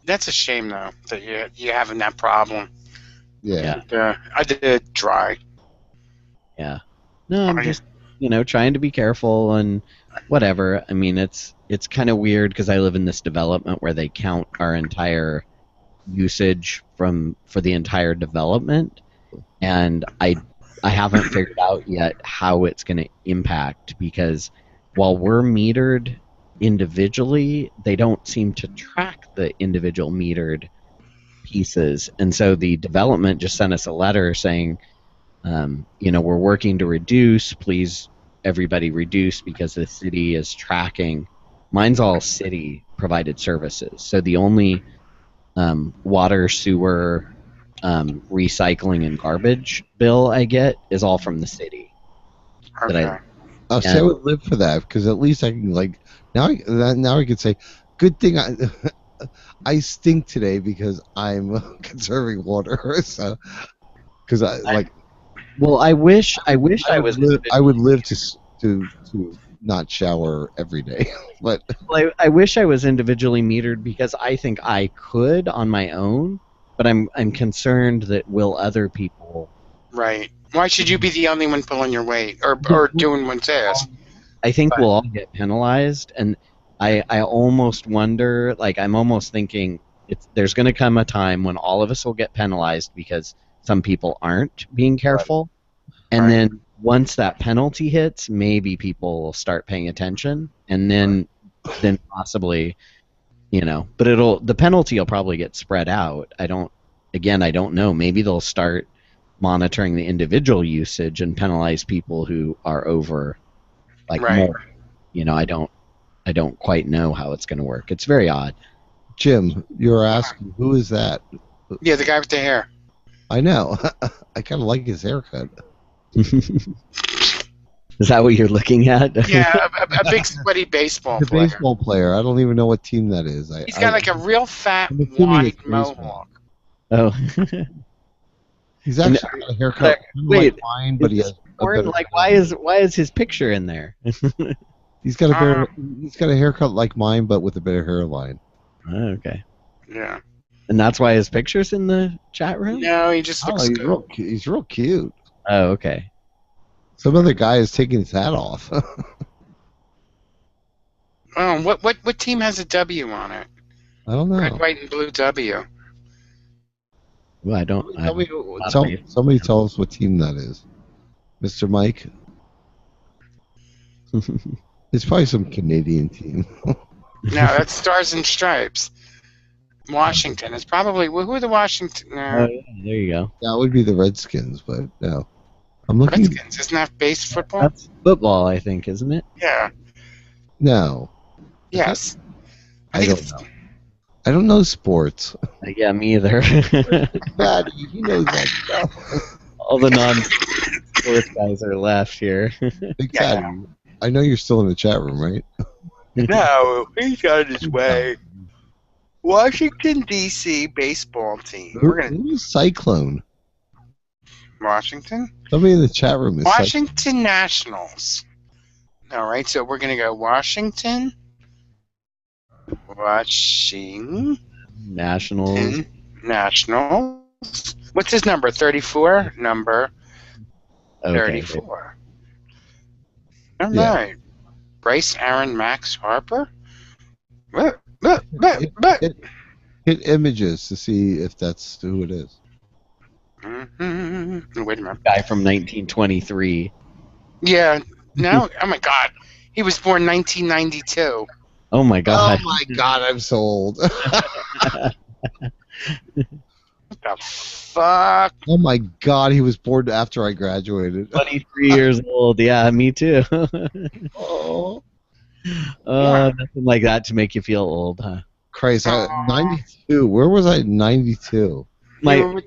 Speaker 3: That's a shame, though, that you're having that problem.
Speaker 1: Yeah.
Speaker 3: I did dry.
Speaker 8: Yeah. No, I'm just trying to be careful and whatever. I mean, it's kind of weird because I live in this development where they count our entire usage for the entire development, and I haven't figured out yet how it's going to impact, because while we're metered individually, they don't seem to track the individual metered pieces, and so the development just sent us a letter saying, we're working to reduce. Please, everybody, reduce because the city is tracking. Mine's all city provided services, so the only water, sewer, recycling, and garbage bill I get is all from the city.
Speaker 3: Okay.
Speaker 1: I would live for that, because at least I can now I can say, good thing I stink today because I'm conserving water. So because I
Speaker 8: wish I was.
Speaker 1: I would live to not shower every day, but
Speaker 8: I wish I was individually metered, because I think I could on my own, but I'm concerned that will other people.
Speaker 3: Right. Why should you be the only one pulling your weight or doing one's ass?
Speaker 8: I think we'll all get penalized, and I almost wonder, I'm almost thinking there's going to come a time when all of us will get penalized because some people aren't being careful, and then once that penalty hits, maybe people will start paying attention, and then possibly, but the penalty will probably get spread out. I don't know. Maybe they'll start monitoring the individual usage and penalize people who are over more. I don't quite know how it's going to work. It's very odd.
Speaker 1: Jim, you're asking, who is that?
Speaker 3: Yeah, the guy with the hair.
Speaker 1: I know. I kind of like his haircut.
Speaker 8: Is that what you're looking at?
Speaker 3: Yeah, a big sweaty baseball
Speaker 1: The
Speaker 3: player.
Speaker 1: baseball player. I don't even know what team that is.
Speaker 3: He's got like a real fat,
Speaker 1: I'm assuming
Speaker 3: wide
Speaker 1: it's baseball.
Speaker 3: mohawk.
Speaker 8: Oh.
Speaker 1: He's actually got a haircut like mine, but he has a better
Speaker 8: why is his picture in there?
Speaker 1: He's got a haircut like mine, but with a better hairline.
Speaker 8: Oh, okay.
Speaker 3: Yeah.
Speaker 8: And that's why his picture's in the chat room?
Speaker 3: No, he just looks good.
Speaker 1: He's real cute.
Speaker 8: Oh, okay.
Speaker 1: Some other guy is taking his hat off.
Speaker 3: Oh, what team has a W on it?
Speaker 1: I don't know.
Speaker 3: Red, white, and blue W.
Speaker 8: Well, I don't.
Speaker 1: Somebody tell us what team that is, Mr. Mike. It's probably some Canadian team.
Speaker 3: No, that's Stars and Stripes. Washington. It's probably who are the Washington?
Speaker 8: Oh, yeah, there you go.
Speaker 1: That would be the Redskins, but no. I'm looking.
Speaker 3: Redskins. Isn't that base football?
Speaker 8: That's football, I think, isn't it?
Speaker 3: Yeah.
Speaker 1: No.
Speaker 3: Yes.
Speaker 1: I don't know. I don't know sports.
Speaker 8: Yeah, me either.
Speaker 1: Fatty, he knows that stuff.
Speaker 8: All the non-sports guys are left here.
Speaker 1: Big Fatty, I know you're still in the chat room, right?
Speaker 3: No, he's on his way. Washington, D.C. baseball team.
Speaker 1: Who's Cyclone?
Speaker 3: Washington?
Speaker 1: Somebody in the chat room is
Speaker 3: Washington Nationals. All right, so we're going to go Washington.
Speaker 8: Nationals.
Speaker 3: What's his number? 34? Number 34. All right. Bryce, Aaron, Max, Harper.
Speaker 1: Hit images to see if that's who it is.
Speaker 3: Mm-hmm. Wait a minute.
Speaker 8: Guy from 1923.
Speaker 3: Yeah. No. Oh my God. He was born 1992.
Speaker 8: Oh my
Speaker 1: Oh
Speaker 8: god.
Speaker 1: my God, I'm so old.
Speaker 3: What the fuck?
Speaker 1: Oh my God, he was born after I graduated.
Speaker 8: 23 years old. Yeah, me too.
Speaker 1: Oh,
Speaker 8: Nothing like that to make you feel old, huh?
Speaker 1: Christ, 92. Where was I in 92?
Speaker 8: My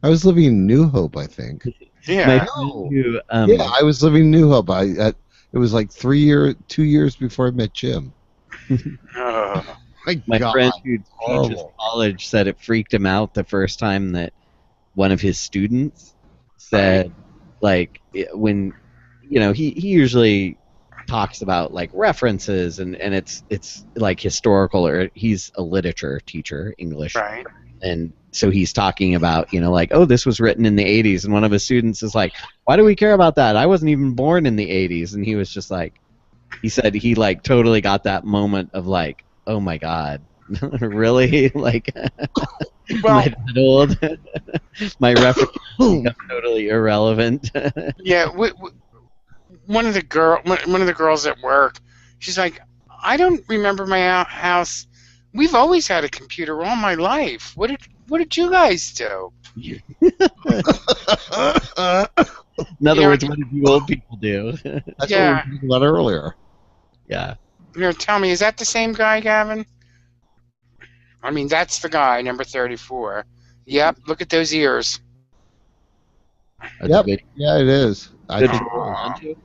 Speaker 1: I was living in New Hope, I think.
Speaker 3: Yeah.
Speaker 8: my friend who,
Speaker 1: Yeah, I was living in New Hope. It was like 2 years before I met Jim.
Speaker 8: my
Speaker 1: God,
Speaker 8: friend who teaches
Speaker 1: horrible.
Speaker 8: college said it freaked him out the first time that one of his students said, like, when, he usually talks about like references and it's like historical, or he's a literature teacher, English,
Speaker 3: Right.
Speaker 8: and so he's talking about, like, oh, this was written in the 80s, and one of his students is like, why do we care about that? I wasn't even born in the 80s. And he was just like, he said he like totally got that moment of like, oh my god, really? Like,
Speaker 3: Well,
Speaker 8: am I that old? My reference is totally irrelevant.
Speaker 3: yeah. One of the girls at work, she's like, I don't remember my house. We've always had a computer all my life. What did you guys do?
Speaker 8: In other words, what did you old people do?
Speaker 1: That's what we
Speaker 3: Yeah.
Speaker 1: were talking about earlier.
Speaker 8: Yeah.
Speaker 3: Tell me, is that the same guy, Gavin? I mean, that's the guy, number 34. Yep, look at those ears.
Speaker 8: That's
Speaker 1: Yep.
Speaker 8: good.
Speaker 1: Yeah, it is. I
Speaker 8: Good
Speaker 1: think.
Speaker 8: to hold on to.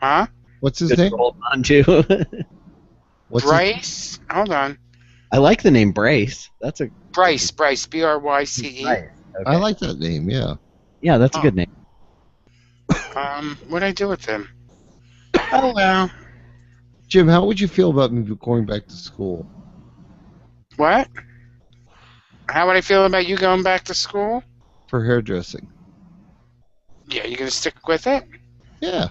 Speaker 3: Huh?
Speaker 1: What's his
Speaker 8: Good
Speaker 1: name?
Speaker 8: to hold on to.
Speaker 1: What's his-
Speaker 3: Bryce? Hold on.
Speaker 8: I like the name Brace. That's a
Speaker 3: Bryce, B-R-Y-C-E.
Speaker 8: Right.
Speaker 1: I like that name. Yeah.
Speaker 8: Yeah, that's a
Speaker 3: Oh.
Speaker 8: good name.
Speaker 3: What'd I do with him? Oh, well.
Speaker 1: Jim, how would you feel about me going back to school?
Speaker 3: What? How would I feel about you going back to school?
Speaker 1: For hairdressing?
Speaker 3: Yeah, you gonna stick with it?
Speaker 1: Yeah.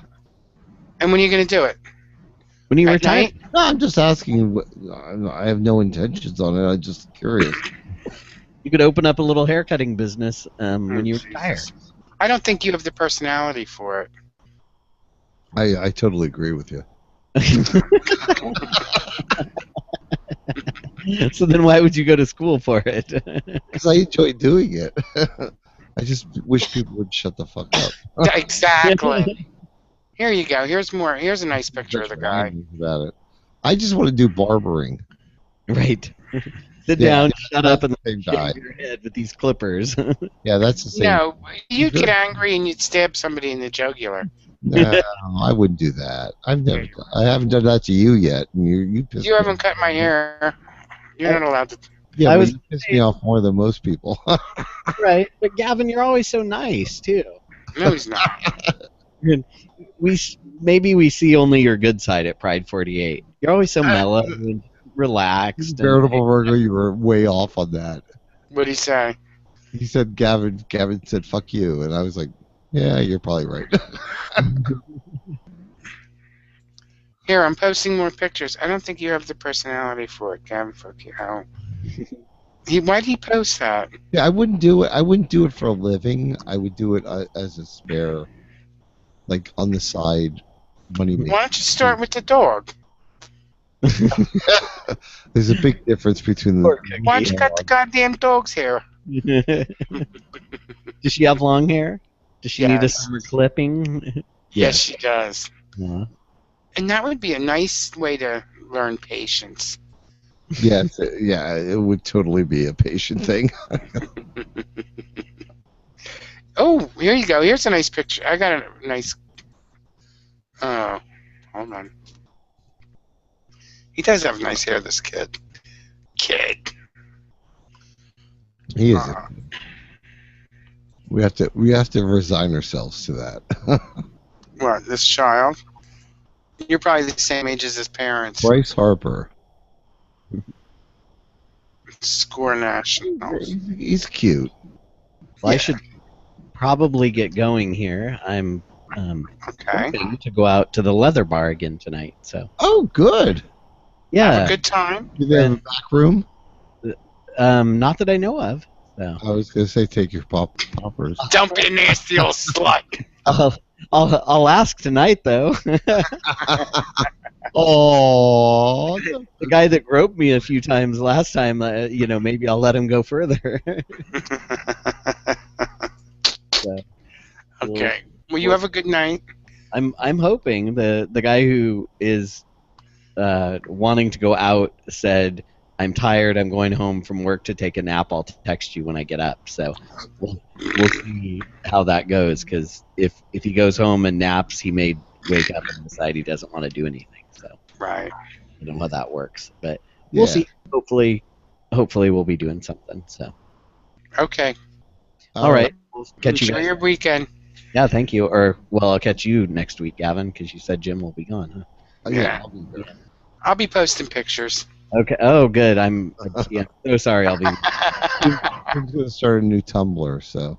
Speaker 3: And when are you gonna do it?
Speaker 8: When you
Speaker 3: At
Speaker 8: retire,
Speaker 3: night?
Speaker 1: No, I'm just asking. I have no intentions on it. I'm just curious.
Speaker 8: you could open up a little haircutting business when you retire.
Speaker 3: Jesus. I don't think you have the personality for it.
Speaker 1: I totally agree with you.
Speaker 8: So then why would you go to school for it?
Speaker 1: Because I enjoy doing it. I just wish people would shut the fuck up.
Speaker 3: Exactly. Here you go. Here's more. Here's a nice picture of the guy.
Speaker 1: About it. I just want to do barbering.
Speaker 8: Right. Sit
Speaker 1: Yeah,
Speaker 8: down, shut up, and
Speaker 1: Same guy.
Speaker 8: shave your head with these clippers.
Speaker 1: Yeah, that's the same.
Speaker 3: No, you'd get angry and you'd stab somebody in the jugular.
Speaker 1: No, I wouldn't do that. I haven't done that to you yet, and you pissed
Speaker 3: You
Speaker 1: me
Speaker 3: haven't
Speaker 1: off.
Speaker 3: cut my hair. You're not allowed to.
Speaker 1: Yeah,
Speaker 8: I
Speaker 1: but
Speaker 8: was
Speaker 1: you pissed me off more than most people.
Speaker 8: Right. But Gavin, you're always so nice too.
Speaker 3: No, he's not.
Speaker 8: Maybe we see only your good side at Pride 48. You're always so mellow and relaxed. And,
Speaker 1: Veritable Virgo, you were way off on that.
Speaker 3: What'd he say?
Speaker 1: He said Gavin said fuck you, and I was like, yeah, you're probably right.
Speaker 3: Here, I'm posting more pictures. I don't think you have the personality for it, Gavin. Fuck you. How? Why'd he post that?
Speaker 1: Yeah, I wouldn't do it. I wouldn't do it for a living. I would do it as a spare, like on the side, money making.
Speaker 3: Why don't you start with the dog?
Speaker 1: There's a big difference between the.
Speaker 3: Why don't you cut the goddamn dog's hair?
Speaker 8: Does she have long hair? Does she need a
Speaker 3: Yes.
Speaker 8: summer clipping?
Speaker 3: Yes, she does.
Speaker 8: Yeah.
Speaker 3: And that would be a nice way to learn patience.
Speaker 1: Yes, yeah, it would totally be a patient thing.
Speaker 3: Oh, here you go. Here's a nice picture. I got a nice. Oh, hold on. He does have nice hair, this kid.
Speaker 1: He is. We have to resign ourselves to that.
Speaker 3: What, this child? You're probably the same age as his parents.
Speaker 1: Bryce Harper.
Speaker 3: Score nationals.
Speaker 1: He's cute.
Speaker 8: Well, I should probably get going here. I'm
Speaker 3: Okay.
Speaker 8: hoping to go out to the leather bar again tonight. So
Speaker 1: Oh, good.
Speaker 8: yeah,
Speaker 3: Have a good time.
Speaker 1: Do they have a back room?
Speaker 8: not that I know of. So
Speaker 1: I was gonna say take your poppers.
Speaker 3: Don't be a nasty old slut.
Speaker 8: I'll ask tonight though.
Speaker 1: Oh,
Speaker 8: The guy that groped me a few times last time, maybe I'll let him go further. So,
Speaker 3: Okay. Well, you have a good night.
Speaker 8: I'm hoping the guy who is wanting to go out said, "I'm tired. I'm going home from work to take a nap. I'll text you when I get up." So we'll see how that goes. Because if he goes home and naps, he may wake up and decide he doesn't want to do anything. So
Speaker 3: Right.
Speaker 8: I don't know how that works, but we'll
Speaker 1: yeah.
Speaker 8: see. Hopefully we'll be doing something. So
Speaker 3: Okay.
Speaker 8: all right, we'll catch you
Speaker 3: Enjoy
Speaker 8: guys.
Speaker 3: your weekend.
Speaker 8: Yeah, thank you. Or well, I'll catch you next week, Gavin, because you said Jim will be gone. Huh?
Speaker 1: Yeah, I'll be there.
Speaker 3: I'll be posting pictures.
Speaker 8: Okay. Oh, good. I'm so sorry. I'll be.
Speaker 1: I'm going to start a new Tumblr, so.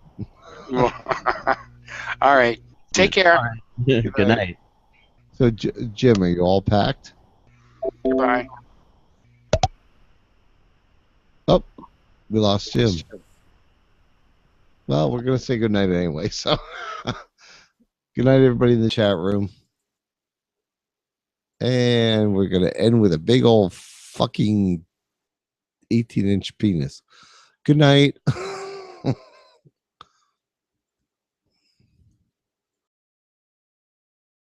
Speaker 3: All right. Take care.
Speaker 8: Good night.
Speaker 1: So, Jim, are you all packed?
Speaker 3: Goodbye.
Speaker 1: Oh, we lost Jim. Well, we're going to say goodnight anyway, so. Good night, everybody in the chat room. And we're going to end with a big old fucking 18-inch penis. Good night.